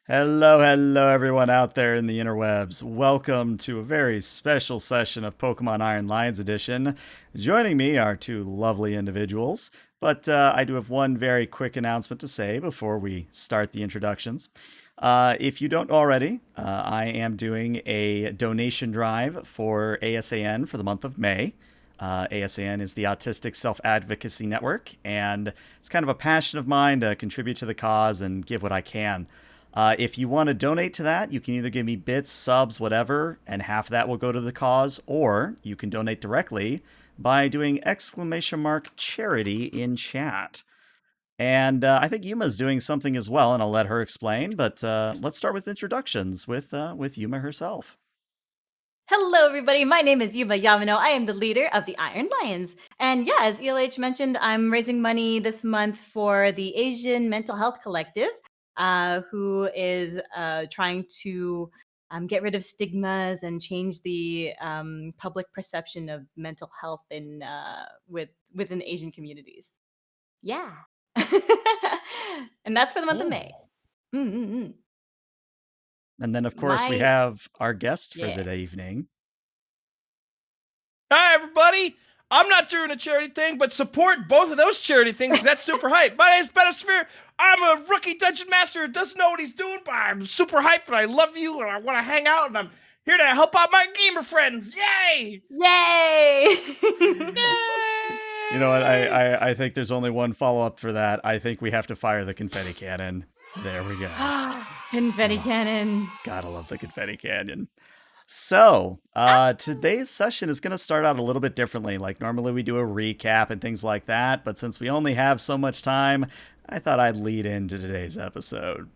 Hello, everyone out there in the interwebs. Welcome to a very special session of Pokemon Iron Lions Edition. Joining me are two lovely individuals, but I do have one very quick announcement to say before we start the introductions. If you don't already, I am doing a donation drive for ASAN for the month of May. ASAN is the Autistic Self Advocacy Network, and it's kind of a passion of mine to contribute to the cause and give what I can. If you want to donate to that, you can either give me bits, subs, whatever, and half of that will go to the cause, or you can donate directly by doing !charity in chat. And I think Yuma's doing something as well, and I'll let her explain. But let's start with introductions with Yuma herself. Hello, everybody. My name is Yuma Yamano. I am the leader of the Iron Lions. And yeah, as ELH mentioned, I'm raising money this month for the Asian Mental Health Collective, who is trying to get rid of stigmas and change the public perception of mental health within Asian communities. Yeah. And that's for the month of May. Mm-mm-mm. And then, of course, we My, have our guest for yeah. the evening. Hi, everybody. I'm not doing a charity thing, but support both of those charity things because that's super hype. My name's Benosphere. I'm a rookie dungeon master who doesn't know what he's doing, but I'm super hyped and I love you and I want to hang out and I'm here to help out my gamer friends. Yay! Yay! You know what? I think there's only one follow up for that. I think we have to fire the confetti cannon. There we go. Confetti cannon. Gotta love the confetti cannon. So, today's session is going to start out a little bit differently. Like, normally we do a recap and things like that, but since we only have so much time, I thought I'd lead into today's episode.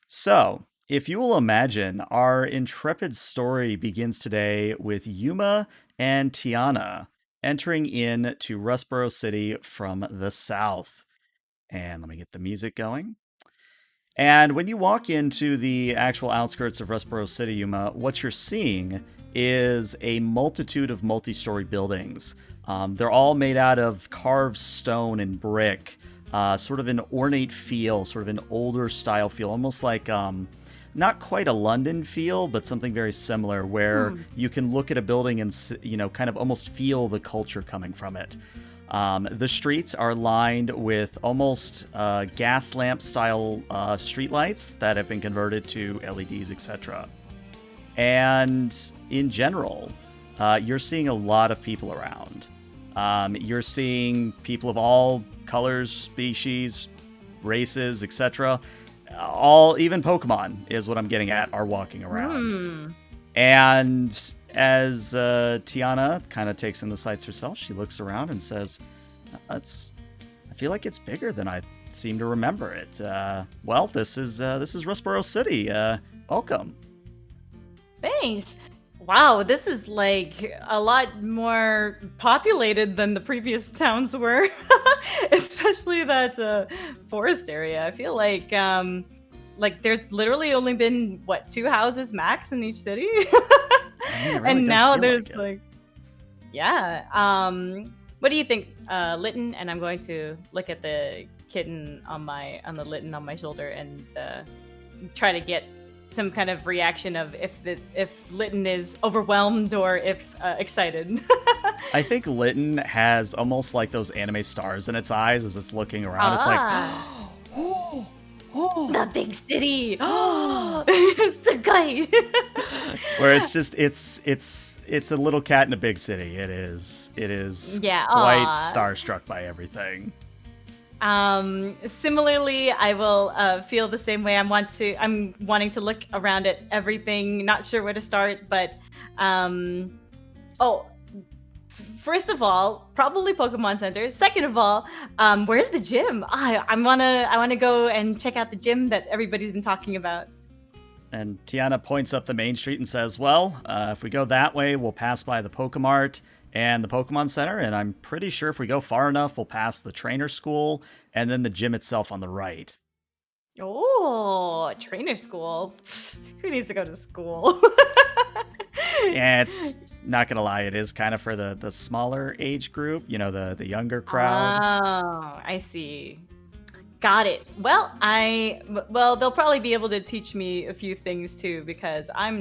So, if you will imagine, our intrepid story begins today with Yuma and Tiana entering in to Rustboro City from the south. And let me get the music going. And when you walk into the actual outskirts of Rustboro City, Yuma, what you're seeing is a multitude of multi-story buildings. They're all made out of carved stone and brick, sort of an ornate feel, sort of an older style feel, almost like not quite a London feel, but something very similar, where you can look at a building and kind of almost feel the culture coming from it. The streets are lined with almost gas lamp style streetlights that have been converted to LEDs, etc. And in general, you're seeing a lot of people around. You're seeing people of all colors, species, races, etc. Even Pokemon is what I'm getting at, are walking around. And as Tiana kind of takes in the sights herself, she looks around and says, I feel like it's bigger than I seem to remember it. Well, this is Rustboro City. Welcome. Thanks. Wow, this is like a lot more populated than the previous towns were, especially that forest area. I feel like there's literally only been 2 houses max in each city. Really And does now feel there's like it. yeah. What do you think, Litten? And I'm going to look at the kitten on the Litten on my shoulder and try to get some kind of reaction of if Litten is overwhelmed or if excited. I think Litten has almost like those anime stars in its eyes as it's looking around. It's like, oh, the big city. Oh, it's the guy. where it's just it's a little cat in a big city. It is Yeah, quite starstruck by everything. Similarly, I will feel the same way. I'm wanting to look around at everything, not sure where to start, but first of all, probably Pokemon Center. Second of all, where's the gym? I wanna go and check out the gym that everybody's been talking about. And Tiana points up the main street and says, well, if we go that way, we'll pass by the Pokemart and the Pokemon Center, and I'm pretty sure if we go far enough, we'll pass the trainer school and then the gym itself on the right. Oh, trainer school. Who needs to go to school? Yeah, it's not gonna lie, it is kind of for the smaller age group, the younger crowd. Oh, I see. Got it. Well, they'll probably be able to teach me a few things too, because I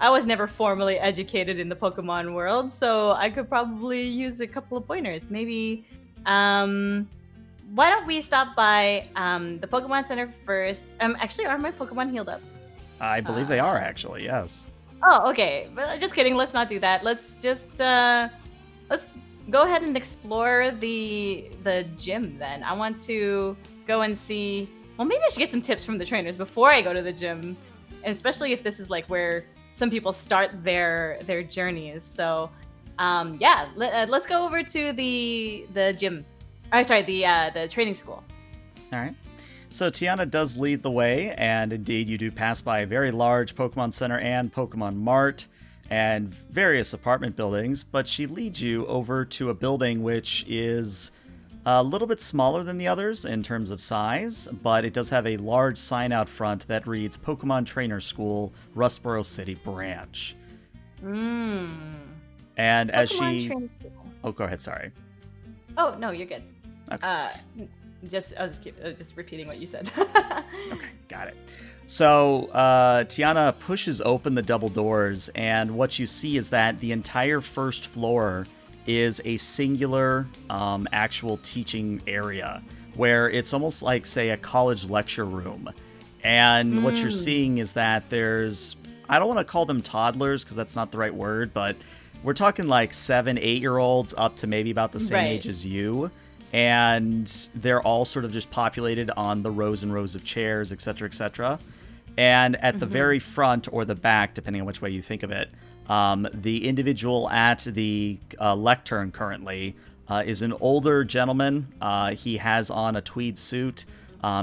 was never formally educated in the Pokemon world, so I could probably use a couple of pointers. Maybe, why don't we stop by the Pokemon Center first? Actually, are my Pokemon healed up? I believe they are actually, yes. Oh, okay. But just kidding. Let's not do that. Let's just let's go ahead and explore the gym then. I want to go and see. Well, maybe I should get some tips from the trainers before I go to the gym, and especially if this is like where some people start their journeys. So, yeah, let's go over to the gym. Oh, sorry, the training school. All right. So Tiana does lead the way, and indeed you do pass by a very large Pokemon Center and Pokemon Mart and various apartment buildings, but she leads you over to a building which is a little bit smaller than the others in terms of size, but it does have a large sign out front that reads Pokemon Trainer School, Rustboro City Branch. And as she... Oh, go ahead, sorry. Oh, no, you're good. Okay. I was just repeating what you said. Okay, got it. So Tiana pushes open the double doors, and what you see is that the entire first floor is a singular actual teaching area where it's almost like, say, a college lecture room. And what you're seeing is that there's, I don't want to call them toddlers because that's not the right word, but we're talking like 7, 8-year-olds up to maybe about the same age as you. And they're all sort of just populated on the rows and rows of chairs, etc., etc. And at the very front or the back, depending on which way you think of it, the individual at the lectern currently is an older gentleman. He has on a tweed suit.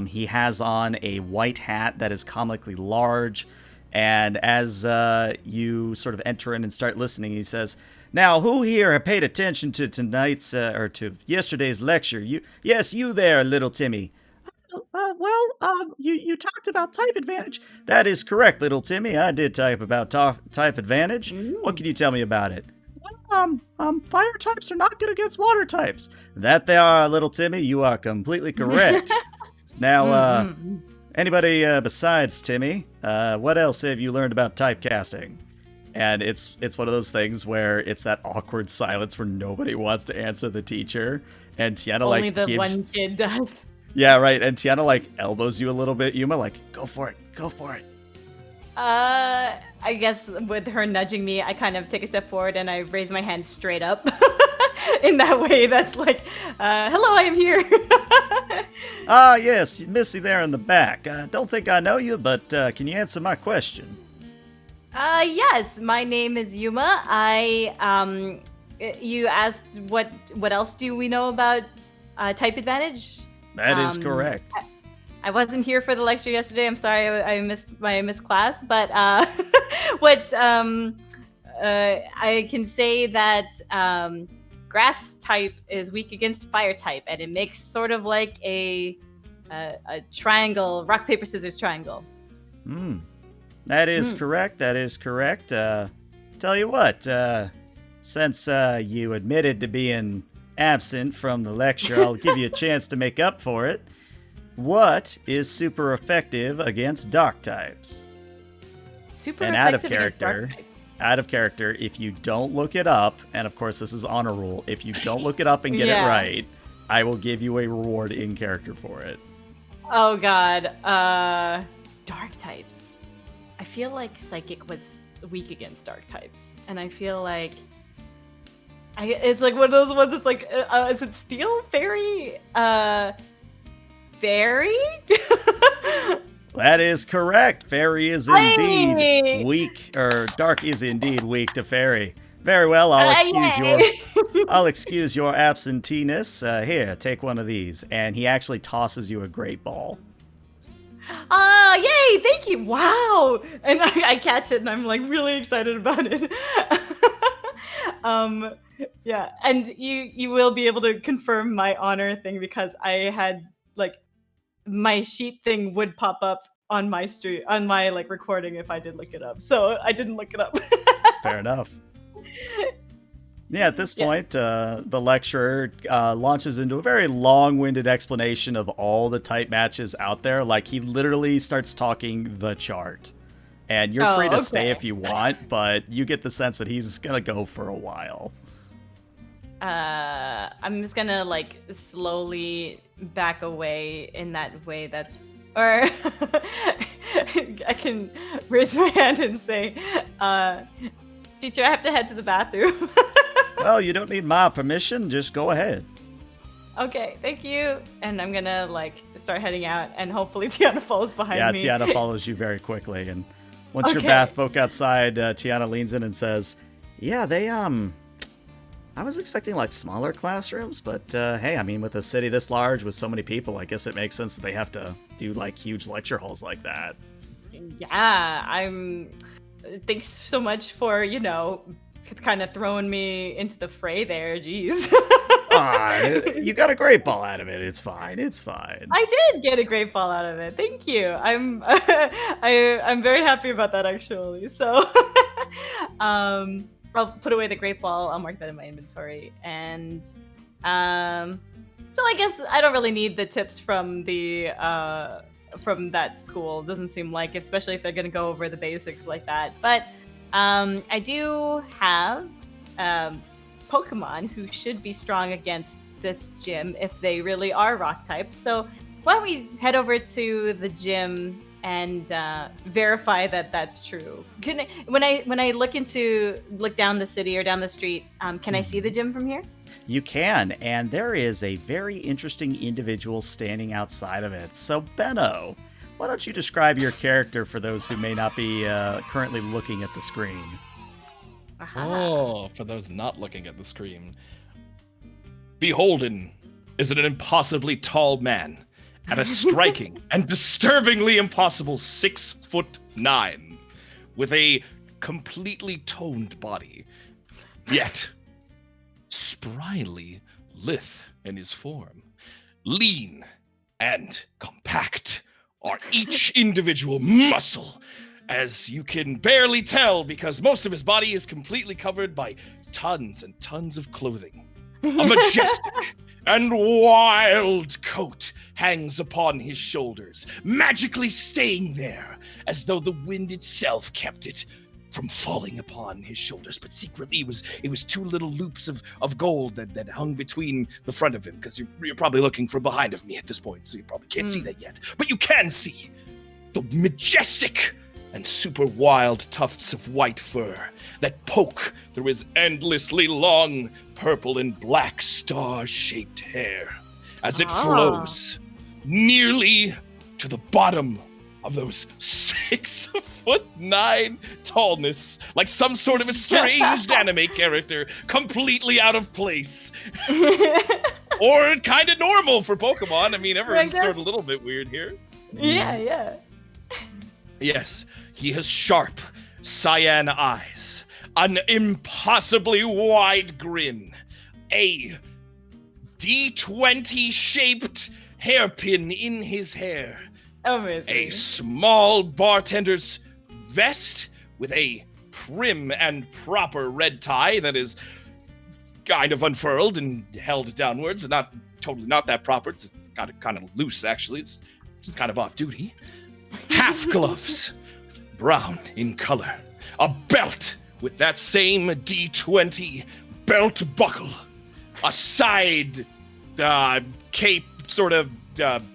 He has on a white hat that is comically large. And as you sort of enter in and start listening, he says, "Now, who here paid attention to tonight's or to yesterday's lecture? You there, little Timmy." You talked about type advantage. That is correct, little Timmy. I did type about type advantage. What can you tell me about it? Fire types are not good against water types. That they are, little Timmy. You are completely correct. Now, anybody besides Timmy, what else have you learned about typecasting? And it's one of those things where it's that awkward silence where nobody wants to answer the teacher, and Tiana Only the one kid does. Yeah, right. And Tiana like elbows you a little bit. Yuma like, go for it. I guess with her nudging me, I kind of take a step forward and I raise my hand straight up. In that way, that's like, hello, I am here. Yes, Missy there in the back. I don't think I know you, but can you answer my question? Yes, my name is Yuma. You asked what else do we know about type advantage? That is correct. I wasn't here for the lecture yesterday. I'm sorry, I missed class. But what I can say that grass type is weak against fire type, and it makes sort of like a triangle, rock paper scissors triangle. That is correct. That is correct. Tell you what, since you admitted to being absent from the lecture, I'll give you a chance to make up for it. What is super effective against dark types? Super and effective against dark types. Out of character, if you don't look it up, and of course this is honor rule, if you don't look it up and get it right, I will give you a reward in character for it. Oh god. Dark types. I feel like Psychic was weak against dark types. And I feel like it's like one of those ones that's like, is it Steel? Fairy? Fairy? That is correct. Fairy is indeed weak, or dark is indeed weak to fairy. Very well, I'll excuse your absenteeness. Here, take one of these. And he actually tosses you a great ball. Yay, thank you. Wow. And I catch it and I'm like really excited about it. Yeah, and you will be able to confirm my honor thing because I had like my sheet thing would pop up on my like recording if I did look it up. So I didn't look it up. Fair enough. Yeah, at this Yes. point, the lecturer launches into a very long-winded explanation of all the type matches out there. Like, he literally starts talking the chart. And you're free Oh, to stay if okay. you want, but you get the sense that he's gonna go for a while. I'm just gonna like slowly back away in that way that's, or I can raise my hand and say, teacher, I have to head to the bathroom. Well, you don't need my permission, just go ahead. Okay, thank you. And I'm gonna like start heading out, and hopefully Tiana follows behind Yeah, me. Tiana follows you very quickly, and once your Okay. bath broke outside, Tiana leans in and says, "Yeah, they I was expecting like smaller classrooms, but hey, I mean, with a city this large with so many people, I guess it makes sense that they have to do like huge lecture halls like that." Yeah, thanks so much for, kind of throwing me into the fray there. Jeez. You got a great ball out of it. It's fine. It's fine. I did get a great ball out of it. Thank you. I'm I'm very happy about that actually. So I'll put away the great ball. I'll mark that in my inventory. And so I guess I don't really need the tips from the from that school. Doesn't seem like, especially if they're gonna go over the basics like that. But I do have Pokemon who should be strong against this gym if they really are rock types. So why don't we head over to the gym and verify that that's true? When I look down the city or down the street, can I see the gym from here? You can, and there is a very interesting individual standing outside of it. So, Benno, why don't you describe your character for those who may not be currently looking at the screen? Aha. Oh, for those not looking at the screen. Beholden is an impossibly tall man at a striking and disturbingly impossible 6'9", with a completely toned body, yet spryly lithe in his form. Lean and compact are each individual muscle, as you can barely tell because most of his body is completely covered by tons and tons of clothing. A majestic and wild coat hangs upon his shoulders, magically staying there, as though the wind itself kept it from falling upon his shoulders. But secretly, it was two little loops of gold that hung between the front of him, because you're probably looking from behind of me at this point, so you probably can't see that yet. But you can see the majestic and super wild tufts of white fur that poke through his endlessly long purple and black star-shaped hair as it flows nearly to the bottom of those 6'9" tallness, like some sort of estranged anime character, completely out of place. Or kind of normal for Pokemon. I mean, everyone's sort of a little bit weird here. Yeah. Yes, he has sharp, cyan eyes, an impossibly wide grin, a D20-shaped hairpin in his hair, Amazing. a small bartender's vest with a prim and proper red tie that is kind of unfurled and held downwards. Not that proper. It's kind of loose, actually. It's kind of off-duty. Half gloves, brown in color. A belt with that same D20 belt buckle. A side cape, sort of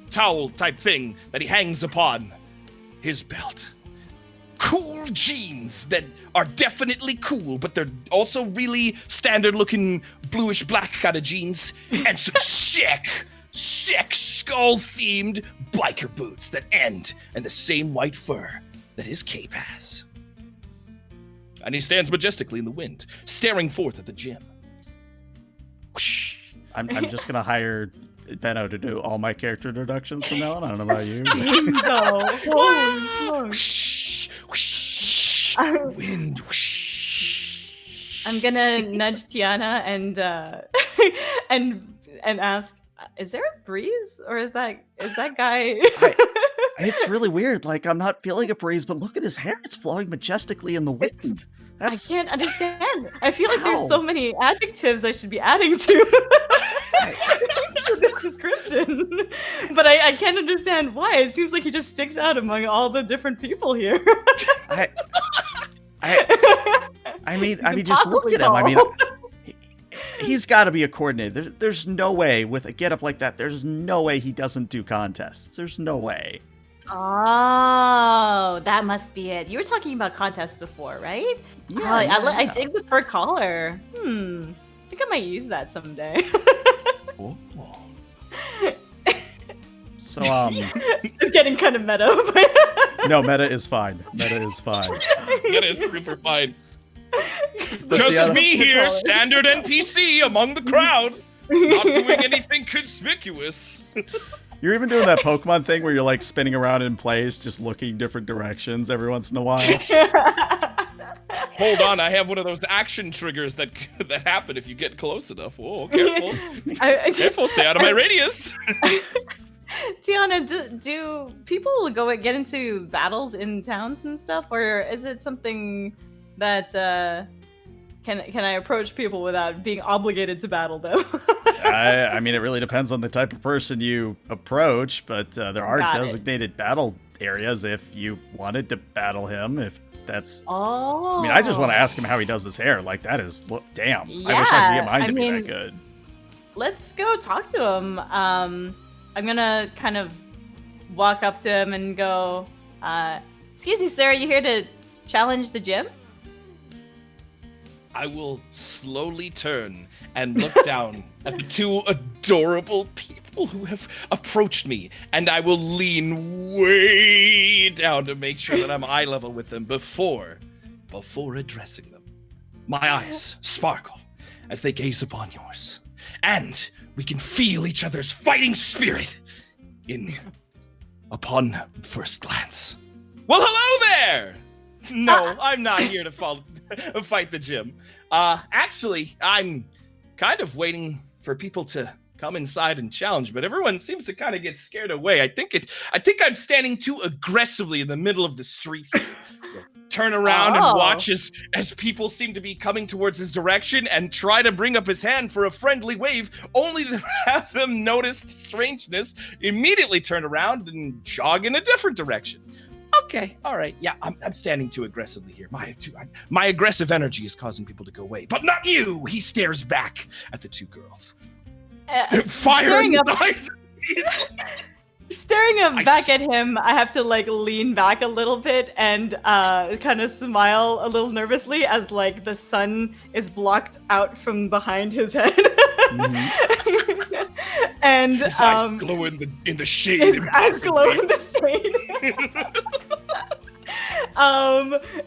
towel type thing that he hangs upon his belt. Cool jeans that are definitely cool, but they're also really standard looking bluish black kind of jeans. And some sick skull themed biker boots that end in the same white fur that his cape has. And he stands majestically in the wind, staring forth at the gym. Whoosh. I'm just gonna hire Benno to do all my character introductions from now on. I don't know about you. No. Whoosh, whoosh, wind, whoosh. I'm gonna nudge Tiana and ask, is there a breeze, or is that guy? It's really weird. Like, I'm not feeling a breeze, but look at his hair. It's flowing majestically in the wind. I can't understand. I feel like there's How? so many adjectives I should be adding to this description. But I can't understand why. It seems like he just sticks out among all the different people here. I mean, just look at him. I mean, he's got to be a coordinator. There's no way with a getup like that. There's no way he doesn't do contests. There's no way. Oh, that must be it. You were talking about contests before, right? Yeah, I dig the fur collar. I think I might use that someday. Oh. So, It's getting kind of meta. no, meta is fine. Meta is fine. That is super fine. But Just me here, standard NPC among the crowd, not doing anything conspicuous. You're even doing that Pokemon thing where you're like spinning around in place, just looking different directions every once in a while. Hold on, I have one of those action triggers that happen if you get close enough. Whoa, careful. Careful, stay out of my radius. Tiana, do people get into battles in towns and stuff, or is it something that can I approach people without being obligated to battle them? I mean, it really depends on the type of person you approach, but there are designated battle areas if you wanted to battle him. If that's, I mean, I just want to ask him how he does his hair. Like that is, damn. Yeah, I wish I could get mine to be that good. Let's go talk to him. I'm gonna kind of walk up to him and go, "Excuse me, sir, are you here to challenge the gym?" I will slowly turn and look down at the two adorable people who have approached me, and I will lean way down to make sure that I'm eye level with them before addressing them. My eyes sparkle as they gaze upon yours, and we can feel each other's fighting spirit upon first glance. Well, hello there! No, I'm not here to fight the gym. Actually, I'm kind of waiting for people to come inside and challenge, but everyone seems to kind of get scared away. I think I'm standing too aggressively in the middle of the street here. Turn around and watch as people seem to be coming towards his direction and try to bring up his hand for a friendly wave, only to have them notice the strangeness, immediately turn around and jog in a different direction. Okay, all right, yeah, I'm standing too aggressively here. My aggressive energy is causing people to go away, but not you! He stares back at the two girls. Fire in his eyes! Staring back at him, I have to like lean back a little bit and kind of smile a little nervously as like the sun is blocked out from behind his head. Mm-hmm. And his eyes glow in the shade. His eyes glow in the shade.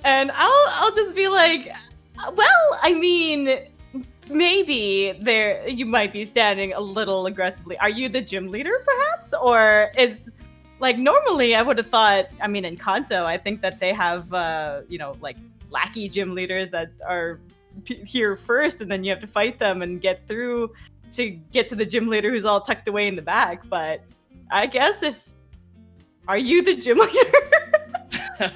And I'll just be like, well, I mean, maybe you might be standing a little aggressively. Are you the gym leader, perhaps? Or is, like, normally I would have thought, I mean, in Kanto, I think that they have, like, lackey gym leaders that are here first, and then you have to fight them and get through to get to the gym leader who's all tucked away in the back. But I guess are you the gym leader?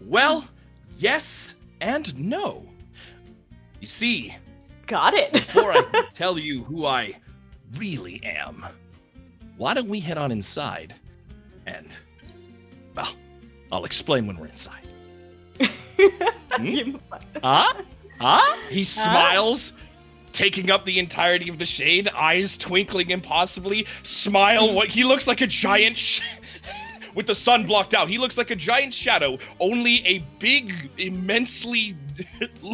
Well, yes and no. You see, got it. Before I can tell you who I really am, why don't we head on inside and, well, I'll explain when we're inside. He smiles, taking up the entirety of the shade, eyes twinkling impossibly, smile. He looks like a giant with the sun blocked out. He looks like a giant shadow, only a big, immensely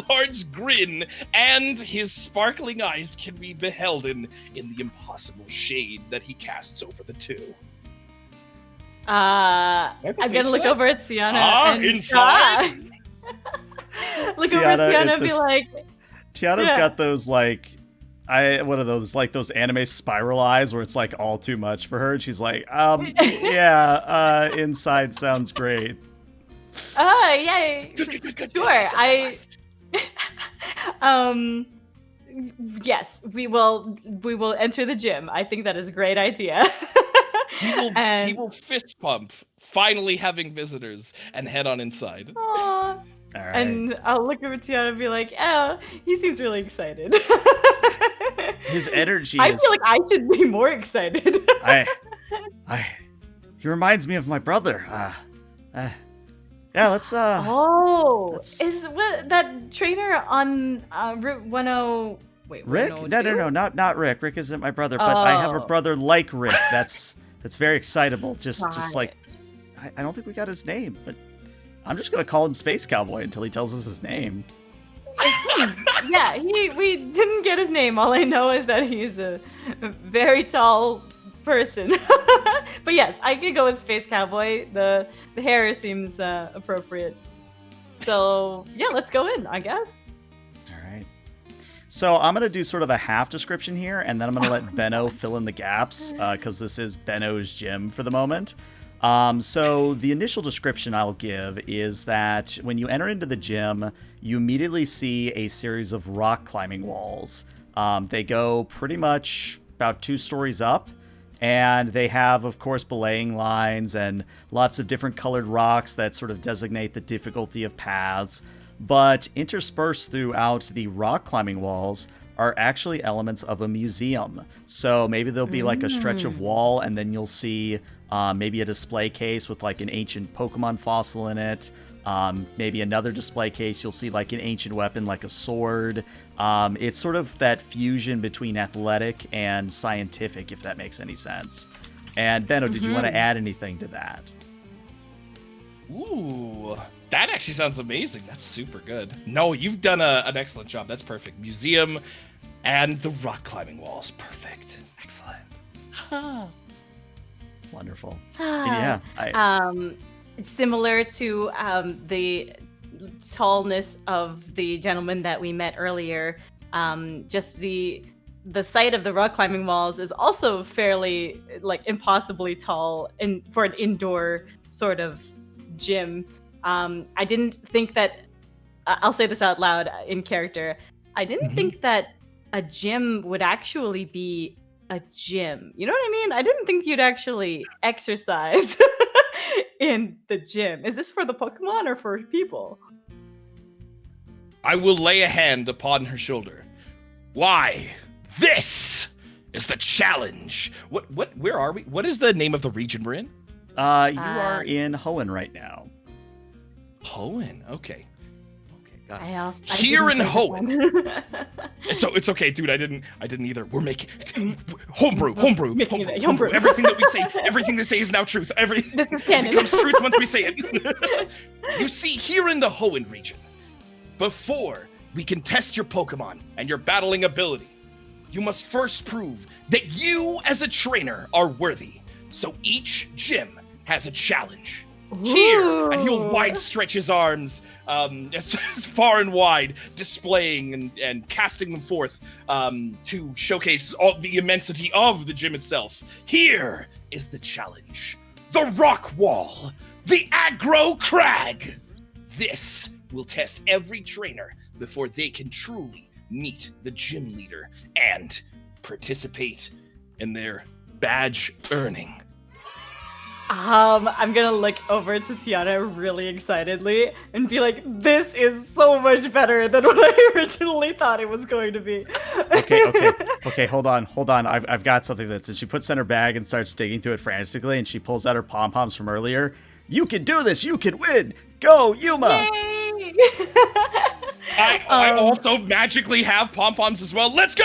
large grin, and his sparkling eyes can be beheld in the impossible shade that he casts over the two. I'm gonna look over at Tiana and inside. Look over at Tiana and be like, Tiana's got those like one of those like those anime spiral eyes where it's like all too much for her. And she's like, inside sounds great. Yeah, sure. Yes, we will enter the gym. I think that is a great idea. He will fist pump, finally having visitors, and head on inside. Aww. All right. And I'll look over to Tiana and be like, "Oh, he seems really excited." His energy I is. feel like I should be more excited. I. He reminds me of my brother. Yeah, let's. Oh, Let's- is what that trainer on Route 10? Wait, Rick? 102? No, not Rick. Rick isn't my brother, but I have a Oh. brother like Rick. That's very excitable. Just Got like, I don't think we got his name, but I'm just gonna call him Space Cowboy until he tells us his name. Yeah, we didn't get his name. All I know is that he's a very tall person. But yes, I could go with Space Cowboy. The hair seems appropriate. So yeah, let's go in, I guess. All right. So I'm gonna do sort of a half description here, and then I'm gonna let Benno fill in the gaps because this is Benno's gym for the moment. So the initial description I'll give is that when you enter into the gym, you immediately see a series of rock climbing walls. They go pretty much about 2 stories up, and they have, of course, belaying lines and lots of different colored rocks that sort of designate the difficulty of paths. But interspersed throughout the rock climbing walls are actually elements of a museum. So maybe there'll be like a stretch of wall, and then you'll see maybe a display case with like an ancient Pokemon fossil in it. Maybe another display case, you'll see like an ancient weapon like a sword. It's sort of that fusion between athletic and scientific, if that makes any sense. And Benno, did you want to add anything to that? Ooh, that actually sounds amazing. That's super good. No, you've done an excellent job. That's perfect. Museum and the rock climbing walls. Perfect. Excellent. Wonderful. And yeah, Similar to the tallness of the gentleman that we met earlier, just the site of the rock climbing walls is also fairly like impossibly tall for an indoor sort of gym. I didn't think that I'll say this out loud in character. I didn't think that a gym would actually be a gym. You know what I mean? I didn't think you'd actually exercise in the gym. Is this for the Pokemon or for people? I will lay a hand upon her shoulder. Why? This is the challenge. Where are we? What is the name of the region we're in? you are in Hoenn right now. Hoenn. Okay. Got it. I Here didn't in think this Hoenn. one. It's okay, dude. I didn't either. We're making homebrew. Making it homebrew. Everything they say is now truth. This is It canon. becomes truth once we say it. You see, here in the Hoenn region, before we can test your Pokemon and your battling ability, you must first prove that you as a trainer are worthy. So each gym has a challenge. Here, and he'll wide stretch his arms as far and wide, displaying and casting them forth to showcase all the immensity of the gym itself. Here is the challenge. The rock wall. The aggro crag. This will test every trainer before they can truly meet the gym leader and participate in their badge earning. I'm gonna look over to Tiana really excitedly and be like, this is so much better than what I originally thought it was going to be. Okay, hold on. I've got something that, and she puts in her bag and starts digging through it frantically, and she pulls out her pom-poms from earlier. You can do this, you can win! Go, Yuma! Yay! I also magically have pom-poms as well. Let's go!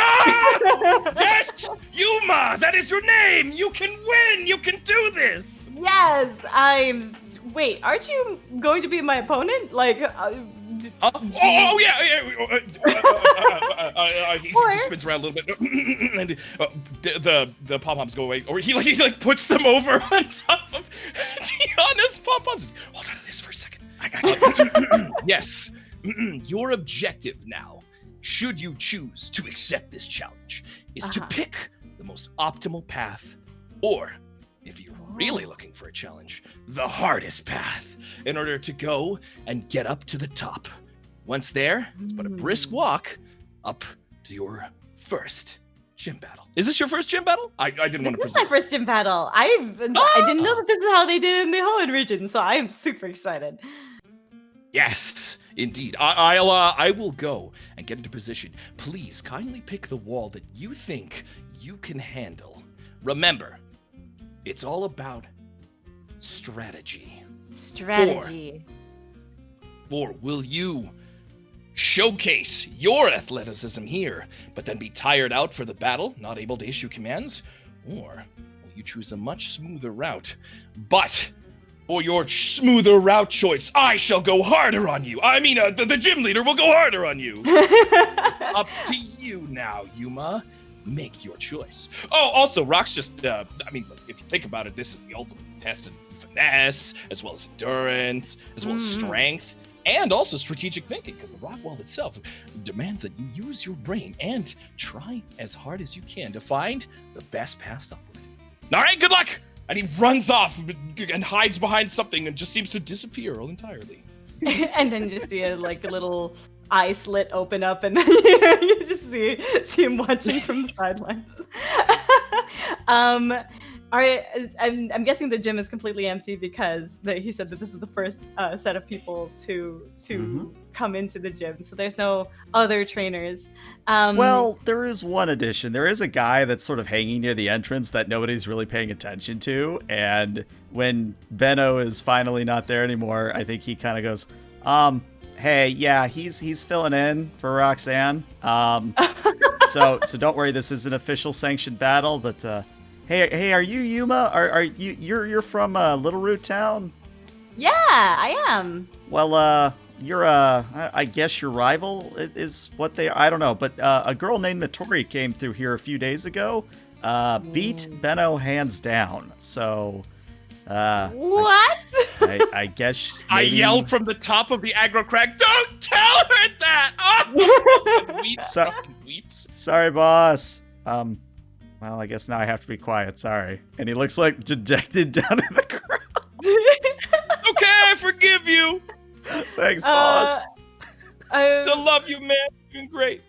Yes! Yuma! That is your name! You can win! You can do this! Yes, wait, aren't you going to be my opponent? Like, Yeah. He just spins around a little bit, and the pom poms go away, or he puts them over on top of Tiana's pom poms. Hold on to this for a second. I got you. Yes, your objective now, should you choose to accept this challenge, is to pick the most optimal path, or if you're really looking for a challenge, the hardest path, in order to go and get up to the top. Once there, it's but a brisk walk up to your first gym battle. Is this your first gym battle? I didn't want to this is my presume. first gym battle. I didn't know that this is how they did it in the Hoenn region, so I am super excited. Yes, indeed. I will go and get into position. Please kindly pick the wall that you think you can handle. Remember, it's all about strategy. Strategy. Or will you showcase your athleticism here, but then be tired out for the battle, not able to issue commands? Or will you choose a much smoother route? But for your smoother route choice, I shall go harder on you. I mean, the gym leader will go harder on you. Up to you now, Yuma. Make your choice. Oh, also, Rock's just, if you think about it, this is the ultimate test of finesse, as well as endurance, as well as strength, and also strategic thinking, because the rock wall itself demands that you use your brain and try as hard as you can to find the best path upward. All right, good luck! And he runs off and hides behind something and just seems to disappear entirely. And then just see a little eye slit open up, and then you just see him watching from the sidelines. I'm guessing the gym is completely empty because he said that this is the first set of people to come into the gym, so there's no other trainers. Well, there is one addition. There is a guy that's sort of hanging near the entrance that nobody's really paying attention to, and when Benno is finally not there anymore, I think he kind of goes, hey, yeah, he's filling in for Roxanne. So don't worry, this is an official sanctioned battle, but hey, are you Yuma? Are you're from Little Root Town? Yeah, I am. Well, you're I guess your rival is what they, I don't know, but a girl named Notori came through here a few days ago, beat Benno hands down. So what? I guess maybe... I yelled from the top of the aggro crag, don't tell her that! Oh! Weeps. Sorry, boss. Well, I guess now I have to be quiet. Sorry. And he looks like dejected down in the ground. Okay, I forgive you. Thanks, boss. Still love you, man. You're doing great.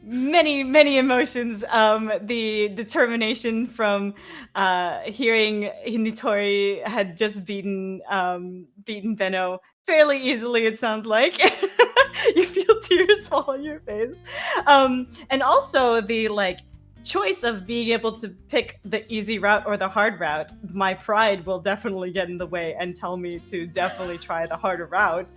Many emotions. The determination from hearing Hinitori had just beaten Benno fairly easily, it sounds like. You feel tears fall on your face. And also the choice of being able to pick the easy route or the hard route. My pride will definitely get in the way and tell me to definitely try the harder route.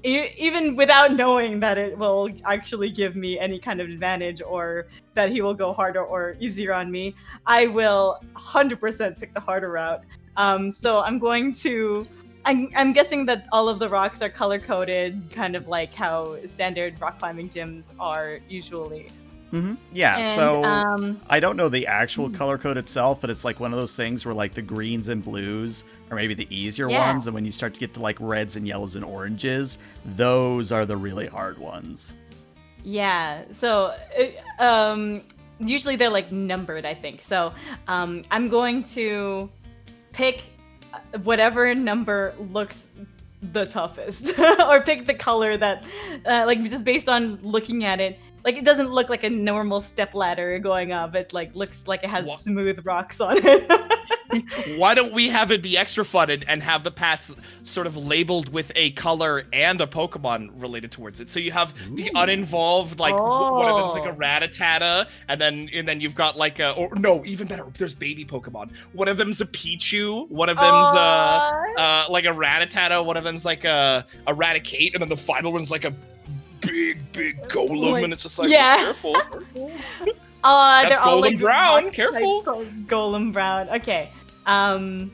Even without knowing that it will actually give me any kind of advantage or that he will go harder or easier on me, I will 100% pick the harder route. So I'm going to... I'm guessing that all of the rocks are color-coded, kind of like how standard rock climbing gyms are usually. Mm-hmm. Yeah, And, so I don't know the actual color code itself, but it's like one of those things where the greens and blues are maybe the easier ones, and when you start to get to reds and yellows and oranges, those are the really hard ones. Yeah, so usually they're numbered, I think. So I'm going to pick whatever number looks the toughest, or pick the color that, just based on looking at it. It doesn't look like a normal step ladder going up. It looks like it has smooth rocks on it. Why don't we have it be extra fun and have the paths sort of labeled with a color and a Pokemon related towards it? So you have the uninvolved, one of them's like a Rattata, and then you've got even better, there's baby Pokemon. One of them's a Pichu, one of them's like a Rattata, one of them's like a Raticate, and then the final one's like a big golem, and it's just careful. That's they're all golden brown. Careful. Golem brown. Okay. I'm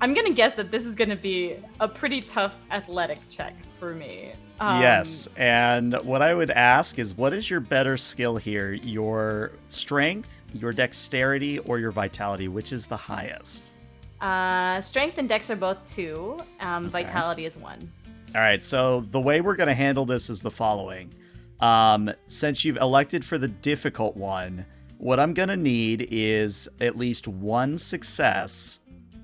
gonna guess that this is gonna be a pretty tough athletic check for me. Yes, and what I would ask is, what is your better skill here? Your strength, your dexterity, or your vitality? Which is the highest? Strength and dex are both 2. Okay. Vitality is 1. All right, so the way we're going to handle this is the following. Since you've elected for the difficult one, what I'm going to need is at least one success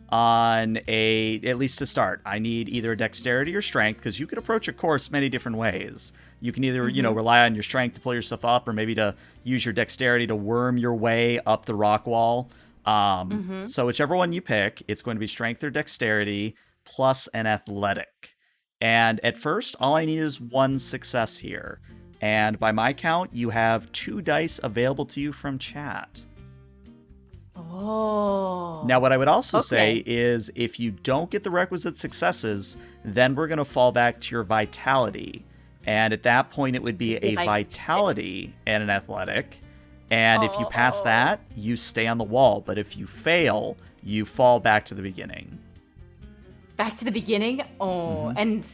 on at least to start. I need either a dexterity or strength, because you can approach a course many different ways. You can either, rely on your strength to pull yourself up, or maybe to use your dexterity to worm your way up the rock wall. So whichever one you pick, it's going to be strength or dexterity plus an athletic. And at first, all I need is 1 success here. And by my count, you have 2 dice available to you from chat. Oh. Now, what I would also say Okay. is if you don't get the requisite successes, then we're going to fall back to your vitality. And at that point, it would be Just a the vitality and an athletic. And if you pass that, you stay on the wall. But if you fail, you fall back to the beginning. Back to the beginning? Oh, and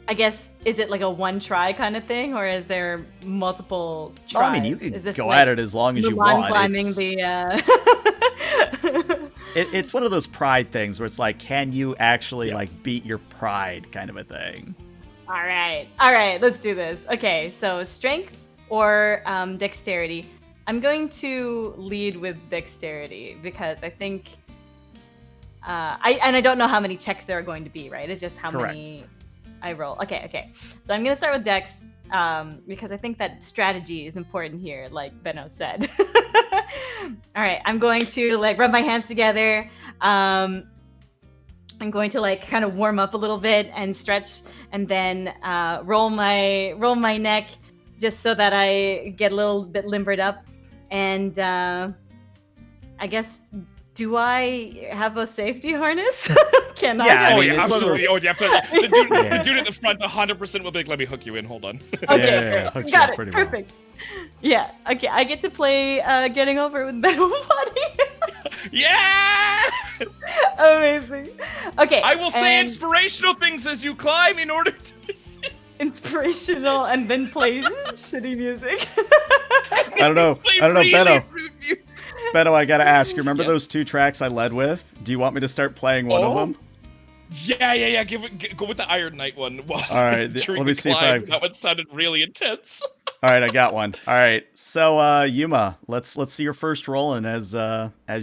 I guess, is it like a one try kind of thing, or is there multiple tries? Well, I mean, you Is can this go like at it as long as you Mulan want. climbing It's, the it's one of those pride things where it's like, can you actually Yeah. like beat your pride kind of a thing? All right, let's do this. Okay, so strength or dexterity. I'm going to lead with dexterity because I think I don't know how many checks there are going to be, right? It's just how Correct. many I roll. Okay. So I'm gonna start with dex because I think that strategy is important here, like Benno said. All right, I'm going to like rub my hands together. I'm going to like kind of warm up a little bit and stretch, and then roll my neck just so that I get a little bit limbered up. And I guess, do I have a safety harness? Can Yeah, I? Oh, mean, yeah, it's one of absolutely. those- Oh, yeah, absolutely. The Yeah. dude at the front 100% will be like, let me hook you in. Hold on. Okay, Yeah, great. hooks you Got up it. pretty well. Perfect. Yeah. Okay. I get to play Getting Over It with Benno Body. Yeah! Amazing. Okay. I will say and inspirational things as you climb in order to assist. inspirational, and then play shitty music. I don't know, Really Benno. rude you. Benno, I gotta ask, you remember Yeah. those 2 tracks I led with? Do you want me to start playing one of Oh. them? Yeah. Go with the Iron Knight one. All right, During let me the see if climb. I've- That one sounded really intense. All right, I got one. All right, so Yuma, let's see your first roll, and as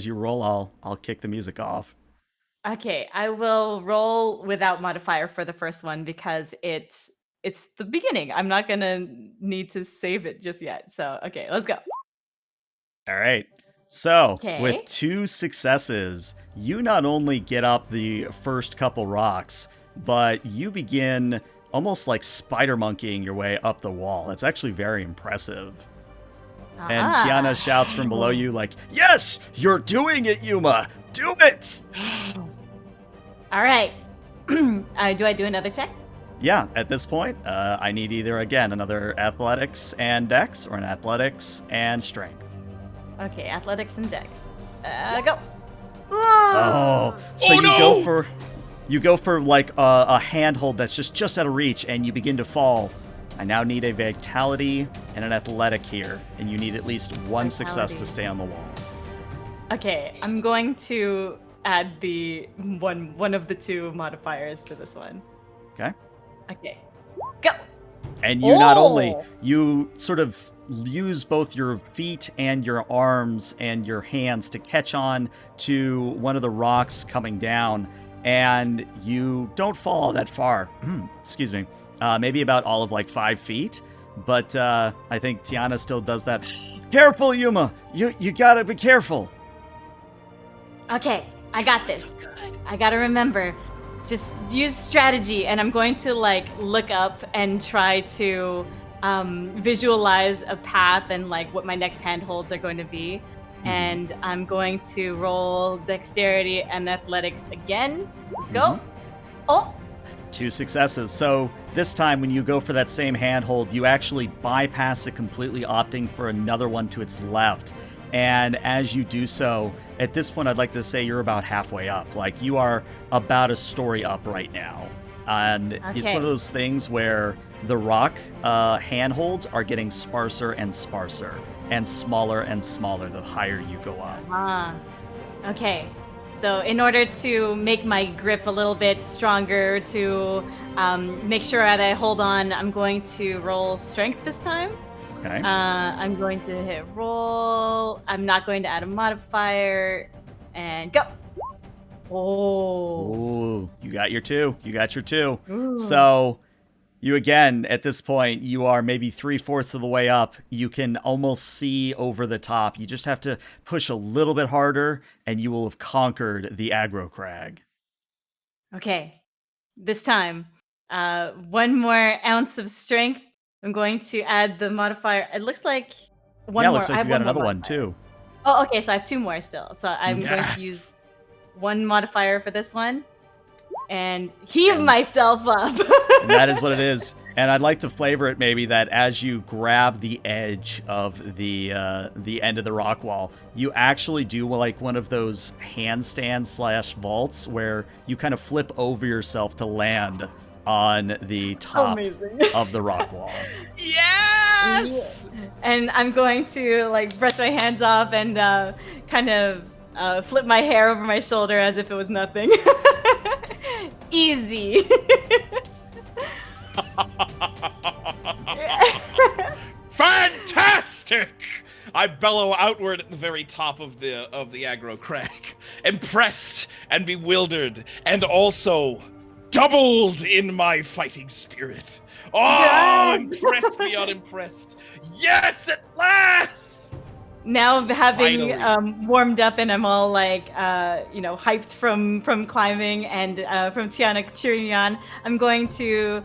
you roll, I'll kick the music off. Okay, I will roll without modifier for the first one because it's the beginning. I'm not gonna need to save it just yet. So okay, let's go. All right. So, with Okay. 2 successes, you not only get up the first couple rocks, but you begin almost like spider monkeying your way up the wall. It's actually very impressive. And Ah. Tiana shouts from below you like, "Yes, you're doing it, Yuma! Do it!" All right. Do I do another check? Yeah, at this point, I need either, again, another athletics and dex, or an athletics and strength. Okay, athletics and dex. Go. Oh, so Oh, you no! go for like a handhold that's just out of reach, and you begin to fall. I now need a vitality and an athletic here, and you need at least 1 success to Vitality. stay on the wall. Okay, I'm going to add the one of the 2 modifiers to this one. Okay. Okay. Go. And you not Oh! only, you sort of use both your feet and your arms and your hands to catch on to one of the rocks coming down, and you don't fall that far. Excuse me. Maybe about all of like 5 feet. But I think Tiana still does that. Careful, Yuma! You gotta be careful! Okay, I got this. I gotta remember. Just use strategy, and I'm going to like look up and try to visualize a path and like what my next handholds are going to be. And I'm going to roll dexterity and athletics again. Let's go. Oh, 2 successes. So this time when you go for that same handhold, you actually bypass it completely, opting for another one to its left. And as you do so, at this point, I'd like to say you're about halfway up. Like, you are about a story up right now. And it's Okay. one of those things where the rock handholds are getting sparser and sparser and smaller the higher you go up. okay. So in order to make my grip a little bit stronger, to make sure that I hold on, I'm going to roll strength this time. Okay. I'm going to hit roll. I'm not going to add a modifier. And go. Oh. Ooh, you got your 2. You got your 2. Ooh. So you again, at this point, you are maybe 3/4 of the way up. You can almost see over the top. You just have to push a little bit harder, and you will have conquered the aggro crag. Okay. This time, one more ounce of strength. I'm going to add the modifier. It looks like one Yeah, more. looks I like have you got one more another one modifier. too. Oh, okay. So I have two more still. So I'm going to use Yes. one modifier for this one and heave myself up. And that is what it is. And I'd like to flavor it maybe that as you grab the edge of the end of the rock wall, you actually do like one of those handstand / vaults where you kind of flip over yourself to land on the top Amazing. of the rock wall. Yes. And I'm going to like brush my hands off and kind of flip my hair over my shoulder as if it was nothing. Easy. Fantastic! I bellow outward at the very top of the aggro crag, impressed and bewildered, and also doubled in my fighting spirit. Oh, Yes! impressed beyond impressed. Yes, at last! Now having Finally. warmed up and I'm all like hyped from climbing and from Tiana cheering me on, I'm going to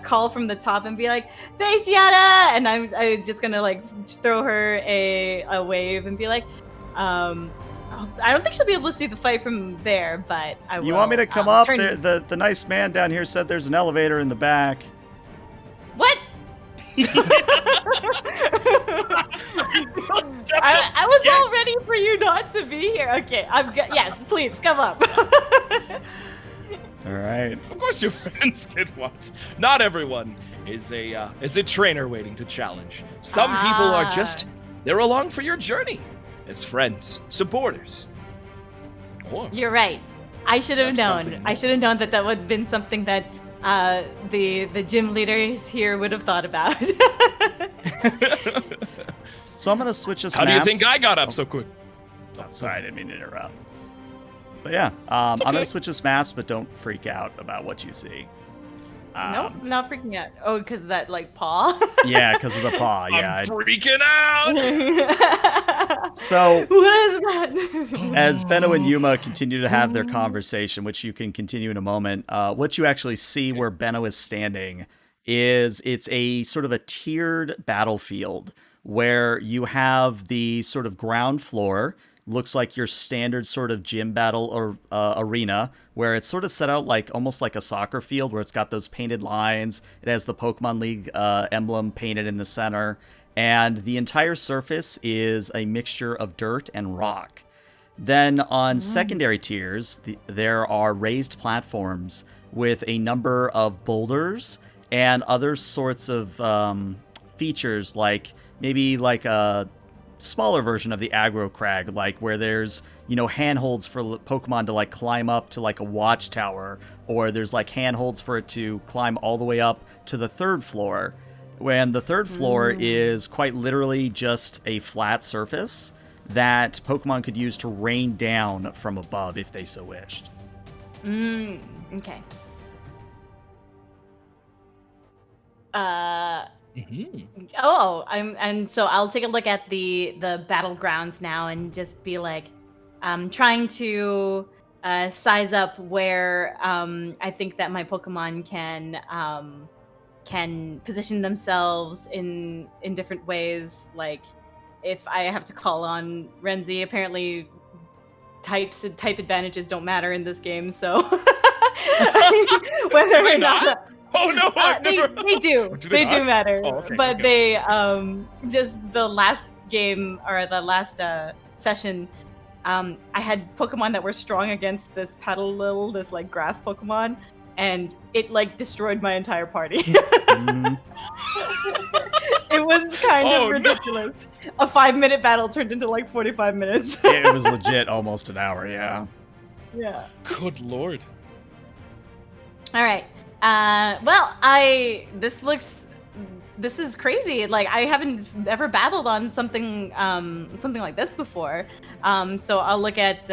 call from the top and be like, "Thanks, Tiana!" And I'm just gonna like throw her a wave and be like, I don't think she'll be able to see the fight from there, but I will. You want me to come up? turn- The nice man down here said there's an elevator in the back. What? I was all ready for you not to be here. Okay, yes, please come up. All right. Of course, your friends get what? Not everyone is a trainer waiting to challenge. Some people are just they're along for your journey as friends, supporters. Or You're right. I should have That's known. something I should have known that would have been something that the gym leaders here would have thought about. So I'm gonna switch us. How do you maps. think I got up so quick? Oh, sorry, I didn't mean to interrupt. But yeah, I'm gonna switch us maps, but don't freak out about what you see. Nope, not freaking out. Oh, because of that like paw. Yeah, because of the paw. Yeah. I'm freaking out. So What is that? as Benno and Yuma continue to have their conversation, which you can continue in a moment, what you actually see where Benno is standing is it's a sort of a tiered battlefield where you have the sort of ground floor, looks like your standard sort of gym battle or arena, where it's sort of set out like almost like a soccer field where it's got those painted lines. It has the Pokemon League emblem painted in the center, and the entire surface is a mixture of dirt and rock. Then on secondary tiers, there are raised platforms with a number of boulders and other sorts of features, like maybe like a smaller version of the aggro crag, like where there's handholds for Pokemon to like climb up to like a watchtower, or there's like handholds for it to climb all the way up to the third floor. When the third floor is quite literally just a flat surface that Pokemon could use to rain down from above if they so wished. Okay. And so I'll take a look at the battlegrounds now and just be like, trying to size up where I think that my Pokemon can position themselves in different ways. Like if I have to call on Renzi, apparently type advantages don't matter in this game, so whether or not. Oh no, I've they never... do. They do matter. Oh, okay, but okay. they just the last game or the last session, I had Pokemon that were strong against this Paddle, this like grass Pokemon, and it like destroyed my entire party. It was kind of ridiculous. No. A 5-minute battle turned into like 45 minutes. It was legit almost an hour, yeah. Yeah. Good lord. All right. This is crazy. Like I haven't ever battled on something like this before. So I'll look at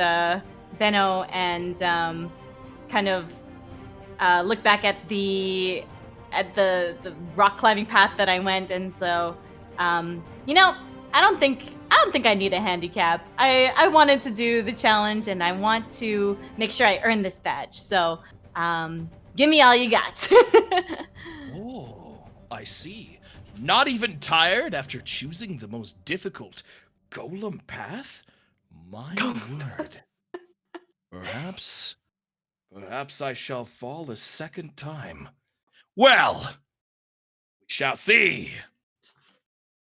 Benno and kind of look back at the rock climbing path that I went, and so I don't think I need a handicap. I wanted to do the challenge and I want to make sure I earn this badge. So Give me all you got. Oh, I see. Not even tired after choosing the most difficult golem path? My word. Perhaps I shall fall a second time. Well, we shall see.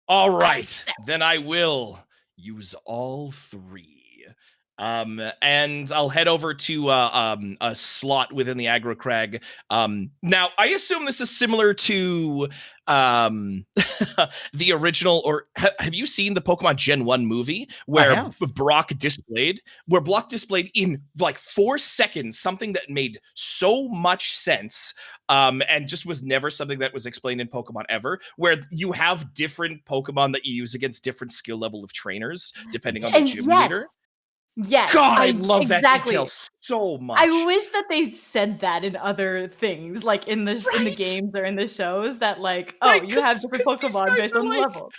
All right, then I will use all three. And I'll head over to a slot within the aggro crag. Now I assume this is similar to the original, or have you seen the Pokemon Gen 1 movie where Brock displayed in like 4 seconds something that made so much sense and just was never something that was explained in Pokemon ever, where you have different Pokemon that you use against different skill level of trainers depending on the gym leader. Yes, God, I love that detail so much. I wish that they said that in other things, like in the games or in the shows, that like, you have different Pokemon based on level.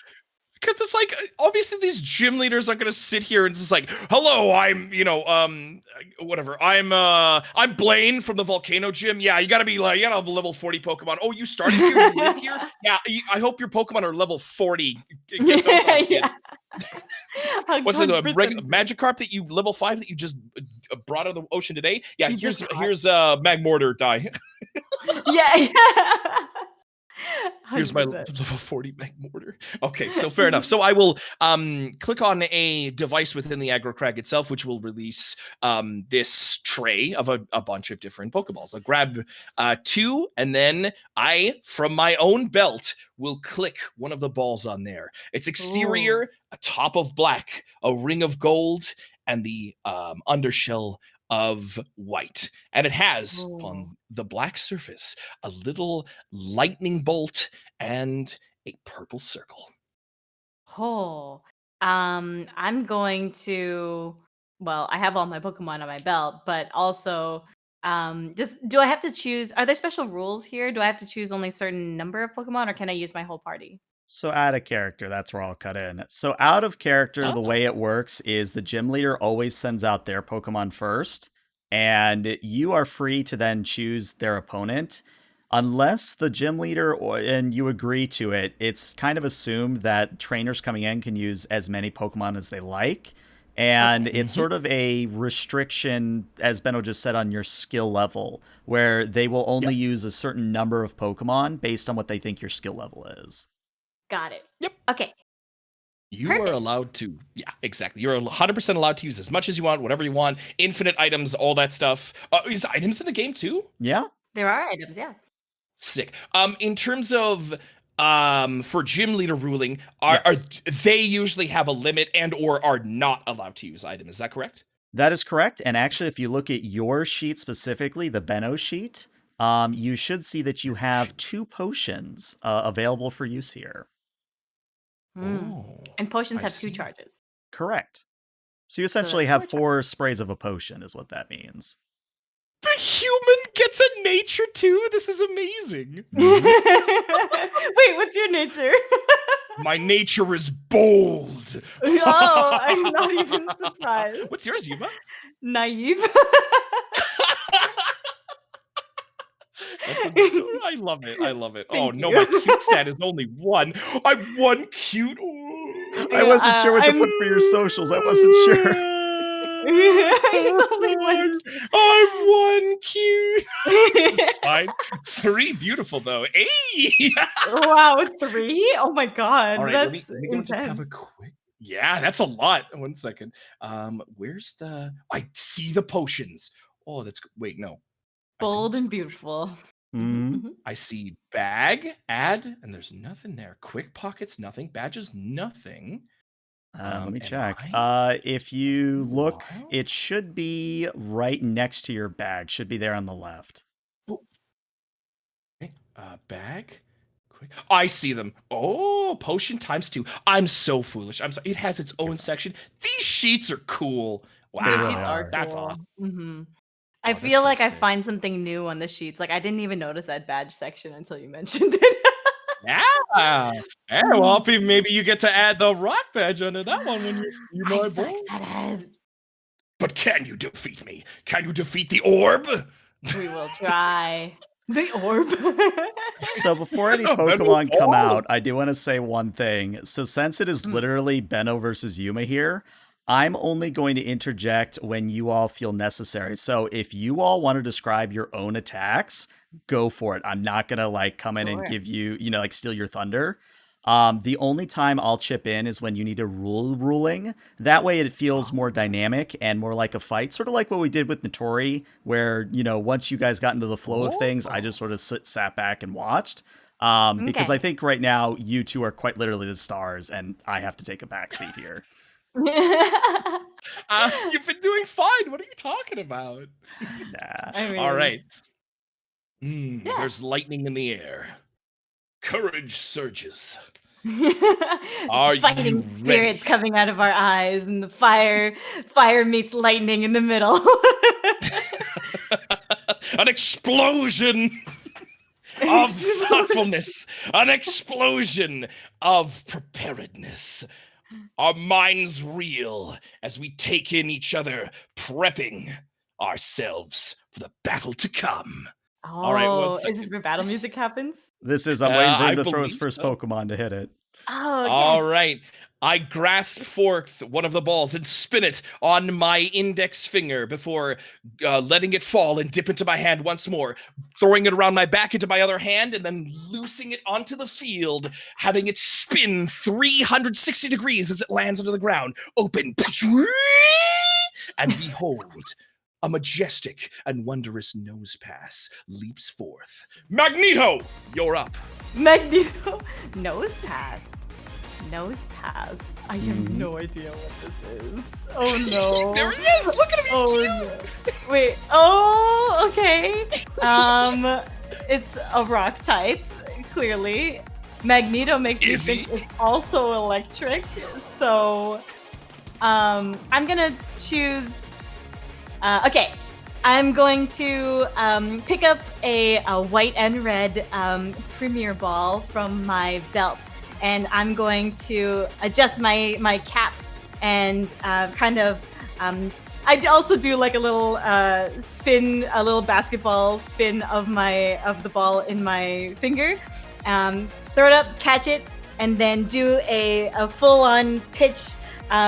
Because it's like, obviously these gym leaders are gonna sit here and just like, hello, I'm, whatever. I'm Blaine from the Volcano Gym. Yeah, you gotta be like, you gotta have a level 40 Pokemon. Oh, you started here, you live here? Yeah, I hope your Pokemon are level 40. Get those on, kid. What's it, a Magikarp that you level 5 that you just brought out of the ocean today? Yeah, here's Magmortar die. Yeah. Here's my level 40 Magmortar. Okay, so fair enough. So I will click on a device within the aggro crag itself, which will release this tray of a bunch of different Pokeballs. I'll grab 2, and then I, from my own belt, will click one of the balls on there. Its exterior, a top of black, a ring of gold, and the undershell of white, and it has upon the black surface a little lightning bolt and a purple circle. I'm going to, I have all my Pokemon on my belt, but also do I have to choose, are there special rules here? Do I have to choose only a certain number of Pokemon, or can I use my whole party? So out of character, that's where I'll cut in. So out of character, the way it works is the gym leader always sends out their Pokemon first, and you are free to then choose their opponent. Unless the gym leader and you agree to it, it's kind of assumed that trainers coming in can use as many Pokemon as they like. And it's sort of a restriction, as Benno just said, on your skill level, where they will only use a certain number of Pokemon based on what they think your skill level is. Got it. Yep. Okay. You are allowed to, exactly. You're 100% allowed to use as much as you want, whatever you want, infinite items, all that stuff. Is items in the game too? Yeah. There are items, yeah. Sick. In terms of for gym leader ruling, are they usually have a limit and or are not allowed to use items? Is that correct? That is correct. And actually, if you look at your sheet specifically, the Benno sheet, you should see that you have 2 potions available for use here. And potions have 2 charges. Correct. So you essentially have 4 sprays of a potion is what that means. The human gets a nature too? This is amazing. Wait, what's your nature? My nature is bold. Oh, I'm not even surprised. What's yours, Yuma? Naive. I love it. Thank you. My cute stat is only 1. I'm 1 cute. I wasn't sure what to put for your socials. I wasn't sure. It's only 1. I'm 1 cute. It's fine. 3 beautiful though. Hey. Wow, 3? Oh my god, all right, that's let me go intense. have a quick. Yeah, that's a lot. 1 second. Where's the? I see the potions. Oh, that's wait, no. Bold and beautiful. I see bag, add, and there's nothing there. Quick pockets, nothing. Badges, nothing. Let me check. If you look, it should be right next to your bag. Should be there on the left. Oh. Okay. Bag. Quick. I see them. Oh, potion ×2. I'm so foolish. I'm sorry. It has its own section. These sheets are cool. Wow. These sheets are cool. That's awesome. I feel like I find something new on the sheets. Like I didn't even notice that badge section until you mentioned it. Yeah. Well, maybe you get to add the rock badge under that one when you're I'm so excited. But can you defeat me? Can you defeat the orb? We will try. The orb. So before any Beno Pokemon come orb. out, I do want to say one thing. So since it is literally Benno versus Yuma here, I'm only going to interject when you all feel necessary. So if you all want to describe your own attacks, go for it. I'm not gonna like come in and Sure. give you, like steal your thunder. The only time I'll chip in is when you need a ruling. That way it feels more dynamic and more like a fight, sort of like what we did with Notori, where, once you guys got into the flow of things, I just sort of sat back and watched. Because Okay. I think right now you two are quite literally the stars, and I have to take a back seat here. You've been doing fine. What are you talking about? Nah. I mean, All right. Yeah. There's lightning in the air. Courage surges. Fighting you spirits ready? coming out of our eyes, and the fire meets lightning in the middle. An explosion of thoughtfulness. An explosion of preparedness. Our minds reel as we take in each other, prepping ourselves for the battle to come. All right, 1 Oh, is this second. where battle music happens? This is, I'm waiting for I him to throw his believe first so. Pokemon to hit it. Oh, All yes. right. I grasp forth one of the balls and spin it on my index finger before letting it fall and dip into my hand once more, throwing it around my back into my other hand, and then loosing it onto the field, having it spin 360 degrees as it lands onto the ground. Open. And behold, a majestic and wondrous nose pass leaps forth. Magneto, you're up. Magneto. Nose pass. Nose pass. I have no idea what this is. Oh no. There he is. Look at him. He's Oh cute. no. Wait. Oh, okay. It's a rock type, clearly. Magneto makes me Is think he? it's also electric. So, I'm gonna choose. Okay. I'm going to pick up a white and red Premier Ball from my belt, and I'm going to adjust my cap and kind of. I also do like a little spin, a little basketball spin of the ball in my finger. Throw it up, catch it, and then do a full-on pitch.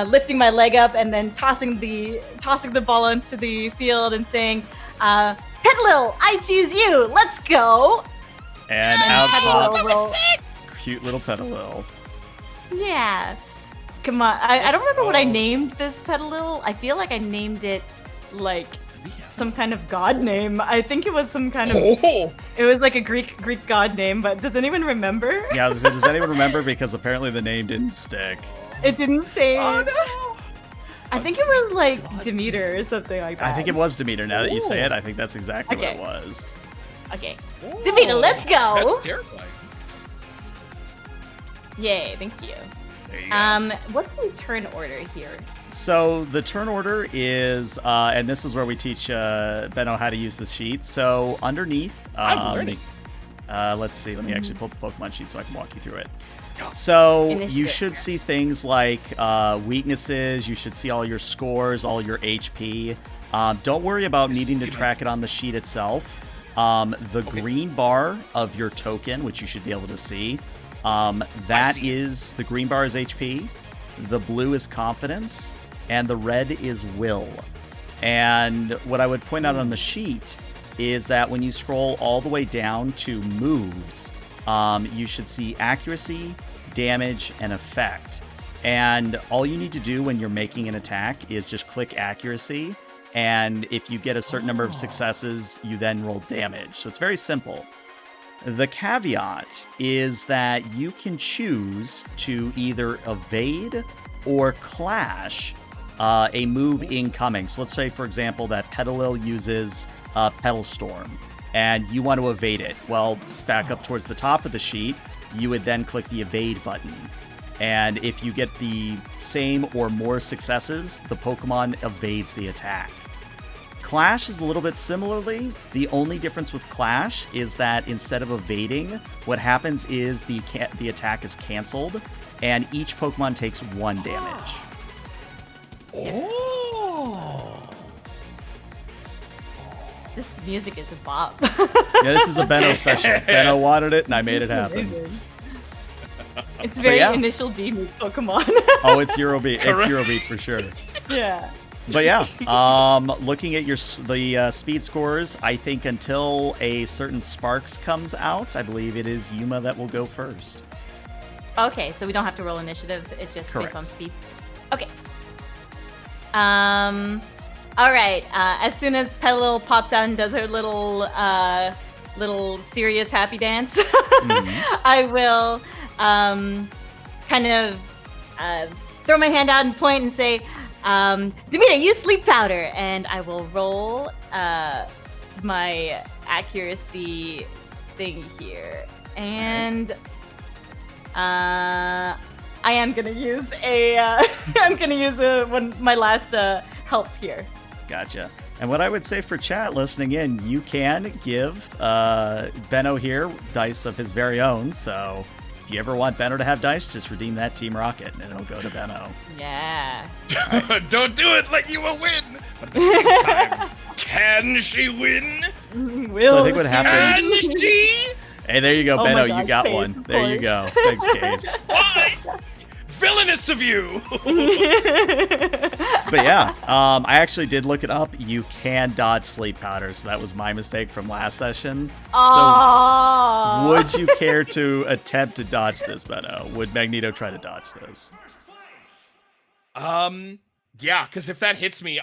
Lifting my leg up and then tossing the ball onto the field and saying, "Petalil, I choose you. Let's go." And out Petalil pops will- cute little Petalil. Yeah. Come on. I don't remember what I named this Petalil. I feel like I named it like some kind of god name. I think it was some kind of. Oh. It was like a Greek god name. But does anyone remember? Yeah, does anyone remember? Because apparently the name didn't stick. It didn't say. Oh no! I think it was like Demeter or something like that. I think it was Demeter. Now that you say Ooh. it, I think that's exactly Okay. what it was. Okay. Demeter, let's go. That's terrifying. Yay! Thank you. There you go. What's the turn order here? So the turn order is, and this is where we teach Benno how to use the sheet. So underneath, I'm learning. let's see. Let me actually pull up the Pokemon sheet so I can walk you through it. So you Initiative. should see things like weaknesses. You should see all your scores, all your HP. Don't worry about needing to track it on the sheet itself. The green bar of your token, which you should be able to see, that is the green bar is HP. The blue is confidence, and the red is will. And what I would point out on the sheet is that when you scroll all the way down to moves, you should see accuracy, damage, and effect. And all you need to do when you're making an attack is just click accuracy. And if you get a certain number of successes, you then roll damage. So it's very simple. The caveat is that you can choose to either evade or clash a move incoming. So let's say, for example, that Petalil uses Petal Storm, and you want to evade it. Well, back up towards the top of the sheet, you would then click the evade button. And if you get the same or more successes, the Pokemon evades the attack. Clash is a little bit similarly. The only difference with Clash is that instead of evading, what happens is the attack is canceled, and each Pokemon takes 1 damage. Oh. This music is a bop. Yeah, this is a Benno special. Benno wanted it, and I made it happen. Amazing. It's very yeah. initial D move Pokemon. Oh, it's Eurobeat. It's Eurobeat for sure. Yeah. But yeah, looking at the speed scores, I think until a certain Sparks comes out, I believe it is Yuma that will go first. Okay, so we don't have to roll initiative. It's just Correct. based on speed. Okay. All right. As soon as Petal pops out and does her little serious happy dance, I will kind of throw my hand out and point and say, Demeter, use sleep powder, and I will roll my accuracy thing here, and I am gonna use my last help here. Gotcha. And what I would say for chat listening in, you can give Benno here dice of his very own. So if you ever want Benno to have dice, just redeem that Team Rocket, and it'll go to Benno. Yeah. Right. Don't do it. Let Yuma win. But at the same time, can she win? So I think what happened. Can she? Hey, there you go, Oh my Benno. gosh, You got Case, one. of There you course. go. Thanks, Case. Why? Villainous of you. But yeah, I actually did look it up. You can dodge sleep powder, so that was my mistake from last session. Aww. So would you care to attempt to dodge this, Benno? Would Magneto try to dodge this? Yeah, because if that hits me,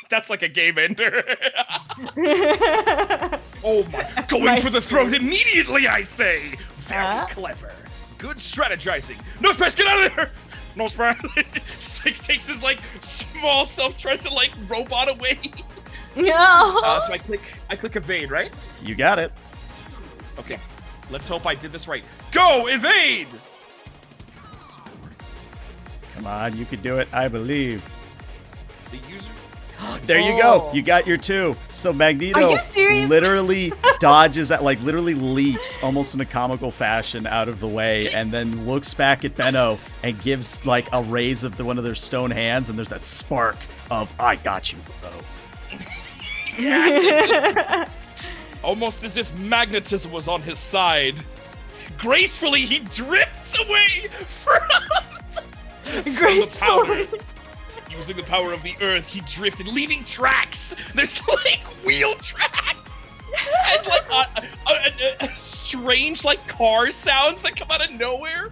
that's like a game ender. Oh my! Going for the throat immediately, I say. Very clever. Good strategizing. No space, get out of there! No space. Takes his like small self, tries to like robot away. No. So I click evade, right? You got it. Okay. Let's hope I did this right. Go evade. Come on, you could do it. I believe. The user. There you go. You got your 2. So Magneto Are you serious? literally dodges that, like literally leaps almost in a comical fashion out of the way, and then looks back at Benno and gives like a raise of one of their stone hands, and there's that spark of "I got you, bro." Yeah. Almost as if magnetism was on his side. Gracefully, he drifts away from the powder. Using the power of the earth, he drifted, leaving tracks. There's like wheel tracks and like a strange like car sounds that come out of nowhere.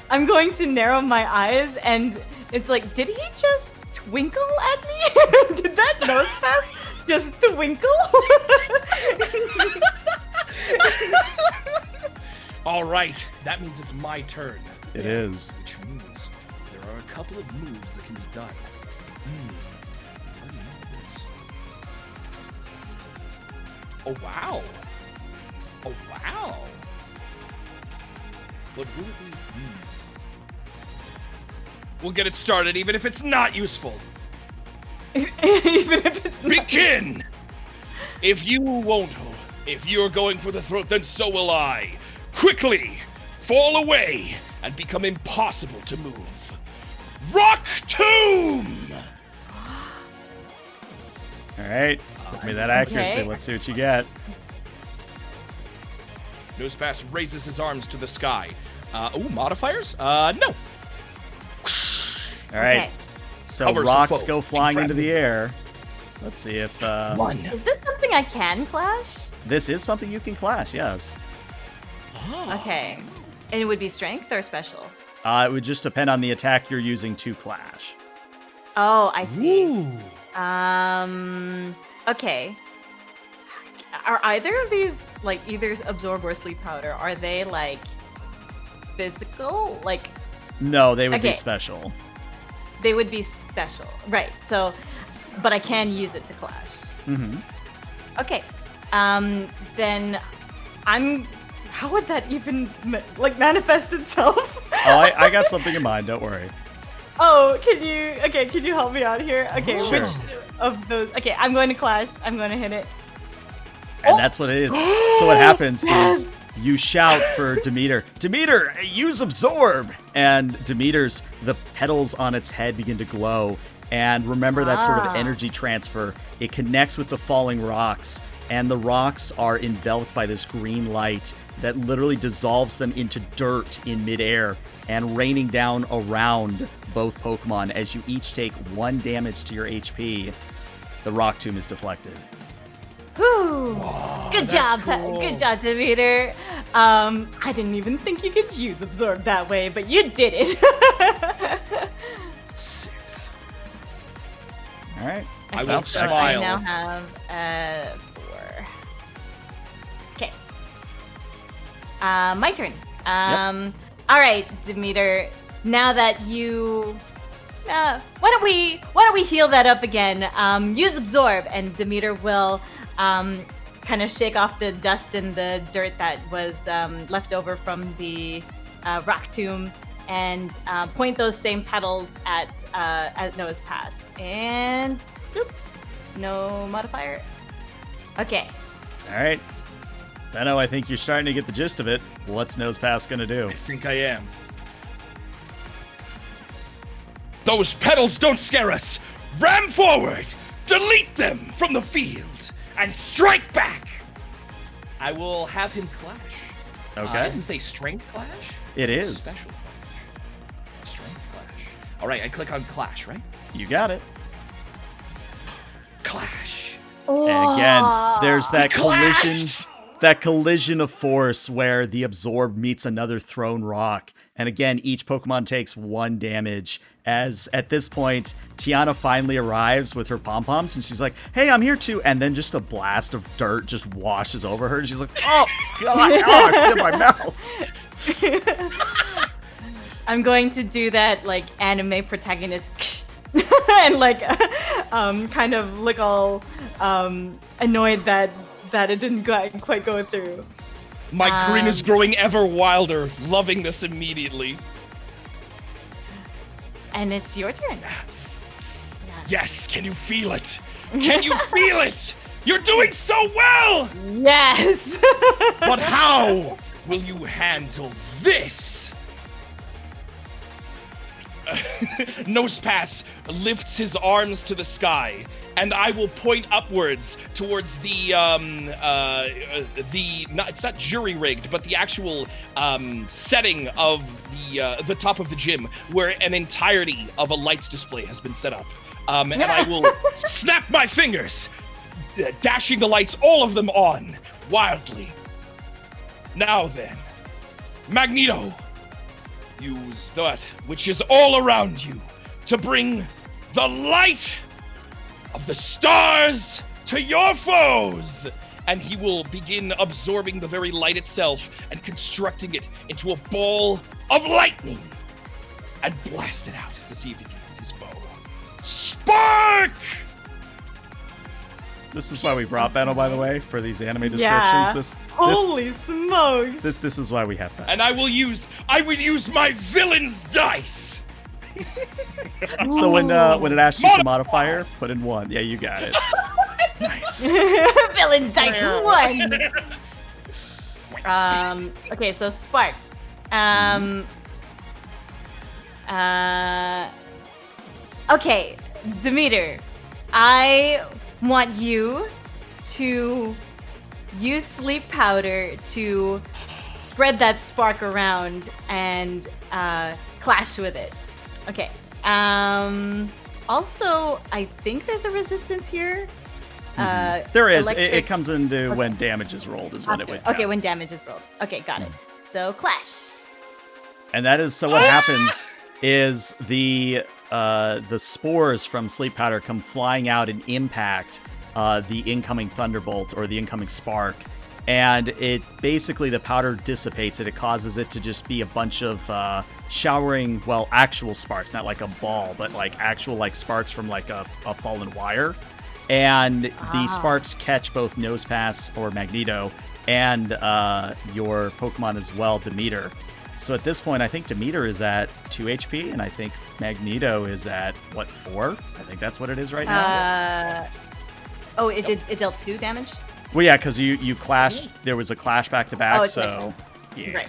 I'm going to narrow my eyes, and it's like, did he just twinkle at me? Did that nose pass just twinkle? All right, that means it's my turn. It is. Which means there are a couple of moves that can be done. How do you know this? Oh, wow. Oh, wow. What will it be? We'll get it started, even if it's not useful. Even if it's not. Begin! If you're going for the throat, then so will I. Quickly, fall away and become impossible to move. Rock Tomb! All right. Give me that accuracy. Okay. Let's see what you get. Nosepass raises his arms to the sky. Modifiers? No. All right. Okay. So Covers the rocks foe. go flying into the Incredible. air. Let's see if One. Is this something I can clash? this is something you can clash. Yes. Okay. And it would be strength or special? It would just depend on the attack you're using to clash. Oh, I see. Ooh. Okay. Are either of these, like, either absorb or sleep powder, are they, like, physical? Like, No, they would be Okay. special. they would be special. Right. So, but I can use it to clash. Mm-hmm. Okay. Then how would that even, manifest itself? Oh, I got something in mind. Don't worry. Oh, can you help me out here? Okay, Sure. which of those? Okay, I'm going to clash. I'm going to hit it. And that's what it is. So what happens is you shout for Demeter, Demeter, use Absorb! And the petals on its head begin to glow. And remember that sort of energy transfer. It connects with the falling rocks, and the rocks are enveloped by this green light that literally dissolves them into dirt in midair and raining down around both Pokemon as you each take 1 damage to your HP. The Rock Tomb is deflected. Whew. Whoa, Good job, cool. good job, Demeter. I didn't even think you could use Absorb that way, but you did it. 6. All right. I will so smile. I now have 4. Okay. My turn. All right, Demeter. Now that you, why don't we heal that up again? Use Absorb, and Demeter will kind of shake off the dust and the dirt that was left over from the rock tomb, and point those same petals at Nosepass. And boop, no modifier. Okay. All right. Benno, I think you're starting to get the gist of it. What's Nosepass going to do? I think I am. Those petals don't scare us. Ram forward, delete them from the field, and strike back. I will have him clash. Okay. Does it say strength clash? It is. Special clash. Strength clash. All right, I click on clash, right? You got it. Clash. And again, there's that Clash! collision of force where the Absorb meets another thrown rock. And again, each Pokemon takes 1 damage. As at this point, Tiana finally arrives with her pom-poms, and she's like, hey, I'm here too. And then just a blast of dirt just washes over her. And she's like, oh, God, it's in my mouth. I'm going to do that like anime protagonist and like kind of look all annoyed that it didn't quite go through. My grin is growing ever wilder, loving this immediately. And it's your turn. Yes, can you feel it? Can you feel it? You're doing so well! Yes. But how will you handle this? Nosepass lifts his arms to the sky, and I will point upwards towards it's not jury rigged, but the actual setting of the top of the gym, where an entirety of a lights display has been set up. And I will snap my fingers, dashing the lights, all of them on, wildly. Now then, Magneto, use that which is all around you to bring the light of the stars to your foes! And he will begin absorbing the very light itself and constructing it into a ball of lightning and blast it out to see if he can hit his foe. Spark! This is why we brought Benno, by the way, for these anime descriptions. Yeah. Holy smokes! This is why we have that. And I will use my villain's dice! So when it asks you for modifier, put in 1. Yeah, you got it. Nice. Villain's dice 1. Okay, so Spark. Okay, Demeter, I want you to use sleep powder to spread that spark around and clash with it. Okay. Also, I think there's a resistance here. There is. Electric- It comes into when damage is rolled is when it would. Okay, when damage is rolled. Okay, got it. So clash. And that is so. What happens is the spores from sleep powder come flying out and impact the incoming thunderbolt or the incoming spark, and it basically the powder dissipates it. It causes it to just be a bunch of showering, well, actual sparks, not like a ball, but like actual like sparks from like a fallen wire. And the sparks catch both Nosepass or Magneto and your Pokemon as well, Demeter. So at this point, I think Demeter is at 2 HP, and I think Magneto is at, 4? I think that's what it is right now. It dealt 2 damage? Well, yeah, because you clashed. There was a clash back to back. Oh, it's my So turn. yeah. Right.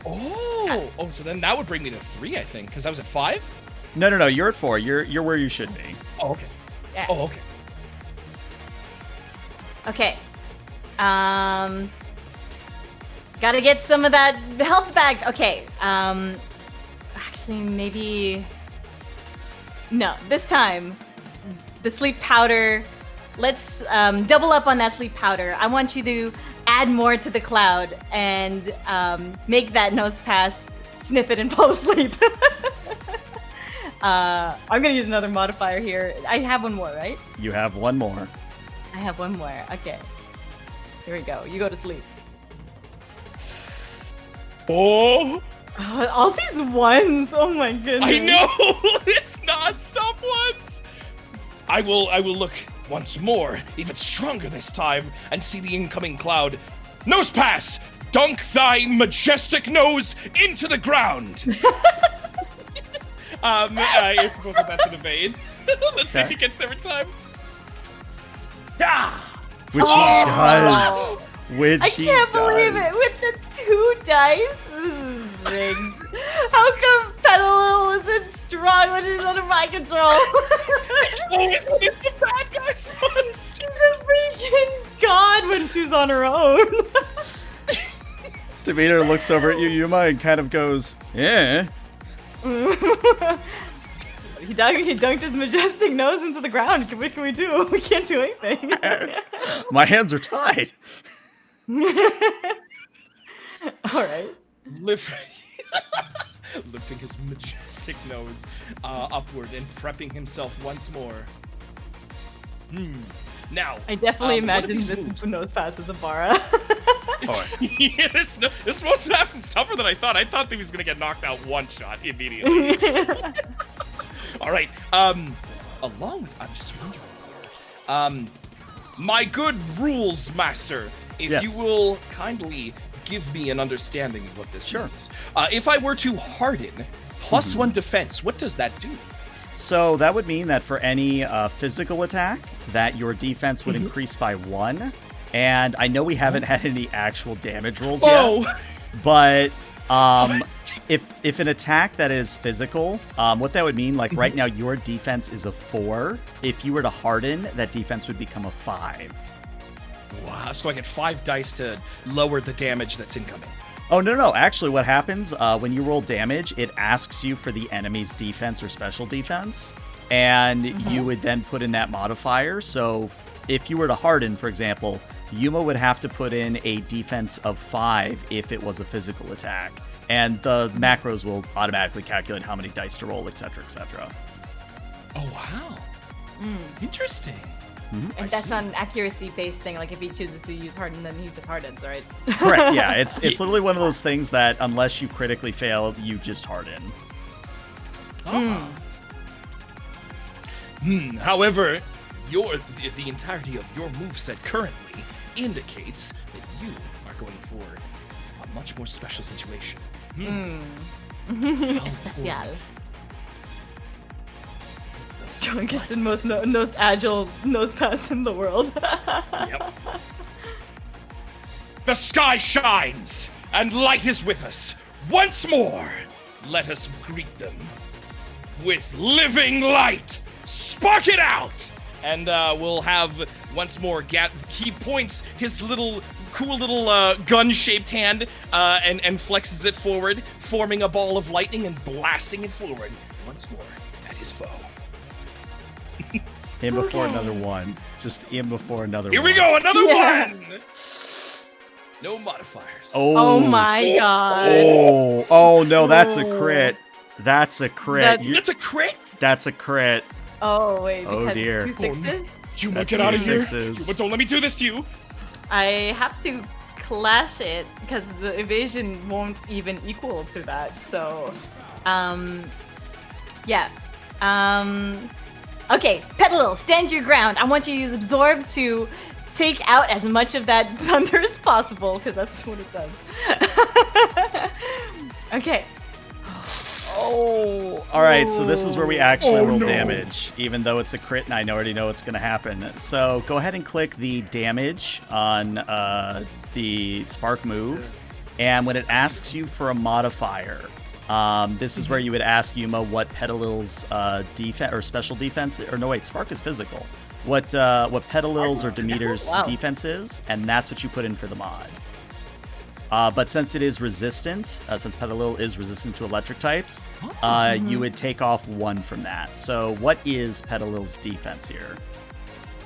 Oh, so then that would bring me to 3, I think, because I was at 5. No. You're at 4. You're where you should be. Oh, okay. Yeah. Oh, okay. Okay. Gotta get some of that health back. Okay. Actually, maybe. No, this time, the sleep powder. Let's double up on that sleep powder. I want you to add more to the cloud and make that nose pass, sniff it, and fall asleep. I'm gonna use another modifier here. I have one more, right? You have one more. I have one more. Okay. Here we go. You go to sleep. Oh, All these ones. Oh my goodness. I know. It's non-stop ones. I will look once more, even stronger this time, and see the incoming cloud. Nose pass! Dunk thy majestic nose into the ground! I suppose that's an evade. Let's see if he gets there in time. Ah! Which he does. Which I he can't believe it. does. With the 2 dice, this is rigged. How come Petal isn't strong when she's under my control? It's a bad guy's monster. She's a freaking god when she's on her own. Demeter looks over at you, Yuma, and kind of goes, "Yeah." He dunked his majestic nose into the ground. What can we do? We can't do anything. My hands are tied. All right. Lifting his majestic nose upward and prepping himself once more. Now, I definitely what are imagine these this moves? nose pass as a Bara. Yeah, this most of is tougher than I thought. I thought he was gonna get knocked out one shot immediately. All right. Along with, I'm just wondering here. My good rules master, if Yes. you will kindly give me an understanding of what this Sure. means. If I were to harden +1 defense, what does that do? So that would mean that for any physical attack, that your defense would increase by 1. And I know we haven't had any actual damage rolls yet, but if an attack that is physical, what that would mean, like right now, your defense is a 4. If you were to harden, that defense would become a 5. Wow, so I get 5 dice to lower the damage that's incoming. Oh, no. Actually, what happens when you roll damage, it asks you for the enemy's defense or special defense, and you would then put in that modifier. So if you were to harden, for example, Yuma would have to put in a defense of 5 if it was a physical attack. And the macros will automatically calculate how many dice to roll, etc., etc. Oh, wow. Interesting. And that's not an accuracy-based thing. Like if he chooses to use harden, then he just hardens, right? Correct, yeah. It's literally one of those things that unless you critically fail, you just harden. However, the entirety of your moveset currently indicates that you are going for a much more special situation. Especial. Strongest and most agile nose pass in the world. Yep. The sky shines, and light is with us. Once more, let us greet them with living light. Spark it out! And we'll have once more. He points his cool little gun-shaped hand and flexes it forward, forming a ball of lightning and blasting it forward once more at his foe. In before another one. Just in before another Here one. we go, another one! No modifiers. Oh my god. Oh no, that's a crit. That's a crit. That's a crit? That's a crit. Oh wait, Oh, because dear. it's 2 6s? Yuma, That's get out of two here. sixes. Yuma, don't let me do this to you. I have to clash it because the evasion won't even equal to that. So, yeah. Okay, Petal, stand your ground. I want you to use Absorb to take out as much of that thunder as possible, because that's what it does. Okay. Oh, all right. So this is where we actually Oh, roll no. damage, even though it's a crit and I already know what's going to happen. So go ahead and click the damage on the spark move, and when it asks you for a modifier, this is where you would ask Yuma what Petalil's defense or special defense, or no wait, spark is physical. What Petalil's or Demeter's Wow. defense is, and that's what you put in for the mod. But since it is resistant, since Petalil is resistant to electric types, you would take off 1 from that. So what is Petalil's defense here?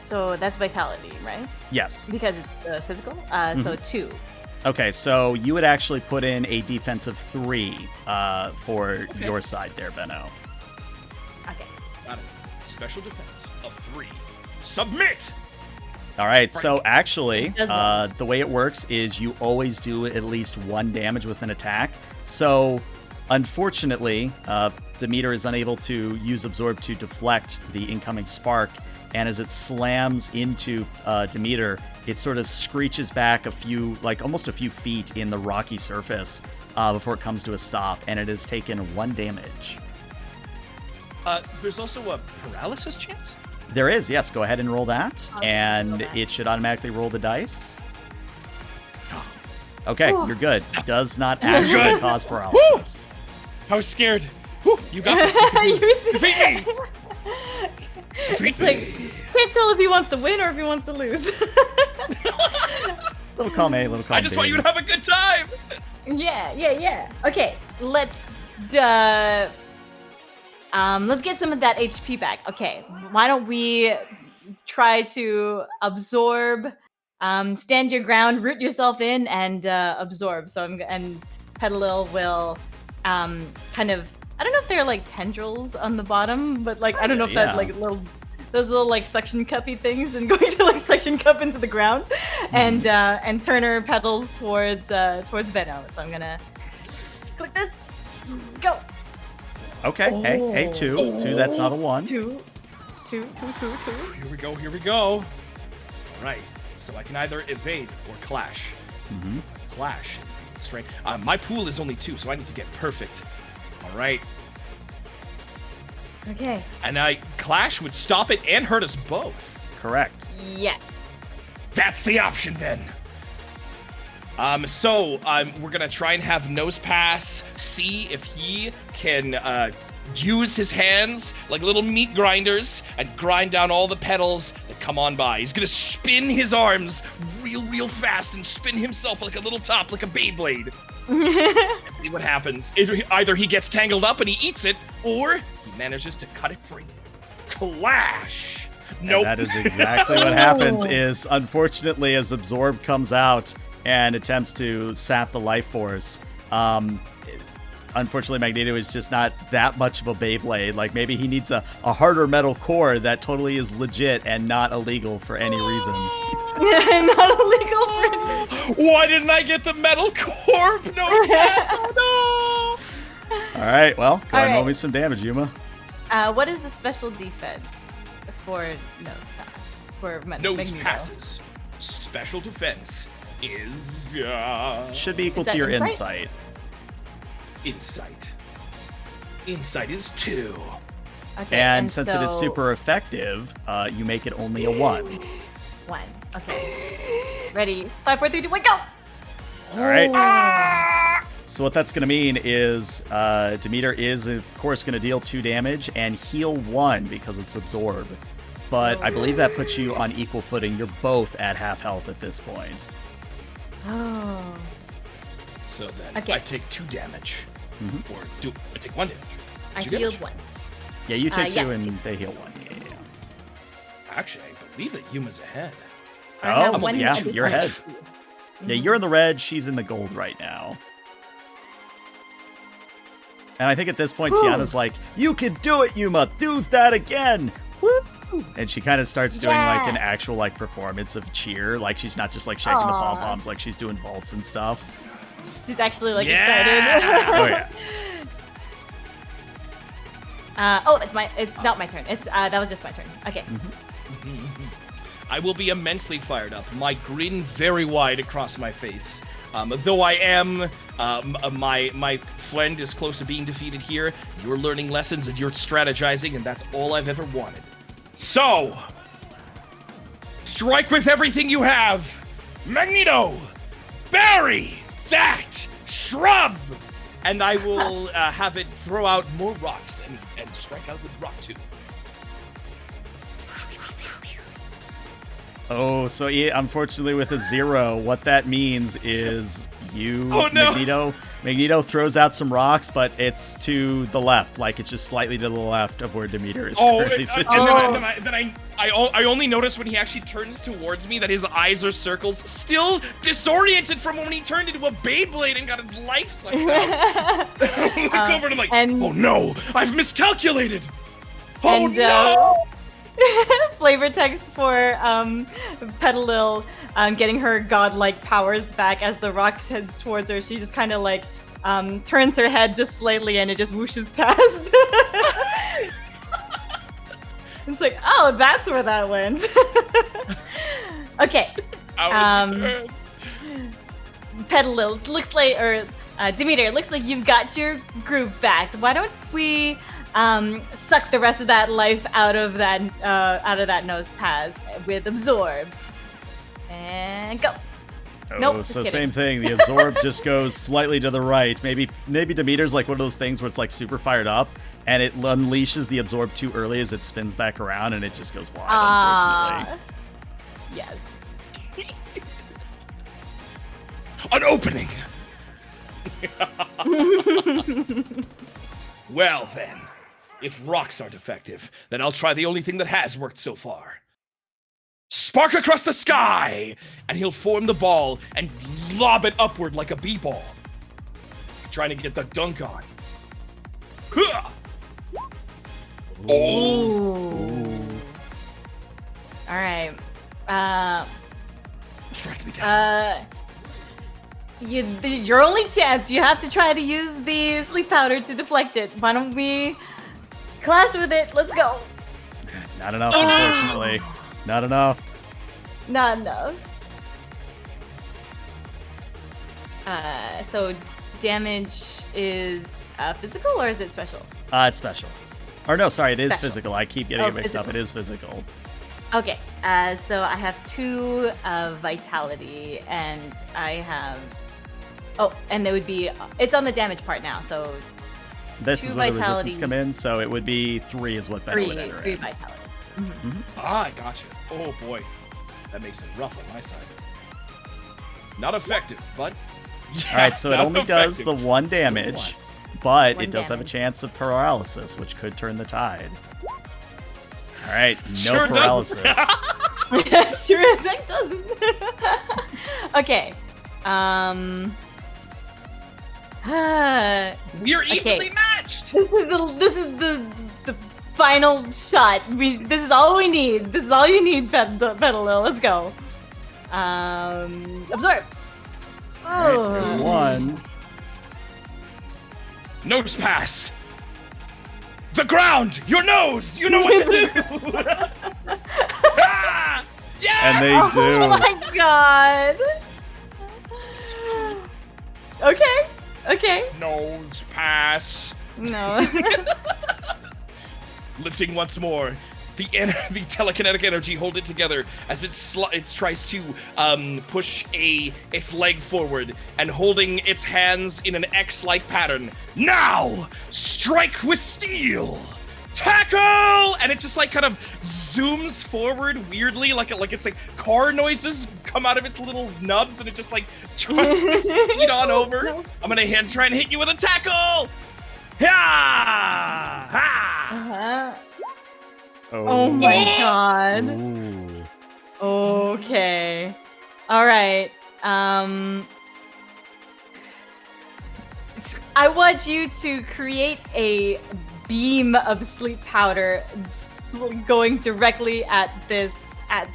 So that's vitality, right? Yes. Because it's physical. So 2. Okay, so you would actually put in a defense of 3 for your side there, Benno. Okay. Got it. Special defense of 3. Submit! All right, so actually, Does work. the way it works is you always do at least 1 damage with an attack. So, unfortunately, Demeter is unable to use Absorb to deflect the incoming spark, and as it slams into Demeter, it sort of screeches back almost a few feet in the rocky surface before it comes to a stop, and it has taken 1 damage. There's also a paralysis chance? There is, yes. Go ahead and roll that, Okay, and roll that. it should automatically roll the dice. Okay, you're good. Does not actually cause paralysis. I was scared. Whew, you got this. Defeat me! It's like, can't tell if he wants to win or if he wants to lose. Little column A, little column I just B. want you to have a good time. Yeah. Okay, let's get some of that HP back. Okay, why don't we try to absorb, stand your ground, root yourself in, and absorb. So and Petalil will kind of, I don't know if they're like tendrils on the bottom, but like I don't know if Yeah. that like those little like suction cuppy things, and going to like suction cup into the ground, and turn her petals towards Venom. So I'm gonna click this. Go. Okay, hey, 2. 2, that's not a 1. Two. Here we go. All right. So I can either evade or clash. Clash. Strength. My pool is only 2, so I need to get perfect. All right. Okay. And clash would stop it and hurt us both. Correct. Yes. That's the option then. So we're gonna try and have Nose Pass see if he can use his hands like little meat grinders and grind down all the petals that come on by. He's gonna spin his arms real fast and spin himself like a little top, like a Beyblade. And see what happens. Either he gets tangled up and he eats it, or he manages to cut it free. Clash! Nope. And that is exactly what happens. Is unfortunately, as Absorb comes out and attempts to sap the life force, unfortunately Magneto is just not that much of a Beyblade. Like maybe he needs a harder metal core that totally is legit and not illegal for any reason. Not illegal for Why didn't I get the metal core? Nose Pass! Oh, All right, well, go ahead and roll right. me some damage, Yuma. What is the special defense for Nose Pass? For no! Nose Magneto? Passes. Special defense is Should be equal Is that to your insight? insight. Insight is 2. Okay. And since it is so- super effective, you make it only a 1. 1. Okay. Ready? 5, 4, 3, 2, 1, go! All right. So what that's going to mean is Demeter is, of course, going to deal 2 damage and heal 1 because it's Absorb. But I believe that puts you on equal footing. You're both at half health at this point. Oh. So then Okay. I take 2 damage. Or I take 1 damage. I 2 healed damage. 1. Yeah, you take 2 yes, and 2. they heal 1. Yeah. Actually, I believe that Yuma's ahead. I have Oh, 1 yeah, hit you're ahead. point. Yeah, you're in the red. She's in the gold right now. And I think at this point, Tiana's like, "You can do it, Yuma. Do that again." Woo! And she kind of starts doing like an Yeah. actual like performance of cheer. Like she's not just like shaking the Aw. pom poms. Like she's doing vaults and stuff. She's actually like Yeah! excited. Oh yeah. It's not my turn. It's that was just my turn. Okay. I will be immensely fired up, my grin very wide across my face. Though I am, my friend is close to being defeated here, you're learning lessons and you're strategizing, and that's all I've ever wanted. So, strike with everything you have! Magneto! Bury that shrub! And I will have it throw out more rocks and strike out with rock 2. Oh, so unfortunately with a 0, what that means is Magneto throws out some rocks, but it's to the left, like it's just slightly to the left of where Demeter is currently situated. I only notice when he actually turns towards me that his eyes are circles, still disoriented from when he turned into a Beyblade and got his life sucked out. I look over and I'm like, oh no, I've miscalculated! Oh no! Flavor text for Petalil getting her godlike powers back as the rock heads towards her. She just kind of like turns her head just slightly and it just whooshes past. It's like, oh, that's where that went. Okay. Petalil, looks like, or Demeter, looks like you've got your groove back. Why don't we suck the rest of that life out of that nose pass with absorb and go. Oh, Nope, so just same kidding. thing. The absorb just goes slightly to the right. Maybe Demeter's like one of those things where it's like super fired up and it unleashes the absorb too early as it spins back around and it just goes wide, unfortunately. Yes. An opening! Well then, if rocks aren't effective, then I'll try the only thing that has worked so far. Spark across the sky! And he'll form the ball and lob it upward like a b-ball. Trying to get the dunk on. Huh! Oh! All right. Strike me down. Your only chance. You have to try to use the sleep powder to deflect it. Why don't we clash with it? Let's go. Not enough, unfortunately. Not enough. Not enough. So damage is physical or is it special? It's special. Or no, sorry, it is Special. physical. I keep getting it mixed physical. up. It is physical. Okay. So I have 2 vitality, and I have. Oh, and it would be. It's on the damage part now. So This 2 is where the vitality. resistance come in, so it would be 3 is what Ben would enter 3 in. vitality. I gotcha. Oh boy. That makes it rough on my side. Not effective, but... Yeah, Alright, so it not only does the effective. 1 Still damage, but One it does have a damage. chance of paralysis, which could turn the tide. Alright, no Sure does. paralysis. Sure as heck doesn't. Okay. We're Okay. evenly matched! This is the final shot. This is all we need. This is all you need, Petalil. Let's go. Absorb. Alright, there's 1. Nose pass! The ground! Your nose! You know what to do! Ah! Yeah! And they do. Oh my god. Okay. Nose pass. No. Lifting once more. The telekinetic energy hold it together as it tries to push its leg forward and holding its hands in an X-like pattern. Now, strike with steel. Tackle! And it just like kind of zooms forward weirdly, like it's like car noises come out of its little nubs, and it just like tries to speed on over. I'm gonna try and hit you with a tackle. Ha! Ha! Oh my god. Ooh. Okay. All right. I want you to create a beam of sleep powder going directly at this at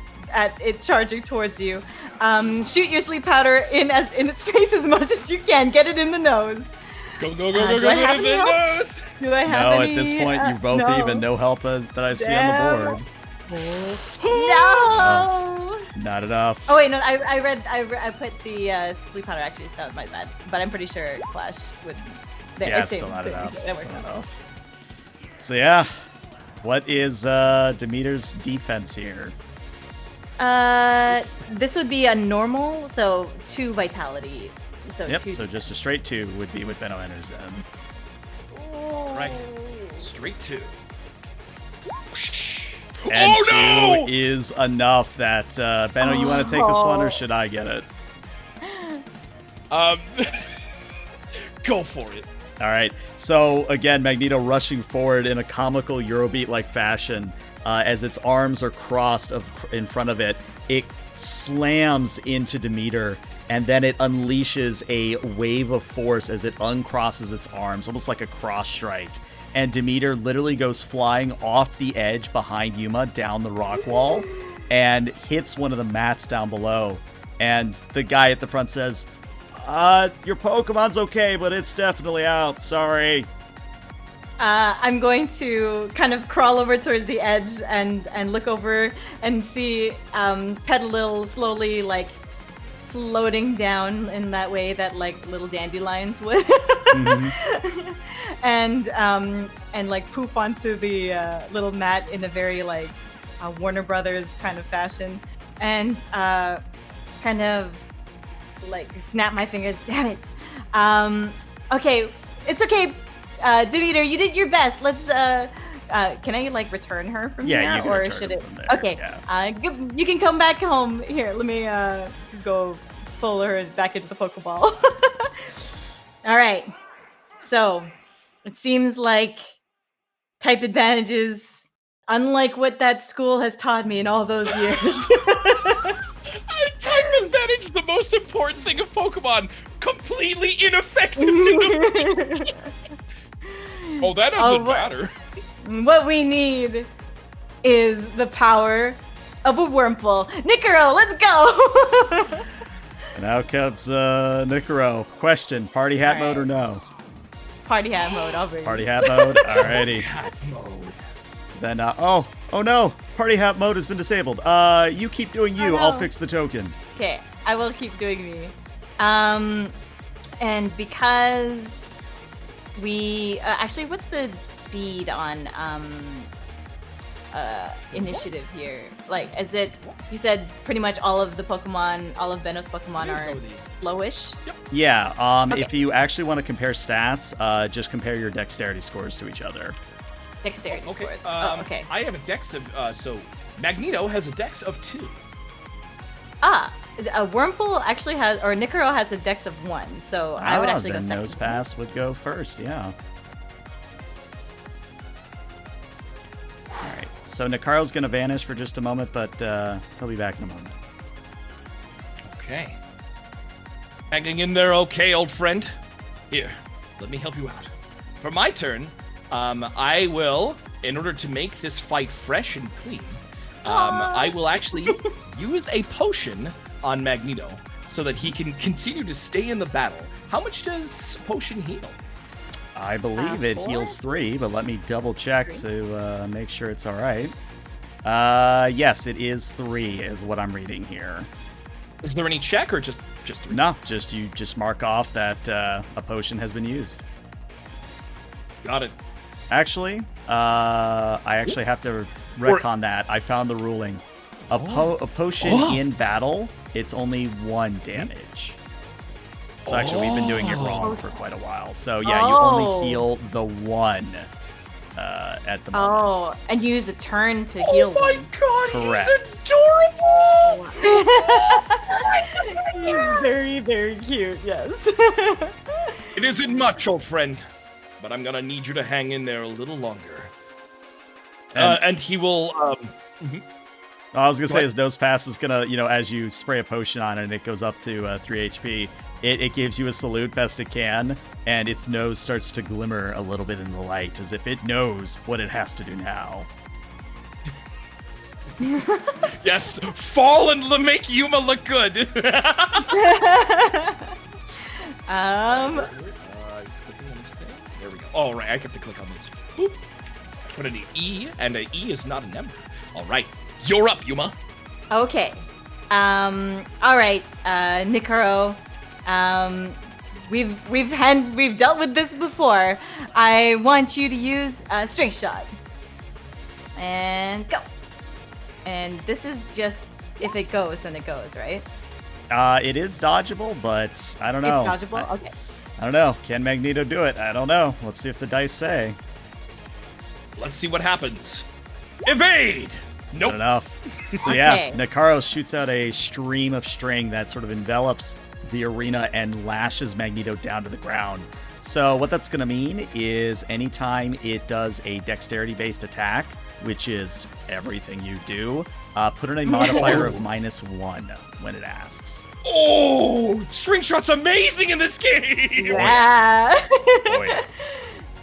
it charging towards you. Shoot your sleep powder in its face as much as you can. Get it in the nose. Go, do I have any help? nose! Do I have No, any? at this point, you're both no. even. No help that I see on the board. No. Not enough. Oh wait, no. I put the sleep powder. Actually, so that was my bad. But I'm pretty sure Flash would. There, Yeah, same, still not same, enough. that works Still out. enough. So yeah, what is Demeter's defense here? This would be a normal, so 2 vitality. So Yep, 2 so just a straight 2 would be what Benno enters then. Right. Straight 2. And Oh, 2 is enough that, Benno, you want to take this one or should I get it? Go for it. Alright, so again, Magneto rushing forward in a comical Eurobeat-like fashion. As its arms are crossed in front of it, it slams into Demeter, and then it unleashes a wave of force as it uncrosses its arms, almost like a cross strike. And Demeter literally goes flying off the edge behind Yuma down the rock wall and hits one of the mats down below. And the guy at the front says, your Pokemon's okay, but it's definitely out. Sorry. I'm going to kind of crawl over towards the edge and look over and see Petalil slowly like floating down in that way that like little dandelions would, and like poof onto the little mat in a very like Warner Brothers kind of fashion, and kind of like snap my fingers. Damn it. Okay, it's okay. Demeter, you did your best. Let's. Can I like return her from here, Yeah, you can or return should her it? from there, Okay. yeah. You can come back home. Here, let me go pull her back into the Pokeball. All right. So it seems like type advantages, unlike what that school has taught me in all those years. Type advantage is the most important thing of Pokemon. Completely ineffective. Oh, that doesn't matter. What we need is the power of a Wurmple. Nicaro, let's go! And out comes Nicaro. Question, party hat All right. mode or no? Party hat mode, I'll bring Party it. hat mode? Alrighty. Then, oh no! Party hat mode has been disabled. You keep doing you, Oh, no. I'll fix the token. Okay, I will keep doing me. And because we actually, what's the speed on initiative here? Like, is it? You said pretty much all of the Pokemon, all of Benno's Pokemon are lowish. Yeah, Okay. if you actually want to compare stats, just compare your dexterity scores to each other. Dexterity Okay. scores. Oh, okay. I have a dex of so Magneto has a dex of 2. A Wurmple actually has, or Nicaro has a dex of 1, so I would actually go then second. Nosepass would go first, yeah. Alright, so Nicaro's gonna vanish for just a moment, but he'll be back in a moment. Okay. Hanging in there okay, old friend? Here, let me help you out. For my turn, I will, in order to make this fight fresh and clean, I will actually use a potion on Magneto so that he can continue to stay in the battle. How much does potion heal? I believe it 4? heals 3, but let me double check to make sure it's alright. Yes, it is 3 is what I'm reading here. Is there any check or just 3? No, you just mark off that a potion has been used. Got it. Actually, I actually have to retcon that. I found the ruling. A potion in battle, it's only 1 damage. So actually, we've been doing it wrong for quite a while. So yeah, you only heal the 1 at the moment. Oh, and you use a turn to heal Oh my one. god, Correct. he's adorable! He's very, very cute, yes. It isn't much, old friend, but I'm gonna need you to hang in there a little longer. And he will, I was gonna say What? his nose pass is gonna, as you spray a potion on it and it goes up to 3 HP, it gives you a salute best it can, and its nose starts to glimmer a little bit in the light, as if it knows what it has to do now. yes, fall and make Yuma look good. Um, He's clicking on this thing. There we go. Oh, right, I have to click on this. Boop. put an E, and an E is not a number. All right, you're up, Yuma. Okay. All right, Nicaro. We've dealt with this before. I want you to use String Shot. And go. And this is just if it goes, then it goes, right? It is dodgeable, but I don't know. It's dodgeable? Okay. I don't know. Can Magneto do it? I don't know. Let's see if the dice say. Let's see what happens. Evade! Nope. Not enough. So Okay. yeah, Nicaro shoots out a stream of string that sort of envelops the arena and lashes Magneto down to the ground. So what that's going to mean is anytime it does a dexterity-based attack, which is everything you do, put in a modifier of -1 when it asks. Oh, String Shot's amazing in this game. Yeah. Oh, yeah.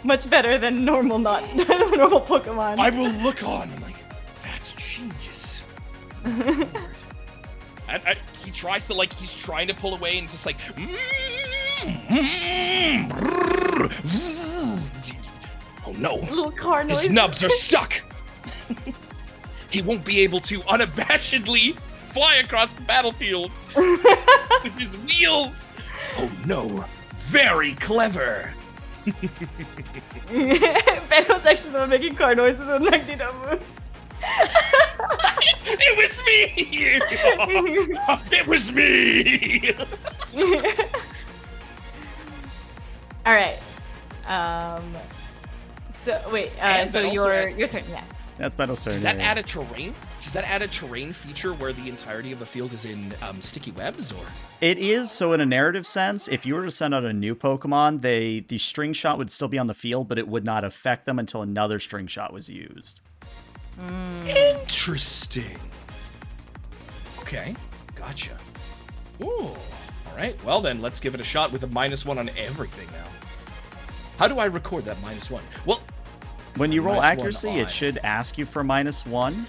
Much better than normal normal Pokemon. I will look on. I'm like, that's genius. and he tries to he's trying to pull away and just like. Oh no! Little car noise. His nubs are stuck. He won't be able to unabashedly fly across the battlefield with his wheels. Oh no! Very clever. Ben was actually the one making car noises when Magneto moves. It was me! It was me! All right. So wait. And So that also your turn. Yeah. That's Benosphere. Does that add a terrain? Does that add a terrain feature where the entirety of the field is in sticky webs, or? It is, so in a narrative sense, if you were to send out a new Pokemon, the string shot would still be on the field, but it would not affect them until another string shot was used. Interesting. Okay, gotcha. Ooh, all right. Well then, let's give it a shot with a -1 on everything now. How do I record that -1? Well, When you roll -1 accuracy, on. it should ask you for -1.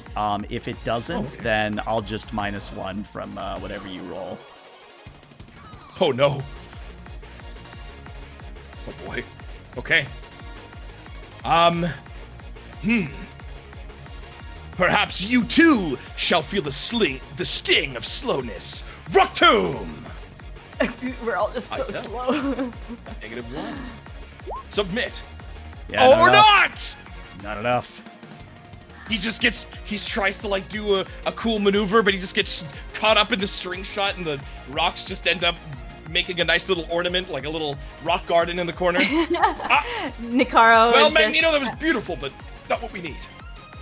If it doesn't, okay. then I'll just -1 from whatever you roll. Oh no. Oh boy. Okay. Perhaps you too shall feel the sting of slowness. Rocktomb! We're all just so I don't. slow. -1. Submit. Yeah, Or not enough. not! Not enough. He tries to do a cool maneuver, but he just gets caught up in the string shot, and the rocks just end up making a nice little ornament, like a little rock garden in the corner. Nicaro. Well, is Magneto, just, that was beautiful, but not what we need.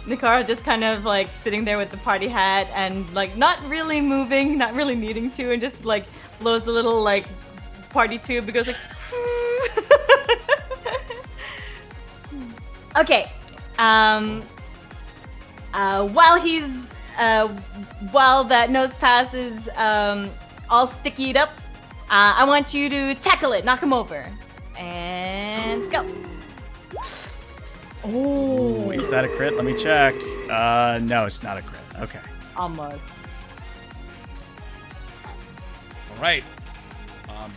Nicaro just kind of sitting there with the party hat and not really moving, not really needing to, and just blows the little party tube. It goes like. Okay. While that nose pass is all stickied up, I want you to tackle it, knock him over, and go. Ooh, is that a crit? Let me check. No, it's not a crit. Okay. Almost. All right.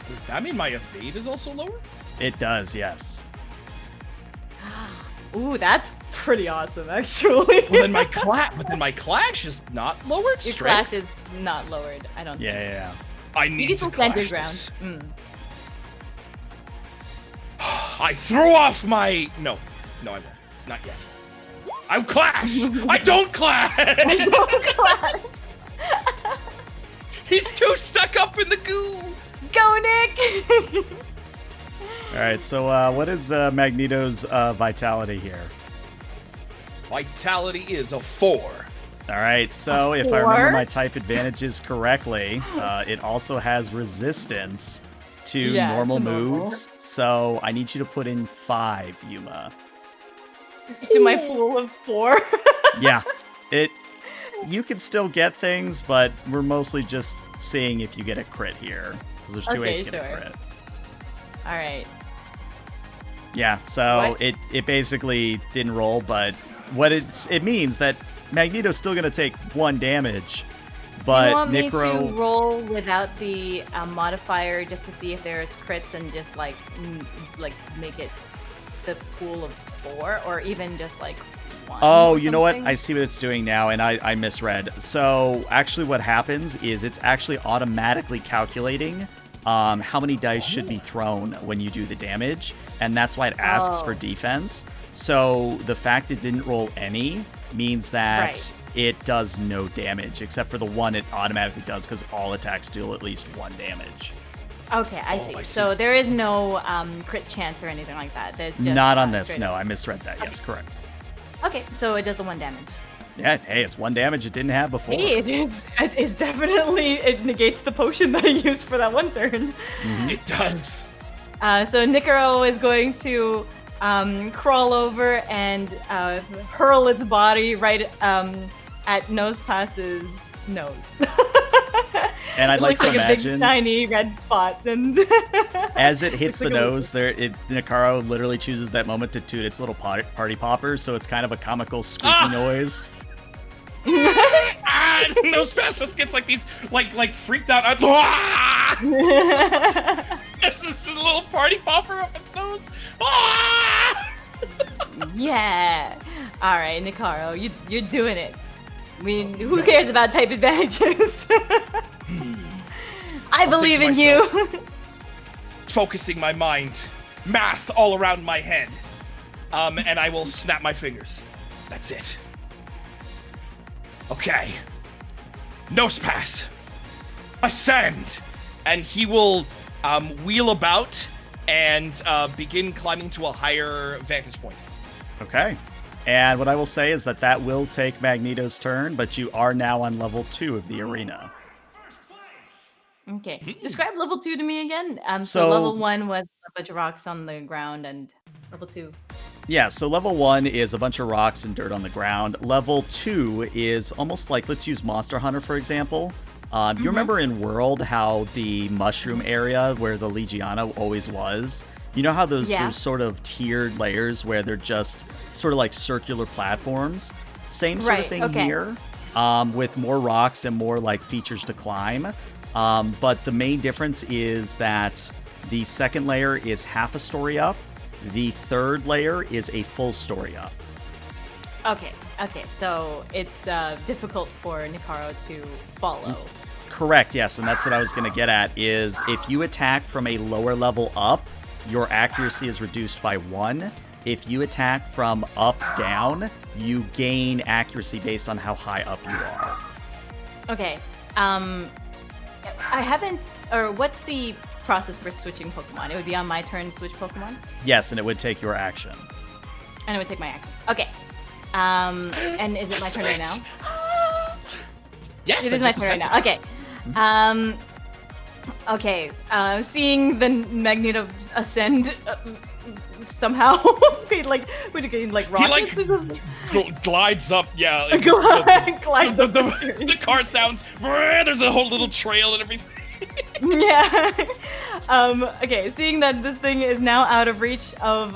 Does that mean my evade is also lower? It does, yes. Ooh, that's pretty awesome, actually. Well, then my clash is not lowered. Your Strength? clash is not lowered. I don't think. Yeah. I You need can to still stand your clash ground. this. I threw off my no, I won't. Not yet. I'll clash. I don't clash. I don't clash. He's too stuck up in the goo. Go, Nick! All right, so what is Magneto's vitality here? Vitality is a 4. All right, so A if I remember 4? my type advantages correctly, it also has resistance to Yeah, normal to normal. moves. So I need you to put in 5, Yuma. To my pool of 4. Yeah, you can still get things, but we're mostly just seeing if you get a crit here. Because there's two ways Okay, to get a sure. crit. All right. Yeah, so What? it basically didn't roll, but what it means that Magneto's still gonna take 1 damage, but you want me Necro. to roll without the modifier just to see if there's crits and just make it the pool of 4, or even just like 1? Oh, or you know what? something? I see what it's doing now, and I misread. So actually what happens is it's actually automatically calculating how many dice should be thrown when you do the damage, and that's why it asks for Oh. defense. So the fact it didn't roll any means that Right. it does no damage, except for the one it automatically does, because all attacks deal at least 1 damage. Okay, I Oh, see. I see. So there is no crit chance or anything like that. There's just Not on this, straight no. up- I misread that. Yes, correct. Okay, so it does the 1 damage. Yeah, hey, it's 1 damage it didn't have before. Hey, it is definitely, it negates the potion that I used for that 1 turn. It does. So Nicaro is going to crawl over and hurl its body right at Nosepass's nose. And I'd It like looks to like a imagine, big shiny red spot. And as it hits the Looks like a- nose, Nicaro literally chooses that moment to toot its little party popper, so it's kind of a comical squeaky noise. No Spaz just gets like these like freaked out. This is a little party popper up its nose. Yeah. All right, Nicaro, you're doing it. I mean, who cares about type advantages? I believe in you. Focusing my mind, math all around my head, and I will snap my fingers. That's it. Okay. Nose pass. Ascend, and he will wheel about and begin climbing to a higher vantage point. Okay. And what I will say is that will take Magneto's turn, but you are now on level 2 of the arena. Okay. Describe level 2 to me again. So So- level 1 was a bunch of rocks on the ground, and level 2. Yeah, so level 1 is a bunch of rocks and dirt on the ground. Level 2 is almost like, let's use Monster Hunter, for example. You remember in World how the mushroom area where the Legiana always was? You know how there's sort of tiered layers where they're just sort of like circular platforms? Same sort of Right, thing okay. here, with more rocks and more like features to climb. But the main difference is that the second layer is half a story up. The third layer is a full story up. Okay. So it's difficult for Nicaro to follow. Correct, yes, and that's what I was going to get at, is if you attack from a lower level up, your accuracy is reduced by 1. If you attack from up down, you gain accuracy based on how high up you are. Okay. I haven't, or what's the process for switching Pokemon? It would be on my turn to switch Pokemon, Yes, and it would take your action. and it would take my action. Okay. And is it my turn right now? Yes, It is my turn right now. Okay. Okay. Seeing the Magneto ascend somehow, we're getting like He rockets like or something. glides up. Yeah. Glides up the stairs. The car sounds. There's a whole little trail and everything. Yeah. Okay, seeing that this thing is now out of reach of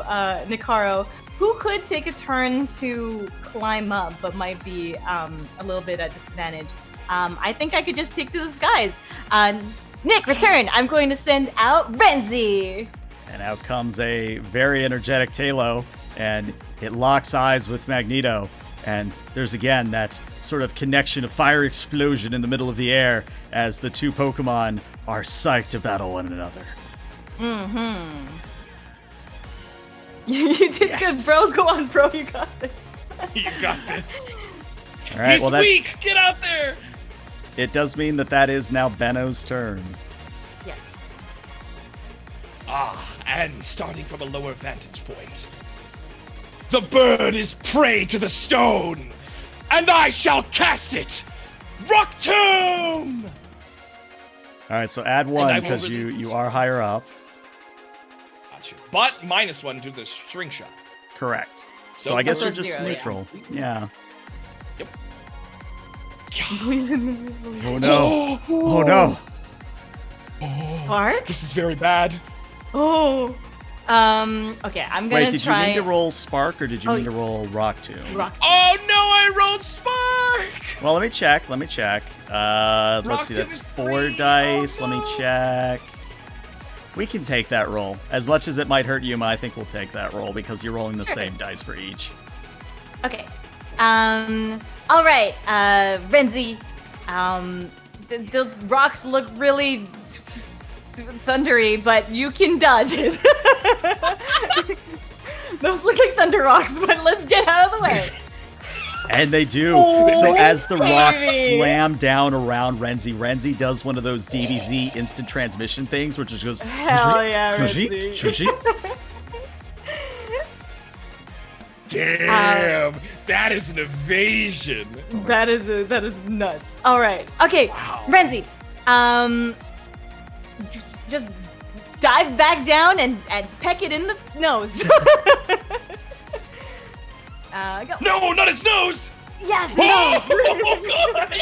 Nicaro, who could take a turn to climb up but might be a little bit at disadvantage. I think I could just take to the skies. Nick, return! I'm going to send out Renzi! And out comes a very energetic Talo, and it locks eyes with Magneto. And there's again that sort of connection of fire explosion in the middle of the air as the two Pokemon are psyched to battle one another. You did good, bro. Go on, bro. You got this. You got this. All right, He's well, that weak. Get out there. it does mean that is now Benno's turn. Yes. And starting from a lower vantage point. The bird is prey to the stone, and I shall cast it! Rock Tomb! All right, so add I 1 will because you release- are higher up. Gotcha. But -1 to the string shot. Correct. So So I guess So you're just 0, yeah. neutral. Yeah. Yep. Oh no. Oh no. Spark? This is very bad. Oh. Okay, I'm gonna Wait, did try. you mean to roll Spark or did you Oh, mean to roll Rock Tomb? Rock. Oh no, I rolled Spark! Well, let me check. Let's see, Rock that's Tomb is 4 free. dice. Oh, Let me no. check. We can take that roll. As much as it might hurt Yuma, I think we'll take that roll because you're rolling the same dice for each. Okay. All right, Renzi. Those rocks look really thundery, but you can dodge it. Those look like thunder rocks, but let's get out of the way. And they do. Oh, So as the rocks baby. slam down around Renzi does one of those DBZ instant transmission things, which just goes, Hell yeah, Shushi, Renzi. Shushi. Damn, that is an evasion. That is nuts. All right. Okay, Wow. Renzi. Just dive back down and peck it in the nose. Go. No, not his nose. Yes. Oh, God.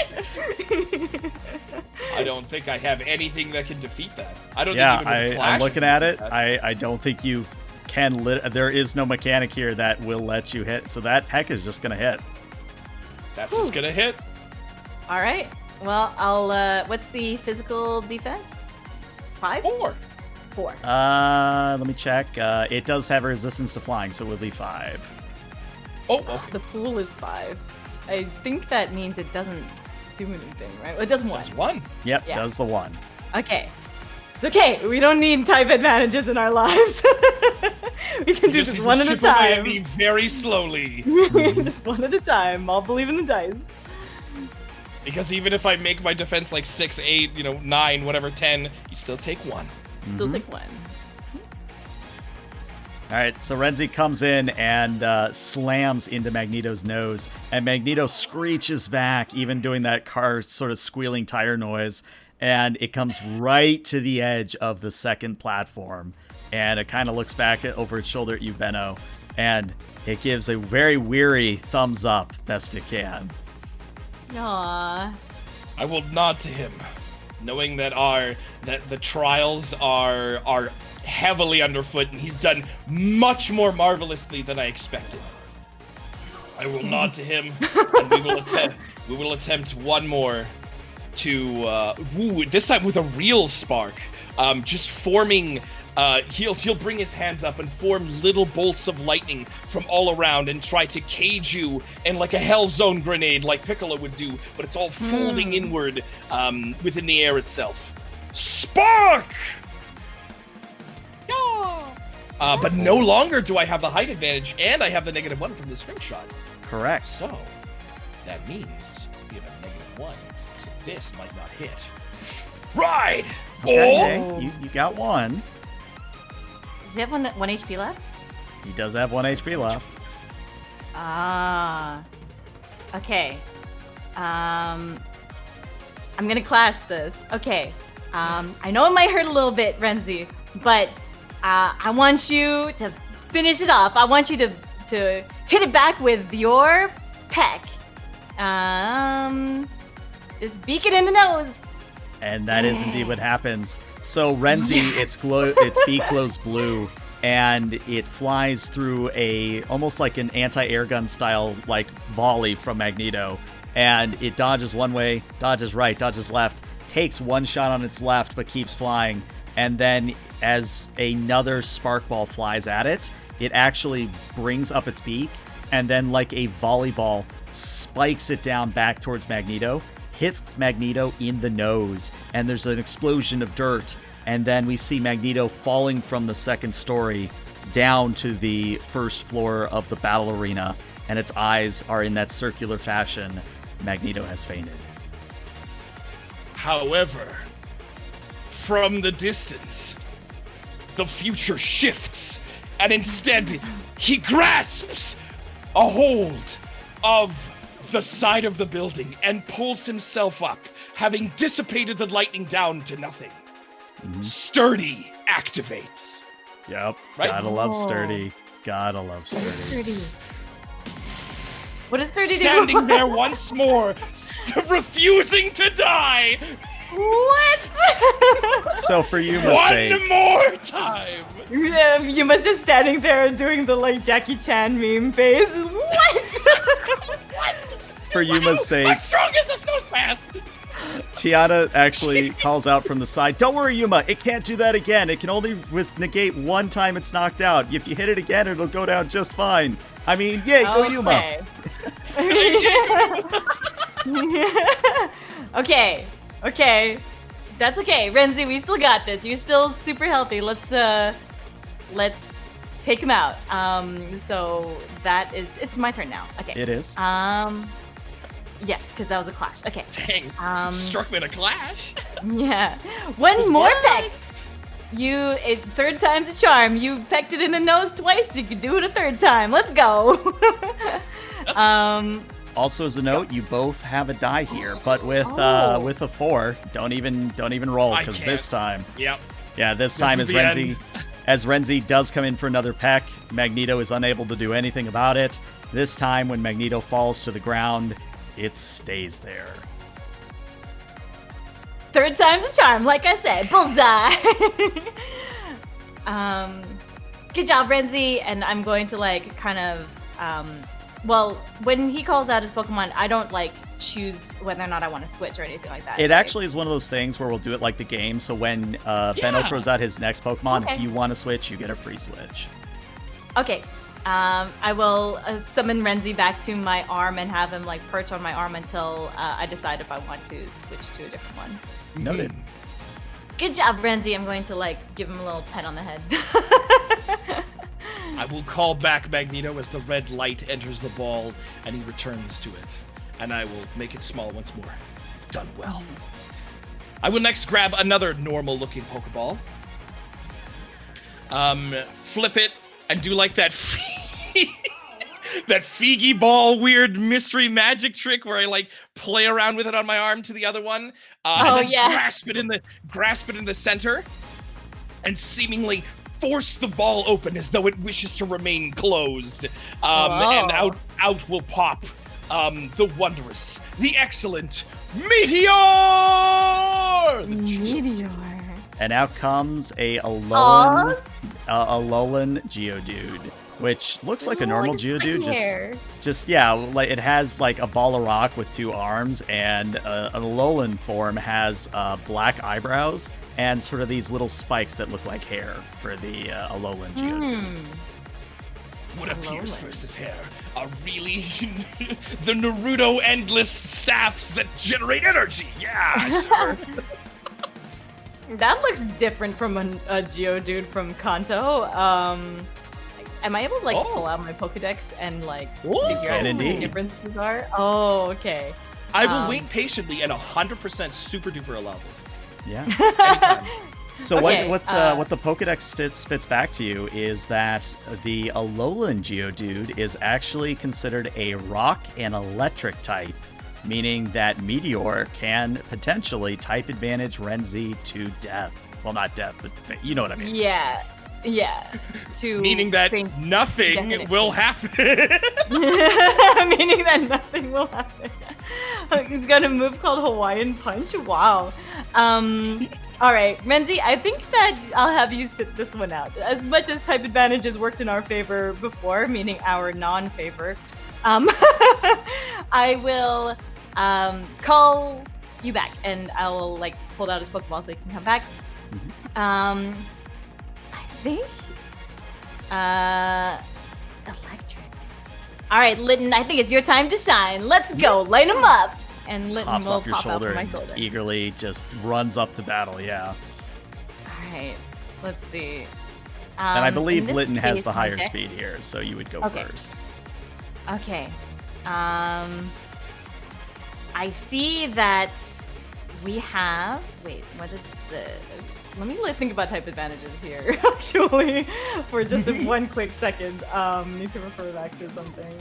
I don't think I have anything that can defeat that. I don't Yeah, think even with I'm Clash looking can at defeat it. that. I don't think you can. There is no mechanic here that will let you hit. So that peck is just gonna hit. That's just gonna hit. All right. Well, I'll. What's the physical defense? 5? 4. Let me check. It does have a resistance to flying, so it would be 5. Oh, okay. The pool is 5. I think that means it doesn't do anything, right? Well, it does 1. That's 1. Yep, Yeah. does the 1. Okay. It's okay. We don't need type advantages in our lives. We can do Just this one at a chip away at time. me very slowly. Just one at a time. I'll believe in the dice. Because even if I make my defense like 6, 8, 9, whatever, 10, you still take 1. Still take 1. All right, so Renzi comes in and slams into Magneto's nose, and Magneto screeches back, even doing that car sort of squealing tire noise, and it comes right to the edge of the second platform, and it kind of looks back over its shoulder at you, Benno, and it gives a very weary thumbs up, best it can. Aww. I will nod to him, knowing that the trials are heavily underfoot, and he's done much more marvelously than I expected. I will nod to him, and we will attempt one more to this time with a real spark. Just forming. He'll bring his hands up and form little bolts of lightning from all around and try to cage you in like a hell zone grenade, like Piccolo would do, but it's all folding inward within the air itself. Spark! But no longer do I have the height advantage, and I have the -1 from the string shot. Correct. So, that means we have a -1, so this might not hit. Ride! Okay, Oh! you got 1. Does he have one HP left? He does have 1 HP left. Ah. Okay. I'm gonna clash this. Okay. I know it might hurt a little bit, Renzi, but I want you to finish it off. I want you to hit it back with your peck. Just beak it in the nose. And that is indeed what happens. So Renzi, its beak glows blue, and it flies through almost like an anti-air gun style like volley from Magneto, and it dodges one way, dodges right, dodges left, takes one shot on its left, but keeps flying, and then as another spark ball flies at it, it actually brings up its beak, and then like a volleyball spikes it down back towards Magneto, hits Magneto in the nose, and there's an explosion of dirt, and then we see Magneto falling from the second story down to the first floor of the battle arena, and its eyes are in that circular fashion. Magneto has fainted. However, from the distance, the future shifts, and instead, he grasps a hold of the side of the building and pulls himself up, having dissipated the lightning down to nothing. Sturdy activates. Yep. Right? Gotta love Sturdy. Gotta love Sturdy. Sturdy. What does Sturdy do? Standing there once more, refusing to die. What? So for Yuma's sake, One more time. You must just standing there and doing the like Jackie Chan meme face. What? for Yuma's sake, As strong as the snow's pass. Tiana actually calls out from the side, "Don't worry, Yuma, it can't do that again. It can only negate one time it's knocked out. If you hit it again, it'll go down just fine. I mean, yay, go Yuma." Okay. That's okay. Renzi, we still got this. You're still super healthy. Let's take him out. So it's my turn now. Okay. It is. Yes, because that was a clash. Okay. Dang. Struck me in a clash. Yeah. One more peck. Third time's a charm. You pecked it in the nose twice. You could do it a third time. Let's go. Also, as a note, you both have a die here, but with a 4, don't even roll, because this time. Yep. Yeah, this time as Renzi does come in for another peck, Magneto is unable to do anything about it. This time, when Magneto falls to the ground, it stays there. Third time's a charm, like I said. Bullseye! Good job, Renzi. And I'm going to, when he calls out his Pokemon, I don't, choose whether or not I want to switch or anything like that. It actually is one of those things where we'll do it like the game. So when Benno throws out his next Pokemon, if you want to switch, you get a free switch. Okay. I will summon Renzi back to my arm and have him perch on my arm until I decide if I want to switch to a different one. Noted. Good job, Renzi. I'm going to give him a little pet on the head. I will call back Magneto as the red light enters the ball and he returns to it. And I will make it small once more. You've done well. I will next grab another normal-looking Pokeball. Flip it and do that that Figgy Ball weird mystery magic trick where I play around with it on my arm to the other one. And then grasp it in the center and seemingly force the ball open as though it wishes to remain closed. And out will pop the wonderous, the excellent Meteor! Meteor. And out comes a Alolan Geodude, which looks like a normal Geodude. It has a ball of rock with 2 arms, and an Alolan form has black eyebrows and sort of these little spikes that look like hair for the Alolan Geodude. What appears first as hair are really the Naruto endless staffs that generate energy. Yeah, sure. That looks different from a Geodude from Kanto. Am I able to pull out my Pokedex and figure out what the differences are? Oh, okay. I will wait patiently and 100% super duper allow this. Yeah. Anytime. So what the Pokedex spits back to you is that the Alolan Geodude is actually considered a rock and electric type, meaning that Meteor can potentially type advantage Renzi to death. Well, not death, but you know what I mean. Yeah. Meaning that nothing will happen. Meaning that nothing will happen. He's got a move called Hawaiian Punch. Wow. All right, Renzi, I think that I'll have you sit this one out. As much as type advantages worked in our favor before, meaning our non-favor, I will call you back, and I will pull out his Pokeball so he can come back. I think electric. All right, Litten, I think it's your time to shine. Let's go, light him up. And Litten Hops will off your pop shoulder out from my and shoulder. eagerly just runs up to battle. Yeah. All right, let's see. And I believe Litten has the higher dex- speed here, so you would go first. Okay. I see that we have. Wait, what is the? Let me think about type advantages here, actually, for just one quick second. Need to refer back to something.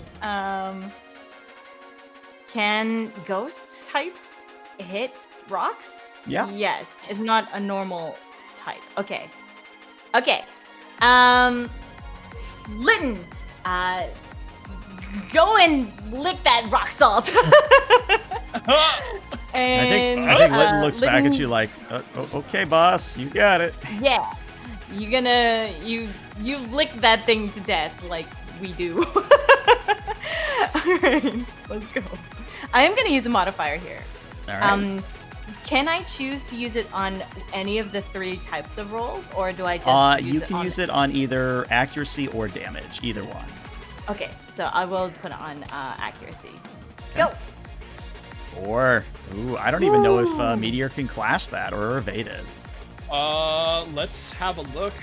Can ghost types hit rocks? Yeah. Yes. It's not a normal type. Okay. Litten, go and lick that rock salt. And I think Litten looks back at you like, okay, boss, you got it. Yeah. You lick that thing to death like we do. Alright, let's go. I am gonna use a modifier here. All right. Can I choose to use it on any of the 3 types of rolls, or do I just use You it can on use it on either accuracy or damage, either one. Okay, so I will put it on accuracy. Go! 4. Ooh, I don't even know if Meteor can clash that or evade it. Let's have a look.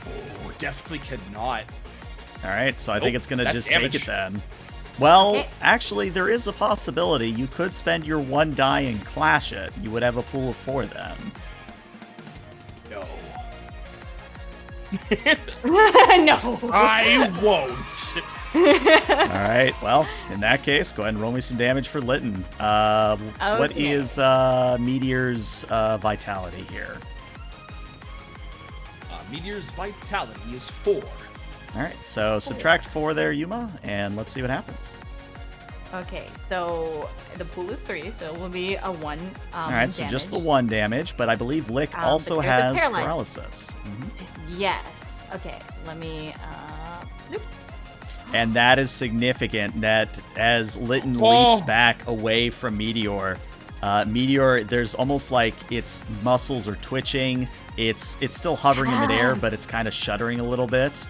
Oh, definitely cannot. All right, so I think it's gonna that's just damage. take it then. Well, Okay. actually, there is a possibility. You could spend your 1 die and clash it. You would have a pool of 4 then. No. No! I won't. All right, well, in that case, go ahead and roll me some damage for Lytton. What Okay. is Meteor's vitality here? Meteor's vitality is 4. All right, so subtract 4 there, Yuma, and let's see what happens. Okay, so the pool is 3, so it will be a 1 All right, so damage. just the 1 damage, but I believe Lick But also there's a has paralyze. paralysis. Mhm. Yes. Okay, let me... Nope. And that is significant that as Lytton Oh. leaps back away from Meteor, Meteor, there's almost like its muscles are twitching. It's still hovering in midair, but it's kind of shuddering a little bit.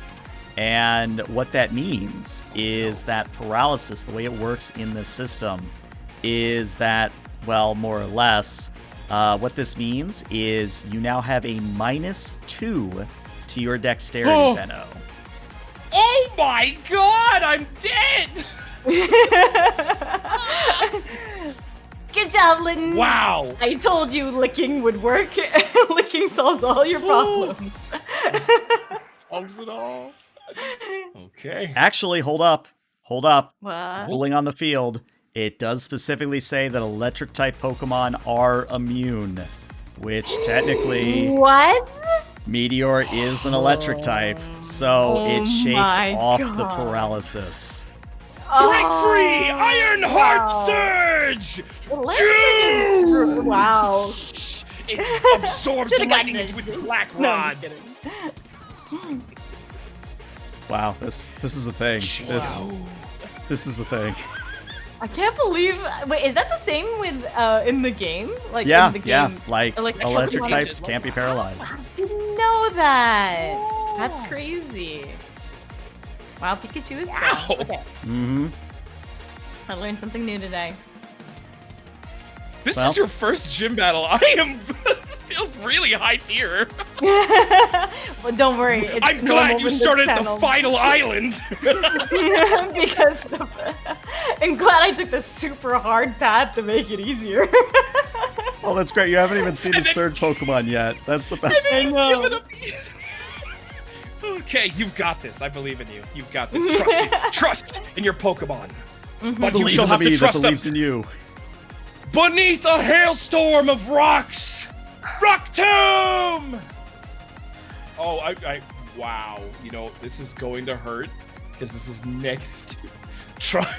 And what that means is that paralysis, the way it works in the system, is that, well, more or less, what this means is you now have a -2 to your dexterity, Oh. Benno. Oh my god, I'm dead! Good job, Lytton! Wow. I told you licking would work. Licking solves all your problems. Solves it all. Okay. Actually, hold up. Hold up. What? Rolling on the field, it does specifically say that electric type Pokemon are immune, which technically What? Meteor is an electric type, so Oh it shakes my off the God. paralysis. Break free! Oh, Iron wow. Heart Surge! Electric is- Dude! Wow. It absorbs the Should've gotten lightning this. with black No, I'm rods. just kidding. Wow, this is a thing. This is a thing. I can't believe. Wait, is that the same with in the game? Like Yeah, in the game? yeah. Like Electric electric Pokemon types just- can't be paralyzed. I didn't know that. That's crazy. Wow, Pikachu is strong. Wow. Okay, Mm-hmm. I learned something new today. This Well. is your first gym battle. This feels really high tier. Well, don't worry. It's I'm normal glad you in this started the channel. final island. Because I'm glad I took the super hard path to make it easier. Oh, that's great. You haven't even seen his And then- 3rd Pokemon yet. That's the best. I know. Give it up. Okay, you've got this. I believe in you. You've got this. Trust in your Pokemon. But you Believe shall in have me to that trust them believes in you. beneath a hailstorm of rocks. Rock Tomb. Oh, wow. You know, this is going to hurt because this is -2. Try.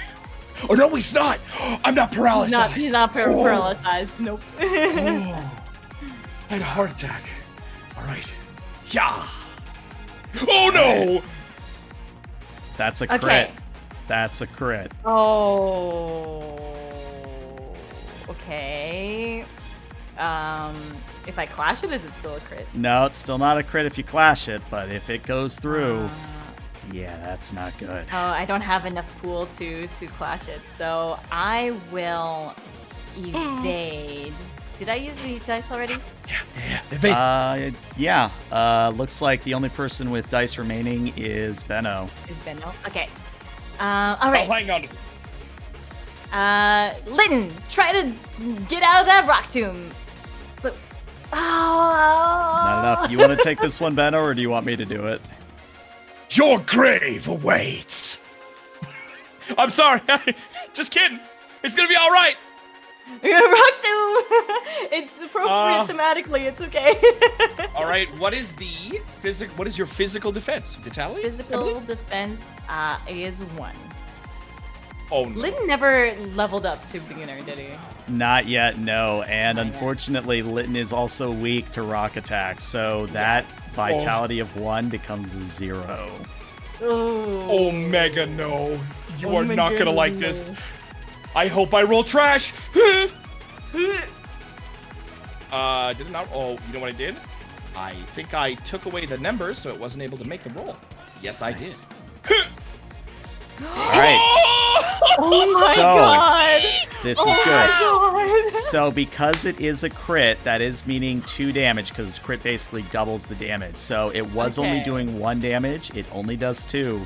Oh no, he's not. I'm not paralyzed. He's not paralyzed. Nope. I had a heart attack. All right. Yeah. Oh no! That's a crit. Okay. That's a crit. Oh. Okay. If I clash it, is it still a crit? No, it's still not a crit if you clash it, but if it goes through, yeah, that's not good. Oh, I don't have enough pool to clash it, so I will evade. Did I use the dice already? Yeah. Looks like the only person with dice remaining is Benno. Is Benno? Okay. All right. Oh, hang on. Lytton, try to get out of that rock tomb. But Not enough. You want to take this one, Benno, or do you want me to do it? Your grave awaits. I'm sorry. Just kidding. It's gonna be all right. rock tomb. It's appropriate thematically. It's okay. All right. What is the physical? What is your physical defense? Vitality? Physical defense is 1. Oh no. Lytton never leveled up to beginner, did he? Not yet, no. And Not yet. unfortunately, Lytton is also weak to rock attacks, so that vitality of 1 becomes a 0. Oh. Omega, no. You are Omega, not gonna like no. this. I hope I roll trash. Did it not? Oh, you know what I did? I think I took away the numbers, so it wasn't able to make the roll. Yes, I did. All right. Oh my So, god! This Oh is good. my god! So because it is a crit, that is meaning 2 damage because crit basically doubles the damage. So it was only Okay. doing 1 damage. It only does 2.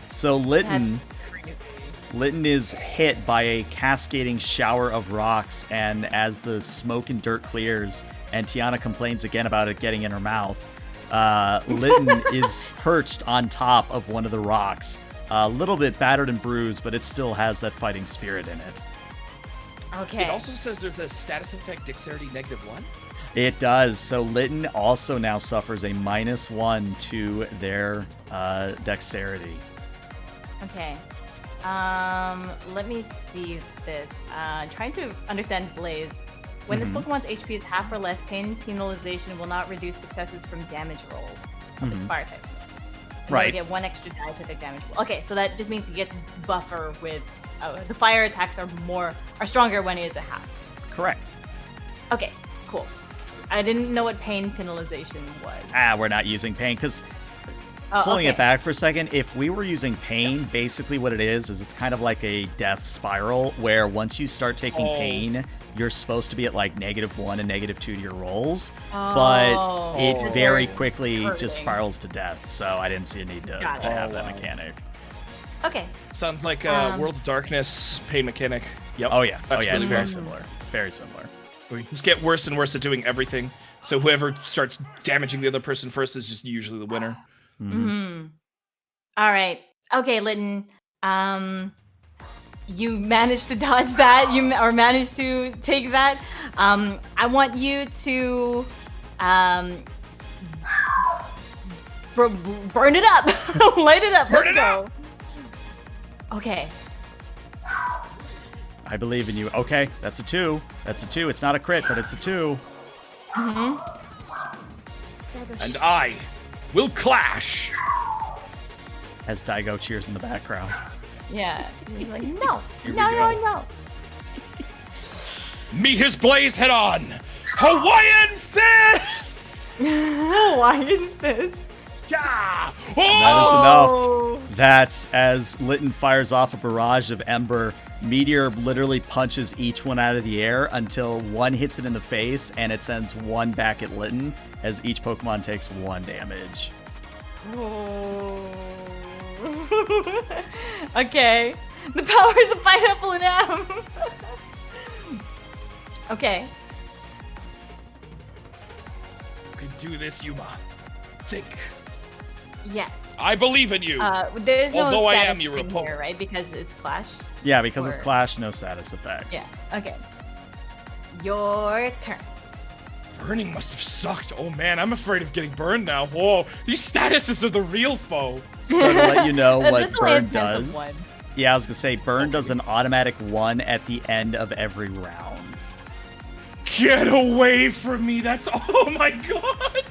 So Lytton That's crazy. Lytton is hit by a cascading shower of rocks, and as the smoke and dirt clears, and Tiana complains again about it getting in her mouth, Lytton is perched on top of one of the rocks. A little bit battered and bruised, but it still has that fighting spirit in it. Okay. It also says there's a status effect dexterity -1. It does. So Lytton also now suffers a -1 to their dexterity. Okay. Let me see this. Trying to understand Blaze. When this Pokemon's HP is half or less, pain penalization will not reduce successes from damage rolls of its fire type. And Right. They'll get 1 extra die to their damage roll. Okay, so that just means you get to buffer with the fire attacks are stronger when it is a half. Correct. Okay, cool. I didn't know what pain penalization was. We're not using pain because Oh, pulling it okay. back for a second, if we were using pain, basically what it is it's kind of like a death spiral where once you start taking pain, you're supposed to be at like -1 and -2 to your rolls, but it Oh. very It's quickly just hurting. spirals to death. So I didn't see a need to Got it. have Oh, that wow. mechanic. Okay. Sounds like a World of Darkness pain mechanic. Yep. Oh yeah, That's it's really very good. similar. Very similar. We just get worse and worse at doing everything. So whoever starts damaging the other person first is just usually the winner. All right. Okay, Lytton. You managed to dodge that. Or managed to take that. I want you to burn it up. Light it up. Burn Let's it go. Okay. I believe in you. Okay, that's a 2. That's a 2. It's not a crit, but it's a 2. And I will clash. As Daigo cheers in the background. Yeah. He's like, no, Here we no, go. no. Meet his blaze head on. Hawaiian fist. Hawaiian fist. Yeah. That is enough. Oh. That as Lytton fires off a barrage of ember, Meteor literally punches each one out of the air until one hits it in the face, and it sends 1 back at Lytton as each Pokemon takes 1 damage. Oh. Okay. The powers of Pineapple and M. Okay. You can do this, Yuma. Think. Yes. I believe in you. There's no Although I status am your in opponent. here, right? Because it's Clash. Yeah, because it's Or- Clash, no status effects. Yeah. Okay. Your turn. Burning must have sucked. Oh man, I'm afraid of getting burned now. Whoa, these statuses are the real foe. So to let you know what That's only a Burn defensive does. one. Yeah, I was gonna say Burn does an automatic 1 at the end of every round. Get away from me. That's, oh my god.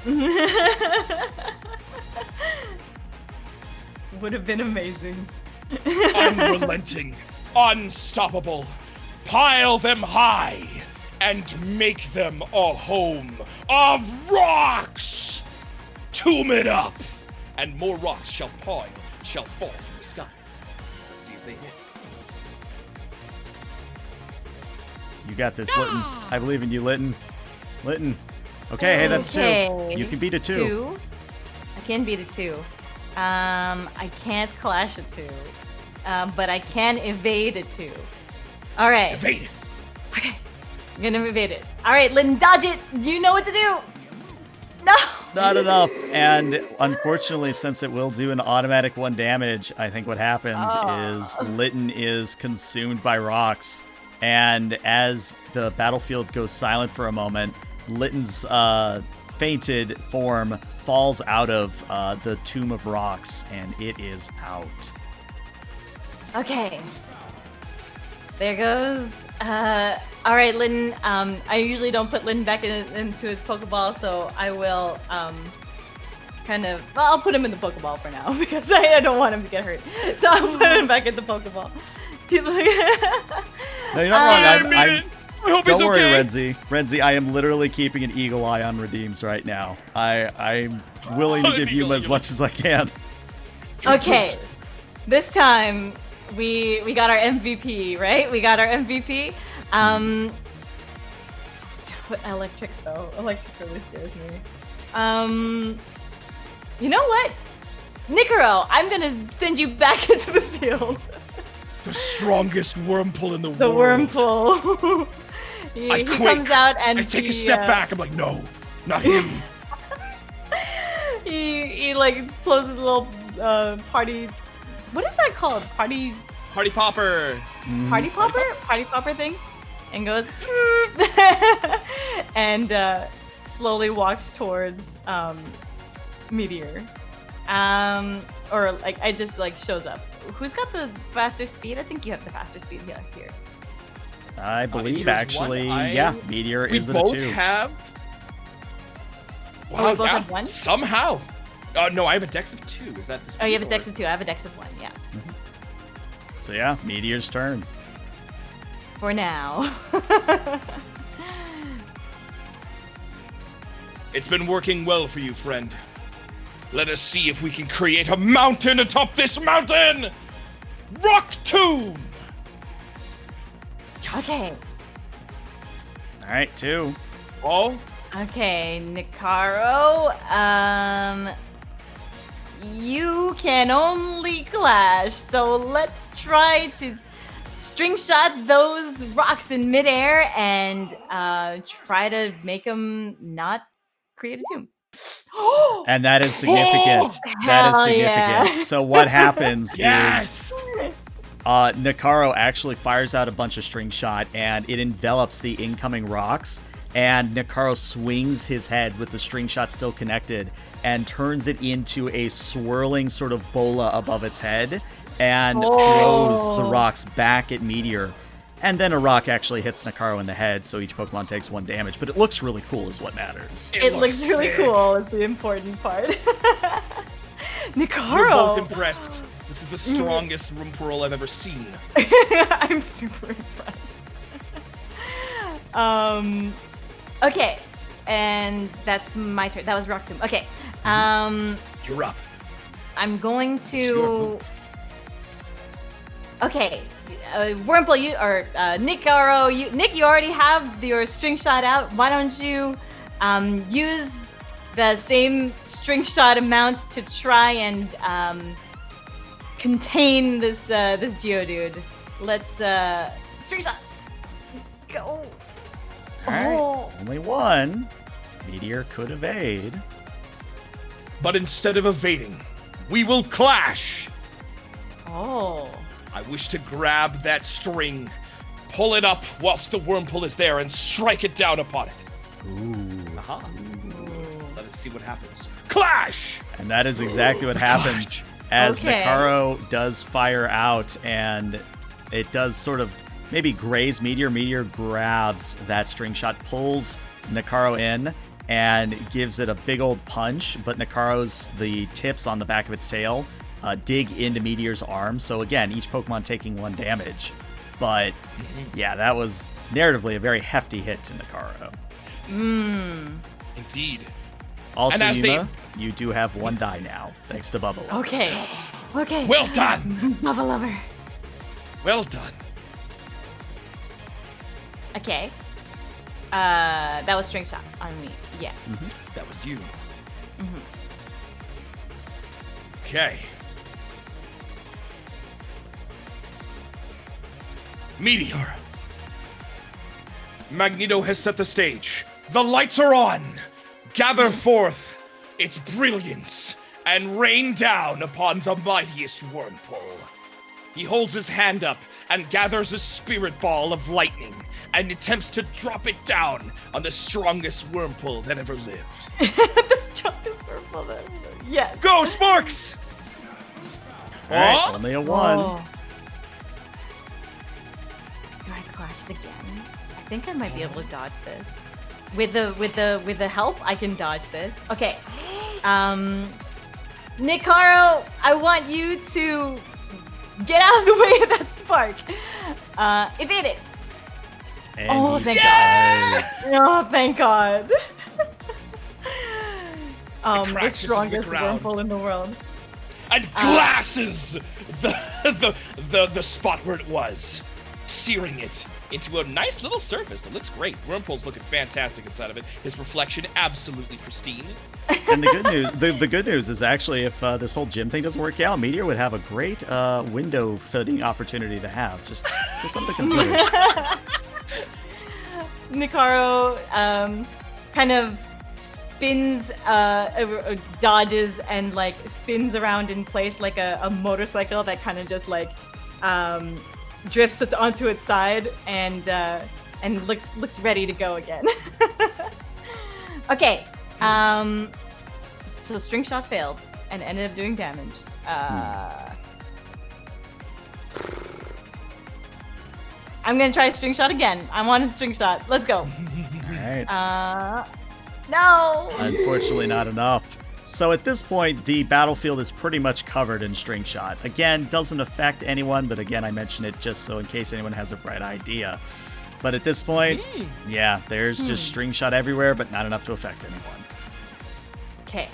Would have been amazing. Unrelenting, unstoppable. Pile them high and make them a home of rocks. Tomb it up, and more rocks shall fall from the sky. Let's see if they hit. You got this, Lytton. I believe in you, Lytton. Lytton. Okay, hey, that's 2. Okay. You can beat a 2. I can beat a 2. I can't clash a 2. But I can evade a 2. All right. Evade it. Okay. I'm gonna evade it. All right, Lytton, dodge it. You know what to do. No. Not enough. And unfortunately, since it will do an automatic 1 damage, I think what happens is Lytton is consumed by rocks. And as the battlefield goes silent for a moment, Lytton's fainted form falls out of the Tomb of Rocks, and it is out. Okay. There goes. All right, Lytton. I usually don't put Lytton back into his Pokeball, so I will I'll put him in the Pokeball for now because I don't want him to get hurt. So I'll put him back in the Pokeball. People. No, you're not wrong. I hope Don't he's worry, okay. Renzi, I am literally keeping an eagle eye on Redeems right now. I'm willing to give Yuma as much as I can. Okay, this time we got our MVP, right? We got our MVP. Electric though. Electric really scares me. You know what? Nicaro, I'm gonna send you back into the field. The strongest wormpull in the The world. wormpull. he I quake. comes out and I take he, a step back. I'm like, no, not him. he like explodes his little party. What is that called? Party Popper. popper thing, and goes and slowly walks towards Meteor. Or like it just like shows up. Who's got the faster speed? I think you have the faster speed here. I believe yours actually, one? yeah, Meteor We is at a both 2. have. Oh, we both have 1? Somehow. No, I have a dex of 2. Is that the speed? Oh, you have a dex of 2. I have a dex of 1. Yeah. So yeah, Meteor's turn. For now. It's been working well for you, friend. Let us see if we can create a mountain atop this mountain! Rock Tomb! Okay. All right, 2. Oh? Okay, Nicaro. You can only clash, so let's try to string shot those rocks in midair and try to make them not create a tomb. And that is significant. That is Hell significant. yeah. So what happens Yes! is Nicaro actually fires out a bunch of string shot and it envelops the incoming rocks. And Nicaro swings his head with the string shot still connected and turns it into a swirling sort of bola above its head and throws the rocks back at Meteor. And then a rock actually hits Nicaro in the head, so each Pokemon takes 1 damage. But it looks really cool is what matters. It looks really sick. cool is the important part. We're both Nicaro! impressed. This is the strongest Rumpearl I've ever seen. I'm super impressed. Okay, and that's my turn. That was Rock Tomb. Okay, You're up. I'm going It's your to. Okay, Wurmple, you or Nicaro, Nick, you already have your string shot out. Why don't you use the same string shot amounts to try and contain this this Geodude? Let's string shot. Go. All right, Oh. only 1. Meteor could evade. But instead of evading, we will clash! Oh. I wish to grab that string, pull it up whilst the Wurmple is there, and strike it down upon it. Ooh. Aha. Let us see what happens. Clash! And that is exactly what happens as Okay. Nicaro does fire out and it does sort of maybe graze Meteor. Meteor grabs that string shot, pulls Nicaro in, and gives it a big old punch. But Nicaro's, the tips on the back of its tail, dig into Meteor's arm. So again, each Pokemon taking 1 damage. But yeah, that was narratively a very hefty hit to Nicaro. Indeed. Also, And as Yuma, you do have 1 die now, thanks to Bubba. Okay. Okay. Well done! Lava lover. Well done. Okay. That was string shot on me. Yeah. That was you. Okay. Meteor. Magneto has set the stage. The lights are on. Gather forth its brilliance and rain down upon the mightiest Wurmple. He holds his hand up and gathers a spirit ball of lightning and attempts to drop it down on the strongest Wurmple that ever lived. The strongest purple that yes. Go, Sparks! All right, Oh? only a 1. Oh. Do I clash it again? I think I might be able to dodge this. With the help, I can dodge this. Okay. Nicaro, I want you to get out of the way of that spark. Evade it. And Oh, he thank does. Oh, thank God. The crashes to the strongest ground. wormhole in the world. And glasses the spot where it was, searing it into a nice little surface that looks great. Wormhole's looking fantastic inside of it. His reflection absolutely pristine. And the good news, the good news is actually, if this whole gym thing doesn't work out, Meteor would have a great window fitting opportunity to have. Just something to consider. Nikaro kind of spins, dodges, and like spins around in place like a motorcycle that kind of just like drifts onto its side and looks ready to go again. Okay. So string shot failed and ended up doing damage. I'm gonna try string shot again. I wanted string shot. Let's go. All right. No. Unfortunately, not enough. So at this point, the battlefield is pretty much covered in string shot. Again, doesn't affect anyone, but again, I mention it just so in case anyone has a bright idea. But at this point, yeah, there's just string shot everywhere, but not enough to affect anyone. Okay.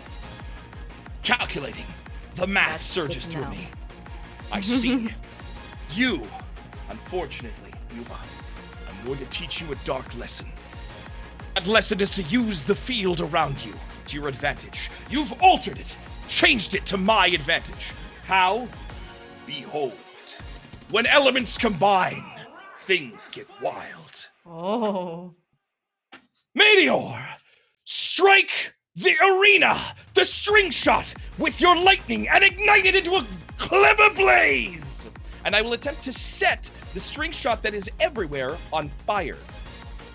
Calculating. The math That's surges good to through know. me. I see. You, unfortunately, Yuma, I'm going to teach you a dark lesson. That lesson is to use the field around you to your advantage. You've altered it, changed it to my advantage. How? Behold. When elements combine, things get wild. Oh. Meteor! Strike the arena, the string shot, with your lightning and ignite it into a clever blaze! And I will attempt to set the string shot that is everywhere on fire.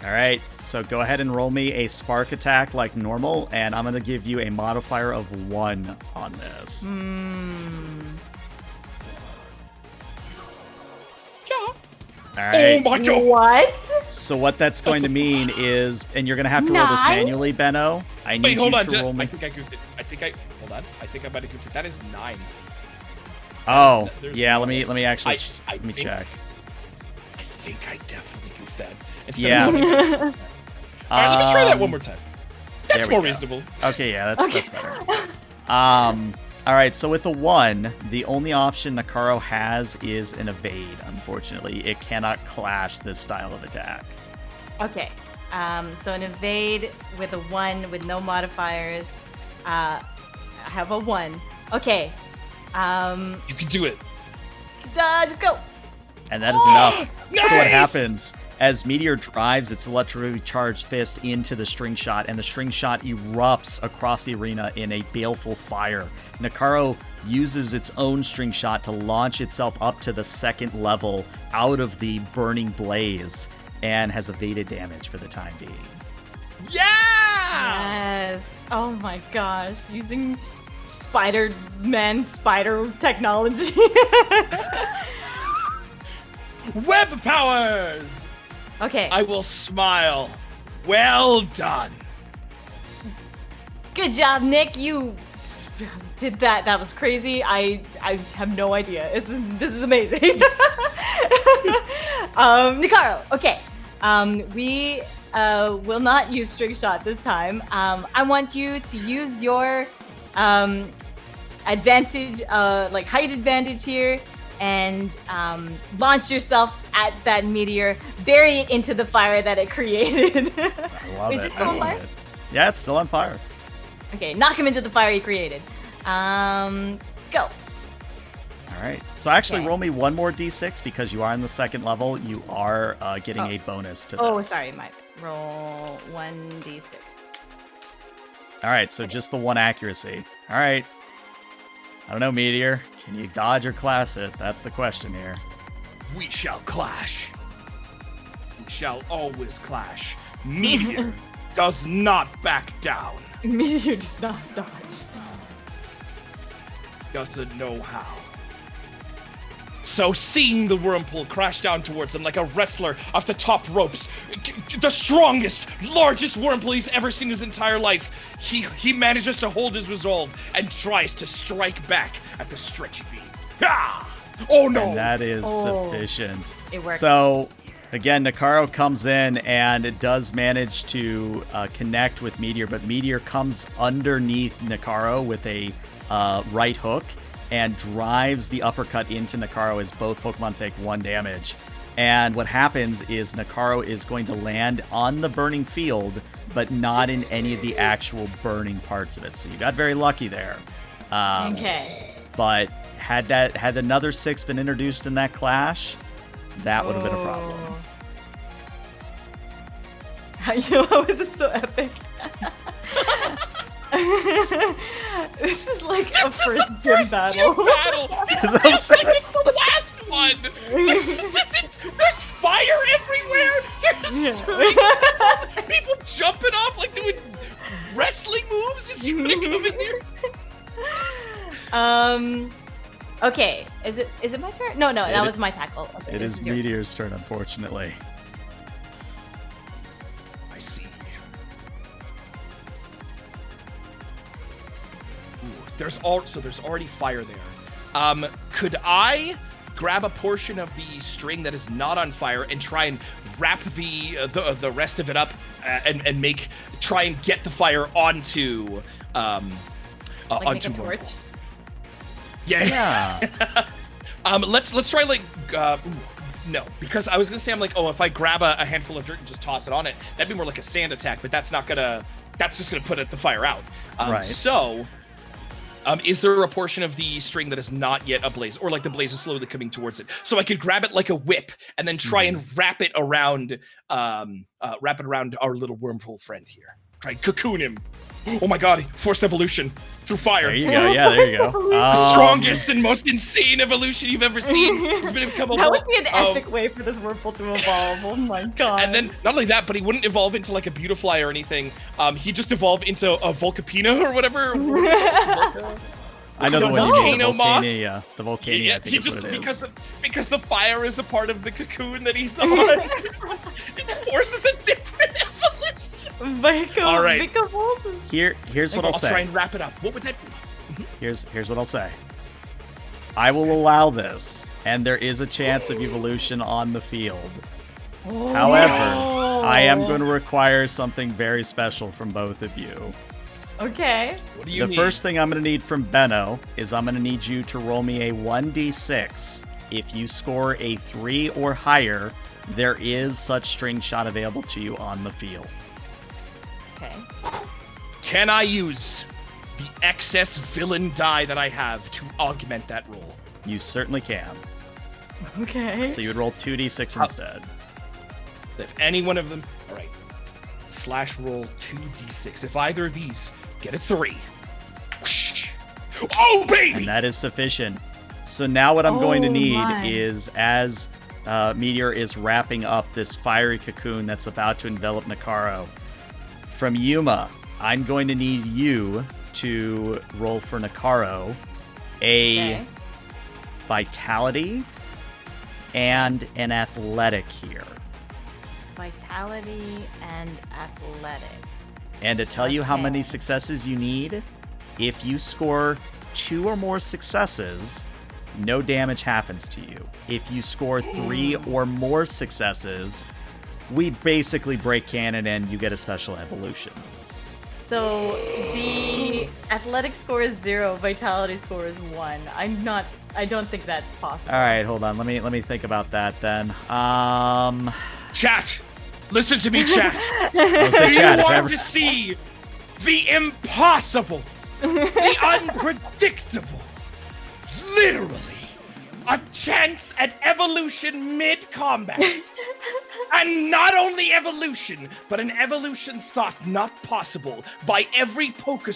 All right, so go ahead and roll me a spark attack like normal, and I'm going to give you a modifier of 1 on this. All right. Oh my god! What? So what that's going to That's a mean is, and you're going to have to roll this 9? manually, Benno. I need Wait, hold you on. to roll I me. think I goofed it. Hold on. I think I might have goofed it. That is 9. Oh, there's yeah. no- Let me actually I let me think- check. I think I definitely goofed that. Yeah. All right, let me try that one more time. That's there we more go. reasonable. Okay, yeah, that's better. All right, so with a 1, the only option Nakaro has is an evade. Unfortunately, it cannot clash this style of attack. Okay. So an evade with a 1 with no modifiers. I have a 1. Okay. You can do it. Just go. And that is enough. So what Nice! happens as Meteor drives its electrically charged fist into the string shot, and the string shot erupts across the arena in a baleful fire. Nakaro uses its own string shot to launch itself up to the 2nd level out of the burning blaze and has evaded damage for the time being. Yeah! Yes. Oh my gosh. Using Spider-Man spider technology. Web powers! Okay. I will smile. Well done. Good job, Nick. You did that. That was crazy. I have no idea. This is amazing. Nikaro. Okay. We will not use string shot this time. I want you to use your advantage, like height advantage here, and launch yourself at that meteor, bury it into the fire that it created. I love Is it. it still I on love fire? it. Yeah, it's still on fire. Okay, knock him into the fire he created. Go. All right. So actually, Okay. roll me 1 more d6 because you are in the 2nd level. You are getting a bonus to this. Oh, sorry, my roll 1d6. All right, so just the 1 accuracy. All right. I don't know, Meteor. Can you dodge or class it? That's the question here. We shall clash. We shall always clash. Meteor does not back down. Meteor does not dodge. Doesn't know how. So seeing the whirlpool crash down towards him like a wrestler off the top ropes, the strongest, largest whirlpool he's ever seen in his entire life, he manages to hold his resolve and tries to strike back at the stretchy beam. Ah! Oh no! And that is Oh. sufficient. It worked. So, Again, Nakaro comes in and it does manage to connect with Meteor, but Meteor comes underneath Nakaro with a right hook and drives the uppercut into Nakaro as both Pokemon take 1 damage. And what happens is Nakaro is going to land on the burning field, but not in any of the actual burning parts of it. So you got very lucky there. Okay. But had another 6 been introduced in that clash, that would have been a problem. How is this so epic? This is like a first gym battle. This is the last one. There's fire everywhere. There's swings. People jumping off like doing wrestling moves. Is trying to come in here. Okay. Is it my turn? No, that was my tackle. Okay, it is Meteor's turn, unfortunately. I see. There's already fire there. Could I grab a portion of the string that is not on fire and try and wrap the rest of it up and try and get the fire onto onto make a torch? Yeah. Let's try no, because I was gonna say if I grab a handful of dirt and just toss it on it, that'd be more like a sand attack, but that's just gonna put the fire out. Right. So is there a portion of the string that is not yet ablaze, or like the blaze is slowly coming towards it? So I could grab it like a whip and then try and wrap it around our little wormhole friend here. Try and cocoon him. Oh my god, forced evolution through fire. There you go. Yeah, there you go. The strongest and most insane evolution you've ever seen has been become a That would be an epic way for this Wurmple to evolve. Oh my god. And then, not only that, but he wouldn't evolve into like a Beautifly or anything. He'd just evolve into a Volcapina or whatever. I know the one you mean, the Volcania. The Volcania, yeah, I think is what it is. Because the fire is a part of the cocoon that he's on. It forces a different evolution. All right. Here's what I'll say. I'll try and wrap it up. What would that be? Here's what I'll say. I will allow this, and there is a chance of evolution on the field. However, I am going to require something very special from both of you. Okay. What do you need? The first thing I'm going to need from Benno is I'm going to need you to roll me a 1d6. If you score a 3 or higher, there is such string shot available to you on the field. Okay. Can I use the excess villain die that I have to augment that roll? You certainly can. Okay. So you would roll 2d6 instead. If any one of them... All right. / roll 2d6. If either of these get a 3. Whoosh. Oh, baby! And that is sufficient. So now what I'm going to need is, as Meteor is wrapping up this fiery cocoon that's about to envelop Nakaro, from Yuma, I'm going to need you to roll for Nakaro a Vitality and an Athletic here. Vitality and Athletic. And to tell you how many successes you need, if you score 2 or more successes, no damage happens to you. If you score 3 or more successes, we basically break canon and you get a special evolution. So the athletic score is 0, vitality score is 1. I don't think that's possible. All right, hold on. Let me think about that then. Chat, listen to me, chat. Say Do chat, you want to see the impossible, the unpredictable, literally a chance at evolution mid-combat? And not only evolution, but an evolution thought not possible by every Poké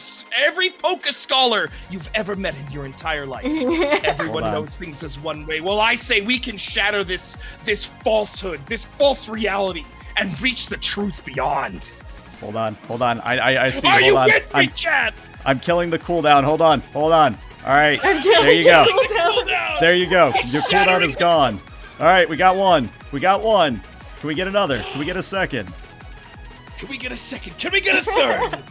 scholar you've ever met in your entire life. Everyone knows things as one way. Well, I say we can shatter this falsehood, this false reality, and reach the truth beyond. Hold on. I see. Are you Hold on. with me, chat? I'm killing the cooldown. Hold on. All right. There you go. There you go. Your cooldown is gone. All right, we got one. Can we get another? Can we get a second? Can we get a second? Can we get a third?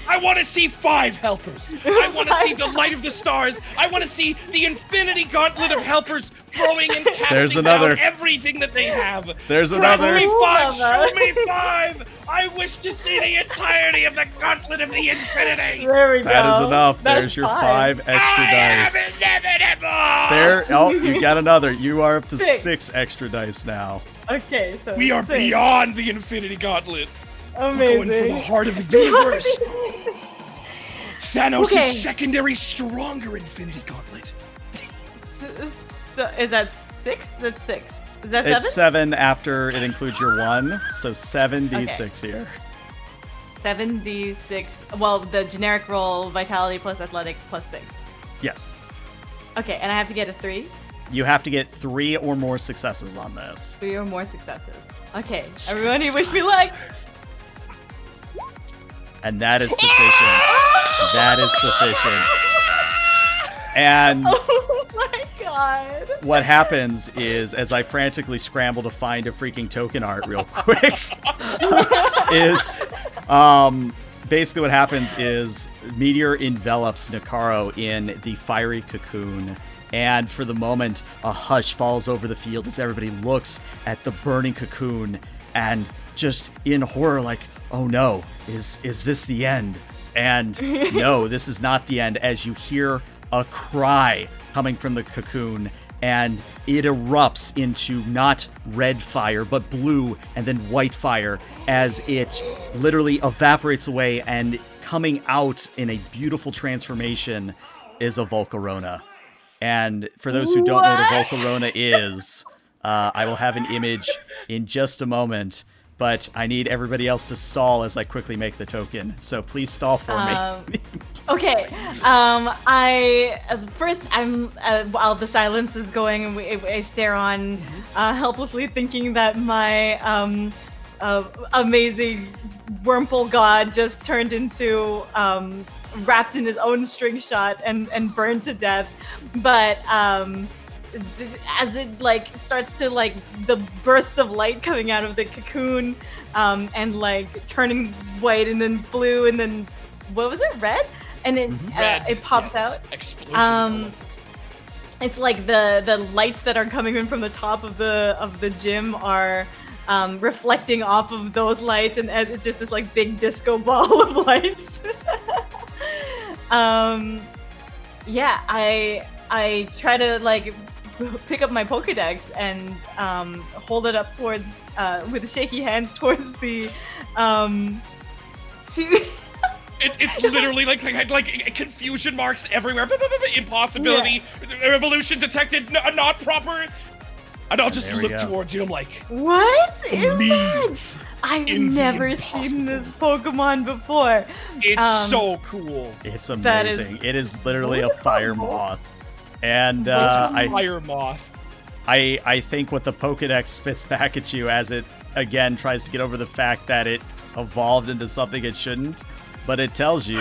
I want to see 5 helpers. I want to see the light of the stars. I want to see the infinity gauntlet of helpers throwing and casting down everything that they have. There's another. Show me 5. Show me 5. I wish to see the entirety of the gauntlet of the infinity. There we go. That is enough. That's There's your 5 extra dice. I am inevitable. There. Oh, you got another. You are up to 6 extra dice now. Okay, so We are 6. beyond the infinity gauntlet. Amazing. We're going for the heart of the universe. Thanos' secondary stronger infinity gauntlet. So is that 6? That's 6. Is that 7? It's 7 after it includes your 1, so 7d6 here. 7d6. Well, the generic roll, vitality plus athletic plus 6. Yes. Okay, and I have to get a 3? You have to get 3 or more successes on this. 3 or more successes. Okay, everybody wish me luck. And that is sufficient. That is sufficient. And Oh my god. what happens is, as I frantically scramble to find a freaking token art real quick, is basically what happens is Meteor envelops Nakaro in the fiery cocoon. And for the moment, a hush falls over the field as everybody looks at the burning cocoon and just in horror like, oh no, is this the end? And no, this is not the end, as you hear a cry coming from the cocoon, and it erupts into not red fire, but blue and then white fire as it literally evaporates away, and coming out in a beautiful transformation is a Volcarona. And for those who don't know what a Volcarona is, I will have an image in just a moment, but I need everybody else to stall as I quickly make the token. So please stall for me. Okay. While the silence is going, and I stare on helplessly, thinking that my amazing Wurmple god just turned into wrapped in his own string shot and burned to death. But as it like starts to like the bursts of light coming out of the cocoon and like turning white and then blue and then what was it, red, and it pops out. Explosions. It's like the lights that are coming in from the top of the gym are reflecting off of those lights, and it's just this like big disco ball of lights. Yeah, I try to like pick up my Pokédex and hold it up towards with shaky hands towards the It's literally like confusion marks everywhere. Impossibility. Evolution detected. Not proper. And I'll just look towards you. I'm like, what is that? leave. I've in the never seen this Pokemon before. It's so cool. It's amazing. It is literally a fire moth. And It's a fire moth. I think what the Pokedex spits back at you as it again tries to get over the fact that it evolved into something it shouldn't, but it tells you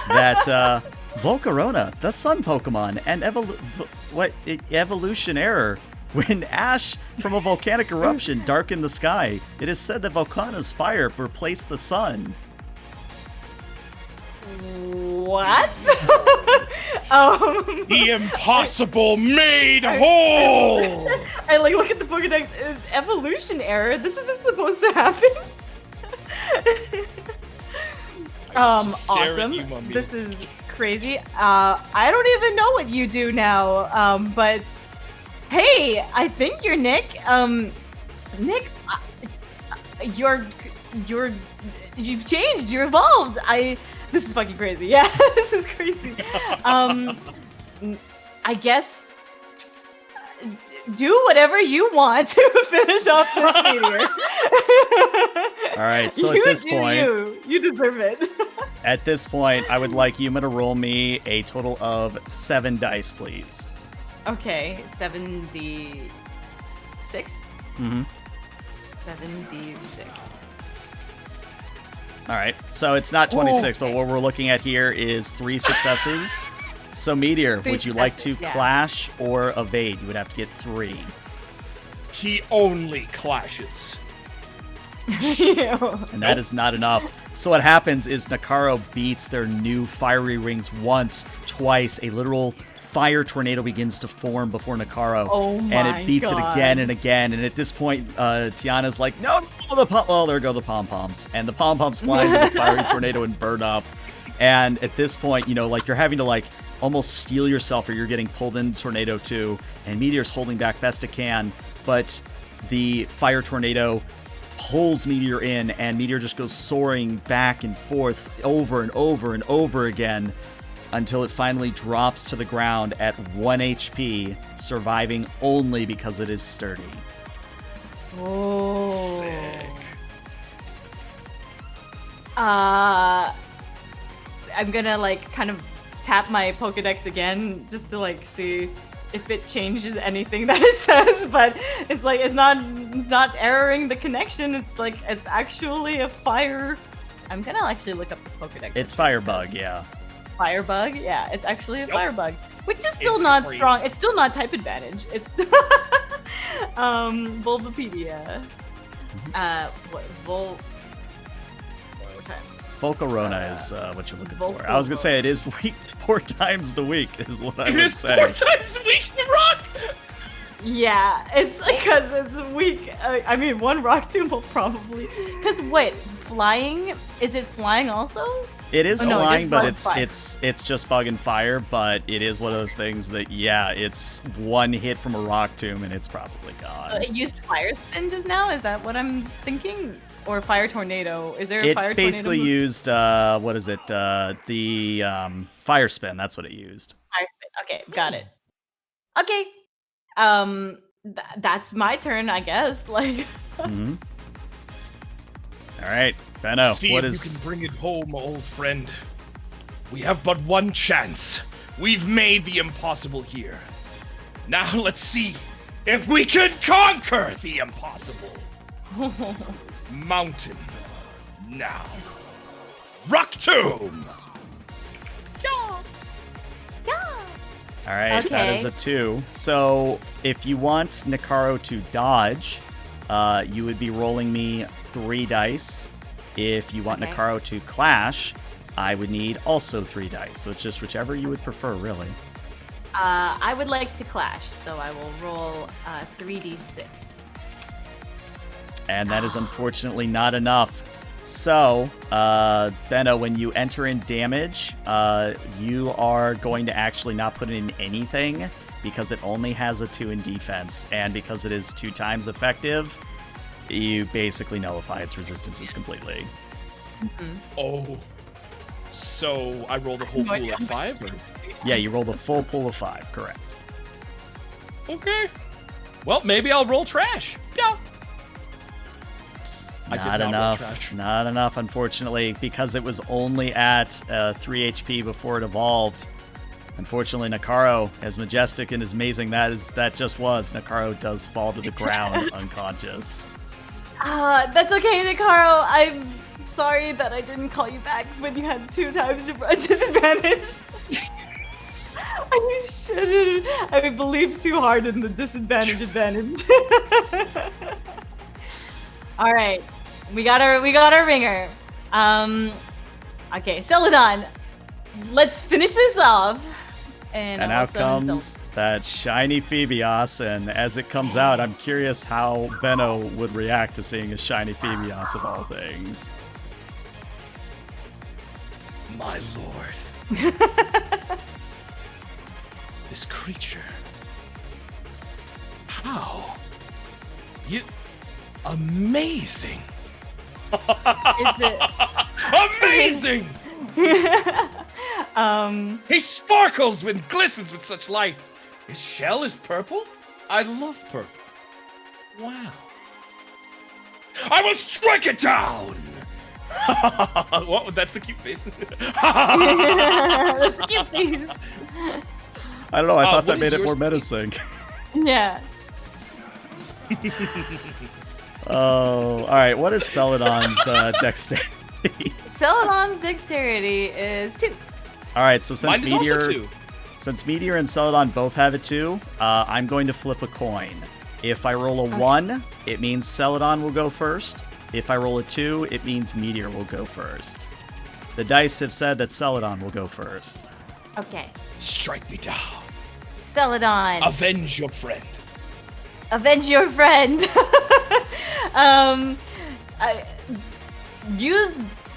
that Volcarona, the sun Pokemon, and evolution error. When ash from a volcanic eruption darkened the sky, it is said that Volcano's fire replaced the sun. What? The impossible made whole. I like look at the Pokedex. Evolution error. This isn't supposed to happen. Just stare at Awesome. you, Mummy. This is crazy. I don't even know what you do now. But hey, I think you're Nick. Nick, you've changed. You're evolved. This is fucking crazy. Yeah, this is crazy. I guess do whatever you want to finish off this meteor. All right, so at this point, you deserve it. At this point, I would like Yuma to roll me a total of 7 dice, please. Okay, 7d6. Mm-hmm. 7d6. All right, so it's not 26, but what we're looking at here is 3 successes. So, Meteor, would you like to clash or evade? You would have to get 3. He only clashes. And that is not enough. So what happens is Nakaro beats their new fiery rings once, twice. A literal fire tornado begins to form before Nakaro. Oh my and it beats it God. again and again. And at this point, Tiana's like, no, well, there go the pom-poms. And the pom-poms fly into the fiery tornado and burn up. And at this point, you know, like you're having to like almost steel yourself or you're getting pulled into tornado too. And Meteor's holding back best it can. But the fire tornado pulls Meteor in, and Meteor just goes soaring back and forth over and over and over again until it finally drops to the ground at 1 HP, surviving only because it is sturdy. Oh. Sick. I'm gonna like kind of tap my Pokedex again just to like see if it changes anything that it says, but it's like it's not erroring the connection. It's like it's actually a fire. I'm gonna actually look up this Pokedex. It's Firebug, yeah. Firebug, yeah, it's actually a Yep. Firebug, which is still It's not crazy. strong. It's still not type advantage. It's still Bulbapedia. What What time? Volcarona is what you're looking for. I was gonna say it is weak 4 times the week is what I It would is say. 4 times a week, the rock! Yeah, it's because it's weak. I mean, one rock tomb will probably. Because wait, flying? Is it flying also? It is Oh, no, it's flying, just but bug and fire. it's just bug and fire. But it is one of those things that it's one hit from a rock tomb and it's probably gone. It used fire spin just now. Is that what I'm thinking? Or fire tornado? Is there a It fire basically tornado? used what is it? The fire spin. That's what it used. Fire spin. Okay, got it. Okay. That's my turn, I guess. Like. Mhm. All right, Benno. See What if is? you can bring it home, old friend. We have but one chance. We've made the impossible here. Now let's see if we can conquer the impossible. Mountain. Now. Rock Tomb! All right, that is a 2. So if you want Nakaro to dodge, you would be rolling me 3 dice. If you want Okay. Nakaro to clash, I would need also 3 dice. So it's just whichever you would prefer, really. I would like to clash, so I will roll 3d6. And that is unfortunately not enough. So, Benno, when you enter in damage, you are going to actually not put in anything because it only has a 2 in defense. And because it is 2 times effective, you basically nullify its resistances completely. Oh. So I rolled a whole No pool idea of how much 5? Or? Yeah, you rolled a full pool of 5, correct. Okay. Well, maybe I'll roll trash. Yeah. I did Not not roll enough. trash. Not enough, unfortunately, because it was only at 3 HP before it evolved. Unfortunately, Nakaro, as majestic and as amazing that just was, Nakaro does fall to the ground unconscious. That's okay, Nakaro. I'm sorry that I didn't call you back when you had 2 times your disadvantage. You shouldn't. I believed too hard in the disadvantage advantage. All right, we got our ringer. Okay, Celadon. Let's finish this off. And And I'll out summon comes that shiny Phoebios, and as it comes out, I'm curious how Benno would react to seeing a shiny Phoebios of all things. My lord. This creature. How? You. Amazing. Is it? Amazing! He sparkles and glistens with such light. His shell is purple? I love purple. Wow. I will strike it down! What? That's a cute face. That's cute, please. I don't know, I thought what that is made it your more speed? menacing. Yeah. Oh, alright, what is Celadon's dexterity? Celadon's dexterity is 2. Alright, so since Mine is also Meteor... 2. Since Meteor and Celadon both have a 2, I'm going to flip a coin. If I roll a 1, it means Celadon will go first. If I roll a 2, it means Meteor will go first. The dice have said that Celadon will go first. Okay. Strike me down. Celadon. Avenge your friend. Avenge your friend.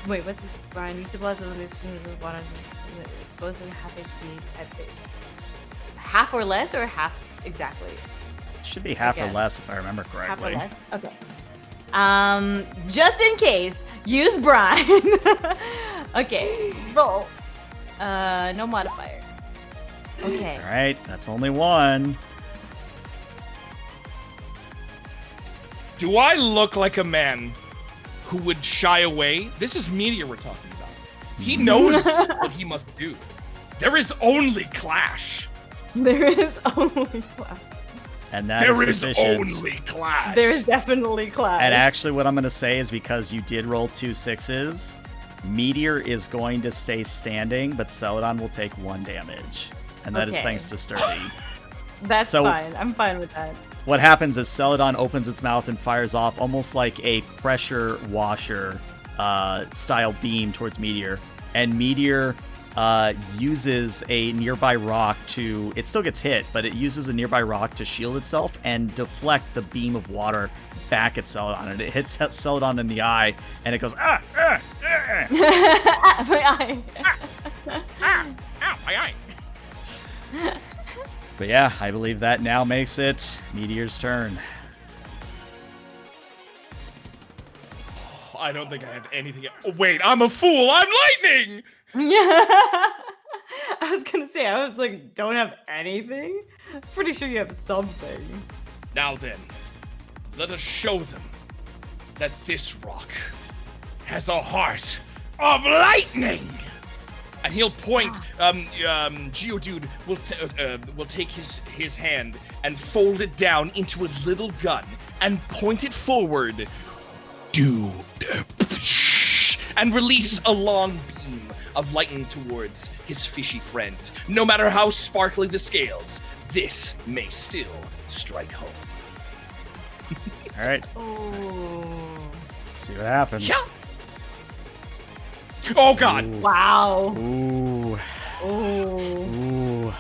Wait, what's this? Brian, use the blood of the water supposed to half HP at half or less, or half exactly? Should be half or less if I remember correctly. Half or less? Okay. Just in case, use Brian. Okay, roll. No modifier. Okay. All right, that's only 1. Do I look like a man who would shy away? This is Meteor we're talking about. He knows what he must do. There is only clash. There is only clash. And that is sufficient. There is only clash. There is definitely clash. And actually, what I'm going to say is because you did roll 2 6s, Meteor is going to stay standing, but Celadon will take 1 damage. And that is thanks to Sturdy. That's fine. I'm fine with that. What happens is Celadon opens its mouth and fires off almost like a pressure washer style beam towards Meteor. And Meteor uses a nearby rock to... It still gets hit, but it uses a nearby rock to shield itself and deflect the beam of water back at Celadon. And it hits Celadon in the eye, and it goes, ah, ah, ah. My eye. Ow, my eye. But yeah, I believe that now makes it Meteor's turn. I don't think I have anything. Oh, wait, I'm a fool. I'm lightning. Yeah. I was gonna say, I was like, don't have anything? Pretty sure you have something. Now then, let us show them that this rock has a heart of lightning. And he'll point. Geodude will take his hand and fold it down into a little gun and point it forward. Dude, and release a long beam of lightning towards his fishy friend. No matter how sparkly the scales, this may still strike home. All right. Oh. Let's see what happens. Yeah. Oh God! Ooh. Wow. Ooh. Ooh. Ooh.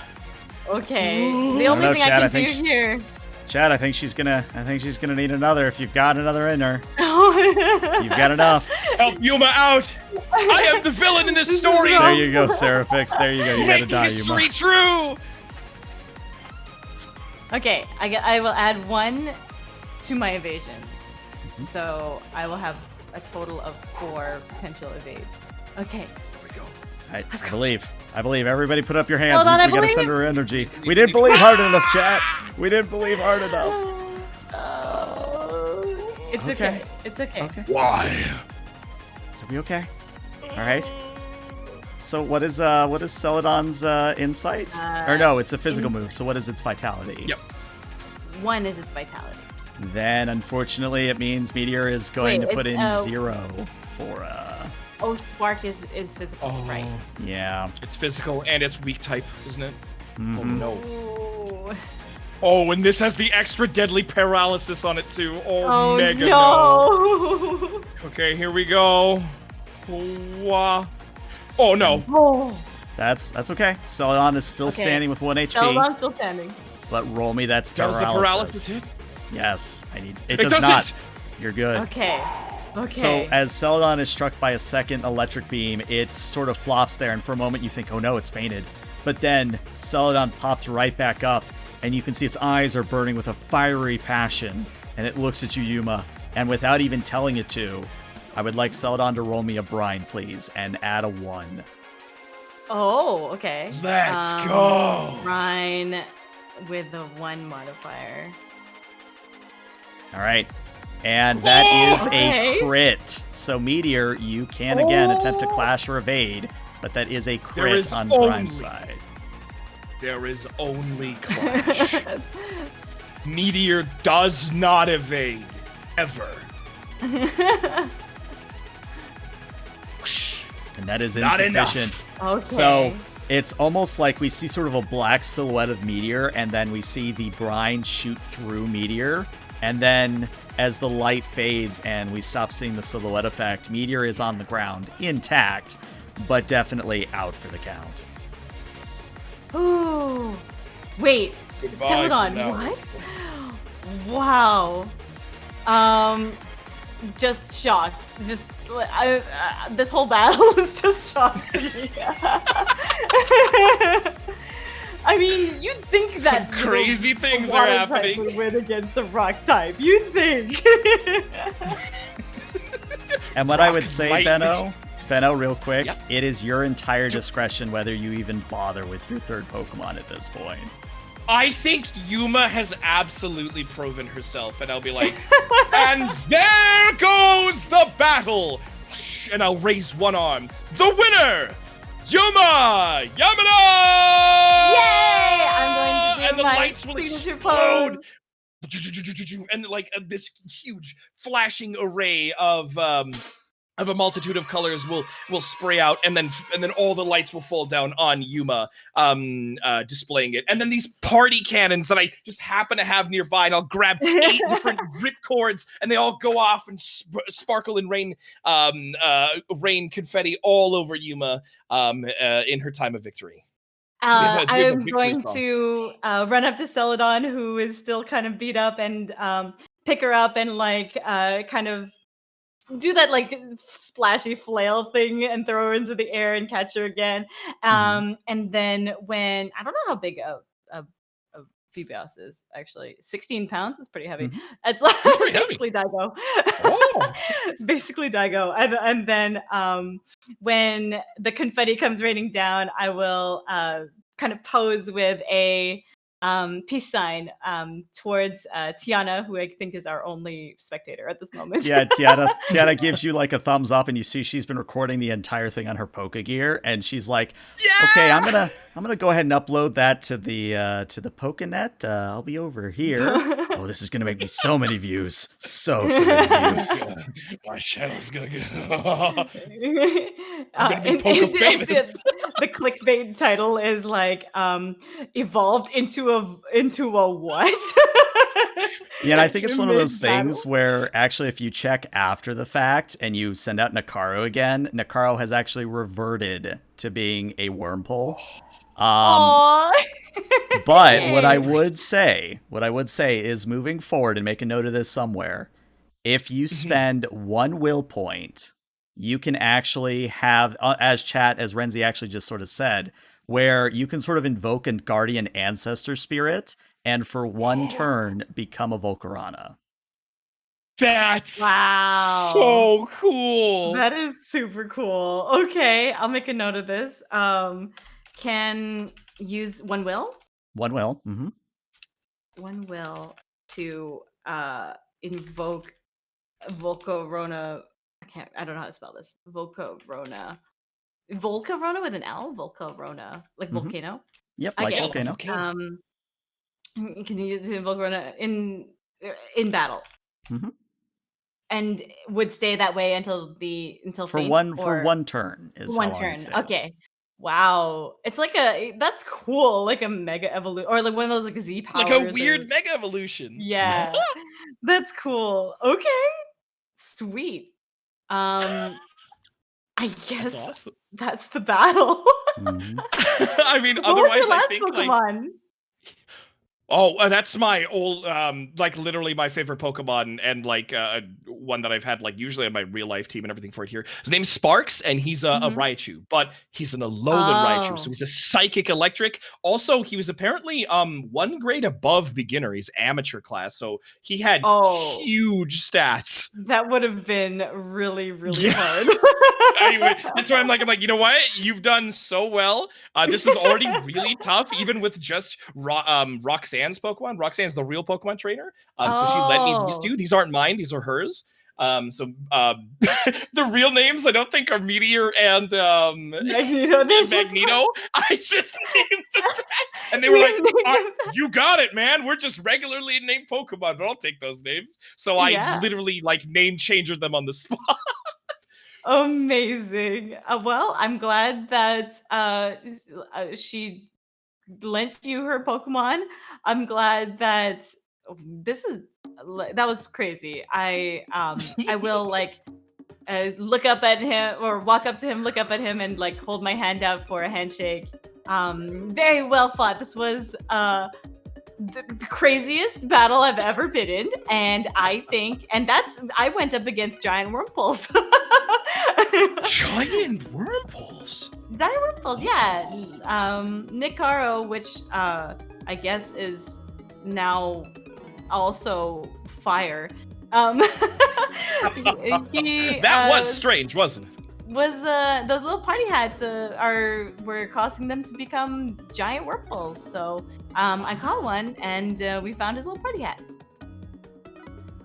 Okay. Ooh. The only thing Chad, I can do here. Chad, I think she's gonna need another. If you've got another in her, you've got enough. Help Yuma out! I am the villain in this story. There you go, Seraphix. There you go. You gotta Make die, history Yuma. true. Okay, I will add 1 to my evasion. So I will have a total of 4 potential evade. Okay. Here we go. I believe. Everybody put up your hands. Hold on, we gotta send her energy. We didn't believe hard enough, chat. We didn't believe hard enough. It's okay. It's okay. Why? It'll be okay. All right. So what is Celadon's insight? Or no, it's a physical move. So what is its vitality? Yep. 1 is its vitality. Then unfortunately it means Meteor is going to put in 0 for Oh, Spark is physical, right? Yeah. It's physical and it's weak type, isn't it? Mm-hmm. Oh no. Ooh. Oh, and this has the extra deadly paralysis on it too. Oh, mega no. Okay, here we go. Oh no. Oh. That's okay. Celadon is still standing with 1 HP. Celadon's still standing. But roll me that Does the paralysis hit? Yes, I need. It It does doesn't! not. You're good. Okay. Okay. So as Celadon is struck by a second electric beam, it sort of flops there, and for a moment you think, oh no, it's fainted. But then Celadon pops right back up, and you can see its eyes are burning with a fiery passion, and it looks at you, Yuma, and without even telling it to, I would like Celadon to roll me a brine, please, and add a 1. Oh, okay. Let's go. Ryan with the 1 modifier. All right. And that is okay. a crit. So, Meteor, you can again attempt to clash or evade, but that is a crit on Brine's side. There is only clash. Meteor does not evade, ever. And that is Not insufficient. Okay. So, it's almost like we see sort of a black silhouette of Meteor, and then we see the brine shoot through Meteor, And then as the light fades and we stop seeing the silhouette effect, Meteor is on the ground, intact, but definitely out for the count. Ooh. Wait. Goodbye Celadon, for now. what? Wow. Just shocked. Just this whole battle is just shocked to me. I mean, you'd think that Some crazy things the are water type happening. would win against the rock type. You'd think. And what I would Rock say, lightning. Benno, real quick, Yep. it is your entire discretion whether you even bother with your third Pokemon at this point. I think Yuma has absolutely proven herself, and I'll be like, and there goes the battle! And I'll raise one arm. The winner! Yuma Yamano! Yay! I'm going to do And the my lights will signature explode! pose. And like this huge flashing array of a multitude of colors will spray out, and then all the lights will fall down on Yuma, displaying it. And then these party cannons that I just happen to have nearby, and I'll grab 8 different ripcords, and they all go off and sparkle and rain confetti all over Yuma in her time of victory. Do we have a I'm victory going song? to run up to Celadon, who is still kind of beat up, and pick her up and like kind of do that like splashy flail thing and throw her into the air and catch her again. And then when I don't know how big a Phoebios is actually 16 pounds. It's pretty heavy. It's like pretty heavy. basically Daigo. Oh. Basically Daigo. And then when the confetti comes raining down, I will kind of pose with a peace sign towards Tiana, who I think is our only spectator at this moment. Yeah, Tiana gives you like a thumbs up, and you see she's been recording the entire thing on her Pokegear, and she's like, "Okay, I'm gonna go ahead and upload that to the Pokenet. I'll be over here. Oh, this is gonna make me so many views, so many views. My channel's gonna get. I'm gonna be Poke famous. The clickbait title is like evolved into a what? Yeah, and I think it's one of those Mid-battle. things where actually if you check after the fact and you send out Nakaro again, Nakaro has actually reverted to being a Wurmple. Aww. But what I would say is moving forward, and make a note of this somewhere, if you spend 1 will point, you can actually have, as Renzi actually just sort of said, where you can sort of invoke a guardian ancestor spirit, and for 1 turn, become a Volcarona. That's Wow. so cool. That is super cool. Okay, I'll make a note of this. Can use 1 will? 1 will. 1 will to invoke Volcarona. I don't know how to spell this. Volcarona with an L? Volcarona. Like volcano? Yep, Okay. like volcano. Can you use Volcarona in battle? And would stay that way until For fate, for 1 turn is how 1 long turn. it stays. Okay. Wow. It's like that's cool. Like a mega evolution, or like one of those like Z powers. Like a weird mega evolution. Yeah. That's cool. Okay. Sweet. I guess That's awesome. that's the battle. I mean, What was your otherwise I last think like Pokemon? that's my old like literally my favorite Pokemon, and like one that I've had like usually on my real life team and everything for it here. His name's Sparks, and he's a Raichu, but he's an Alolan Raichu, so he's a psychic electric. Also, he was apparently 1 grade above beginner. He's amateur class, so he had huge stats. That would have been really, really hard. Anyway, that's why I'm like, you know what? You've done so well. This is already really tough, even with just Roxanne's Pokemon. Roxanne's the real Pokemon trainer. So she lent me these 2. These aren't mine. These are hers. The real names I don't think are Meteor and Magneto. I just named them that. And they were like, you got it, man. We're just regularly named Pokemon, but I'll take those names. So I literally like name changed them on the spot. Amazing. Well, I'm glad that she lent you her Pokemon. I'm glad that this is that was crazy. I will like look up at him or walk up to him, look up at him, and like hold my hand out for a handshake. Very well fought. This was the craziest battle I've ever been in, and I went up against giant wormholes. Giant wormholes. Giant wormholes, yeah. Nick Caro, which I guess is now also fire. That was strange, wasn't it? Was those little party hats were causing them to become giant wormholes. So I caught one, and we found his little party hat.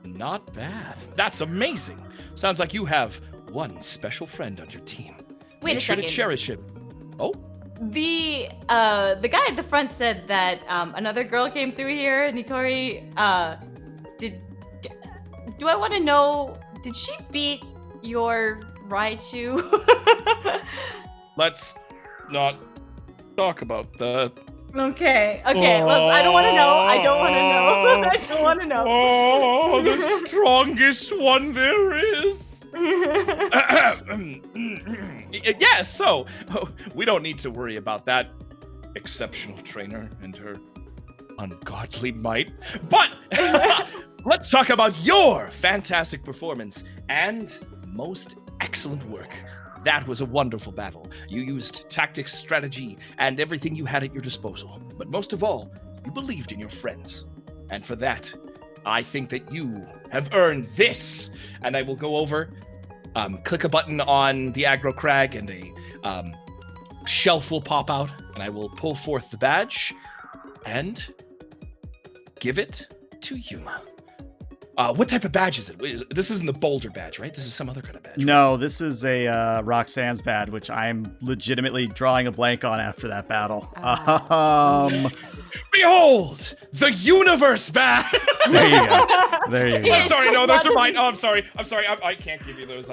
Not bad. That's amazing. Sounds like you have one special friend on your team. Wait Make a sure second. to cherish him. Oh, The guy at the front said that another girl came through here, Nitori. Do I want to know? Did she beat your Raichu? let's not talk about that. Okay. I don't want to know. I don't want to know. I don't want to know. Oh, the strongest one there is. Yes, so we don't need to worry about that exceptional trainer and her ungodly might. But let's talk about your fantastic performance and most excellent work. That was a wonderful battle. You used tactics, strategy, and everything you had at your disposal. But most of all, you believed in your friends. And for that, I think that you have earned this. And I will go over, click a button on the aggro crag, and a shelf will pop out, and I will pull forth the badge and give it to Yuma. What type of badge is it? This isn't the Boulder badge, right? This is some other kind of badge. No, this is a Roxanne's badge, which I'm legitimately drawing a blank on after that battle. Behold, the universe badge. There you go. There you go. I'm sorry, no, those are mine. Oh, I'm sorry. I can't give you those.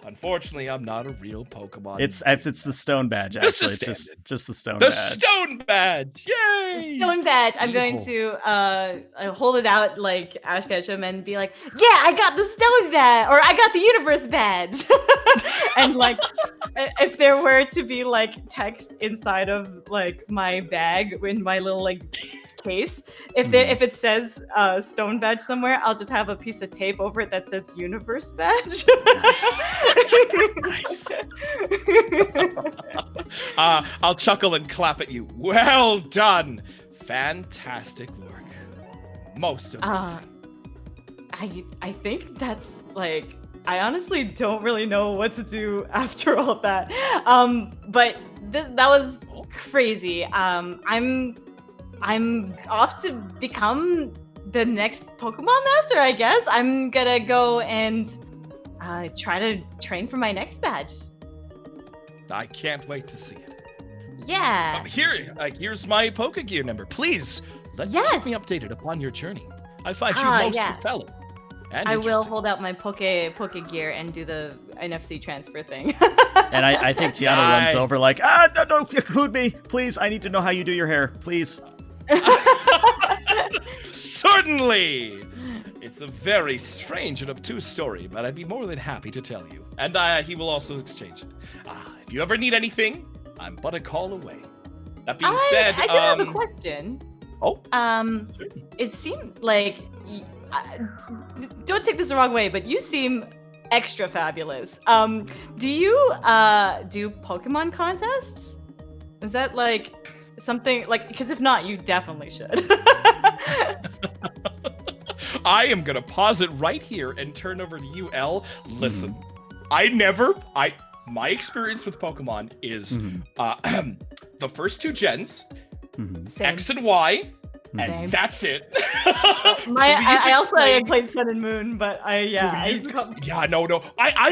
Unfortunately, I'm not a real Pokemon. It's the stone badge, Just a actually. It's standard. just the stone The badge. stone badge. Yay! Stone badge. I'm going to hold it out like Ash Ketchum and be like, "Yeah, I got the stone badge, or I got the universe badge." And like, if there were to be like text inside of like my bag in my little like case, if it says stone badge somewhere, I'll just have a piece of tape over it that says universe badge. Nice. I'll chuckle and clap at you. Well done. Fantastic work. Most amazing. I think that's like, I honestly don't really know what to do after all that. But that was crazy. I'm off to become the next Pokemon Master, I guess. I'm gonna go and try to train for my next badge. I can't wait to see it. Yeah. Here's my Pokegear number. Please keep me updated upon your journey. I find you most compelling. And I will interesting. hold out my Pokegear and do the NFC transfer thing. And I think Tiana runs over like, no, include me. Please, I need to know how you do your hair. Please. Certainly! It's a very strange and obtuse story, but I'd be more than happy to tell you. And he will also exchange it. If you ever need anything, I'm but a call away. That being said, I do have a question. Oh. It seemed like, don't take this the wrong way, but you seem extra fabulous. Do you do Pokemon contests? Is that like something like, because if not, you definitely should. I am gonna pause it right here and turn over to you, Elle. Listen, my experience with Pokemon is the first two gens, X and Y, and that's it. I also played Sun and Moon, but I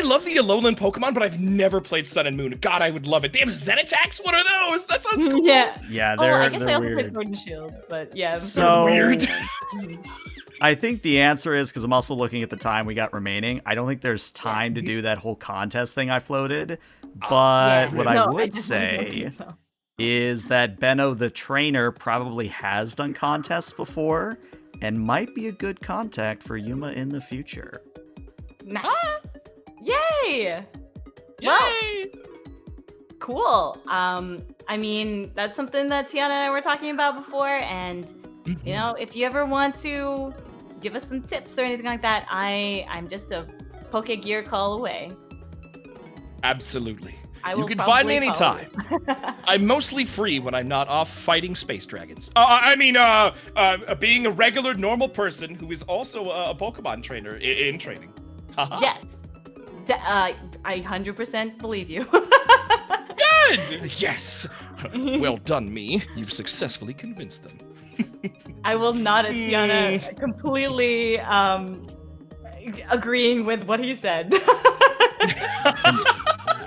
love the Alolan Pokemon, but I've never played Sun and Moon. God, I would love it. They have Zen attacks? What are those? That sounds cool. Yeah, they're I guess I also weird. played Sword and Shield, but yeah. So weird. I think the answer is, because I'm also looking at the time we got remaining, I don't think there's time to do that whole contest thing I floated. But what I would say is that Benno the trainer probably has done contests before. and might be a good contact for Yuma in the future. Nice. Yay! Well, Yay! cool. I mean, that's something that Tiana and I were talking about before, and you know, if you ever want to give us some tips or anything like that, I'm just a Poke Gear call away. Absolutely. I You will can find me probably call anytime. I'm mostly free when I'm not off fighting space dragons. Being a regular, normal person who is also a Pokemon trainer in training. Yes. I 100% believe you. Good! Yes! Well done, me. You've successfully convinced them. I will nod at Tiana, completely agreeing with what he said.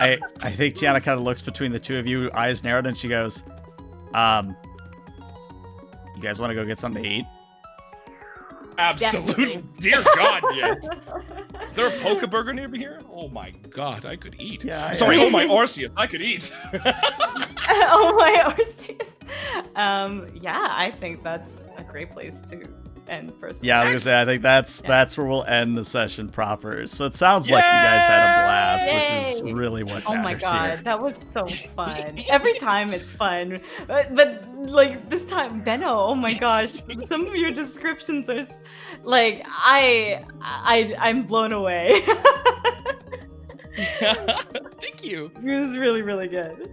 I think Tiana kind of looks between the two of you, eyes narrowed, and she goes, you guys want to go get something to eat? Absolutely. Dear God, yes. Is there a Pokeburger near here? Oh my God, I could eat. Yeah, Sorry, yeah. oh my Arceus, I could eat. Oh my Arceus. Yeah, I think that's a great place to end personally. Yeah, I was gonna say, I think that's where we'll end the session proper. So it sounds like you guys had a blast, which is Yay! really what Oh my matters God, here. that was so fun. Every time it's fun, but like this time, Benno. Oh my gosh, some of your descriptions are like I'm blown away. Thank you. It was really, really good.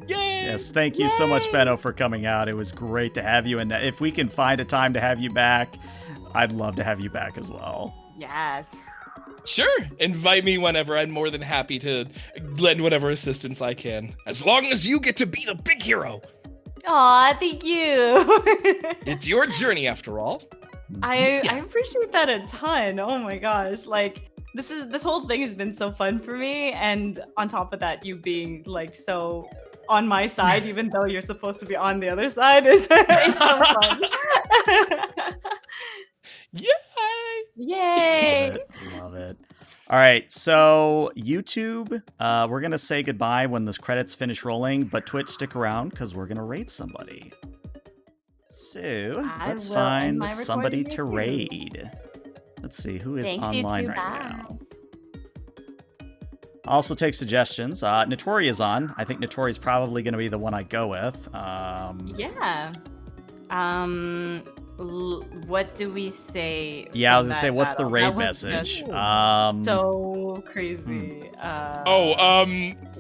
Yay! Yes, thank you so much, Benno, for coming out. It was great to have you, and if we can find a time to have you back, I'd love to have you back as well. Yes. Sure, invite me whenever. I'm more than happy to lend whatever assistance I can, as long as you get to be the big hero. Aw, thank you. It's your journey, after all. I appreciate that a ton. Oh my gosh, like this whole thing has been so fun for me, and on top of that, you being like so on my side, even though you're supposed to be on the other side, is it's so fun. Yay! Yay! Love it. Love it. All right, so YouTube, we're gonna say goodbye when the credits finish rolling, but Twitch, stick around because we're gonna raid somebody. So let's will end find my somebody to recording raid. Let's see who is Thanks, online YouTube. right Bye. now. Also take suggestions. Notori is on. I think Notori is probably going to be the one I go with. Yeah. What do we say? Yeah, I was from gonna say, that what's the battle? raid That was message? just so crazy.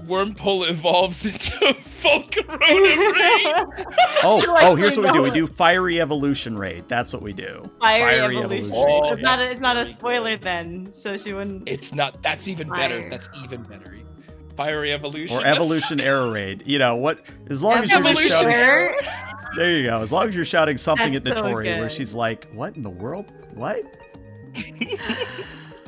Wormhole evolves into Volcarona raid. Here's what we do. We do Fiery Evolution raid. That's what we do. Fiery Evolution. Oh, It's not a very spoiler good. then, so she wouldn't. It's not. That's even better. Fire. That's even better. Fiery Evolution. Or that's Evolution so Error raid. You know what? As long as you're just Evolution shouting. Error. There you go. As long as you're shouting something That's at so Notori where good. she's like, "What in the world? What?"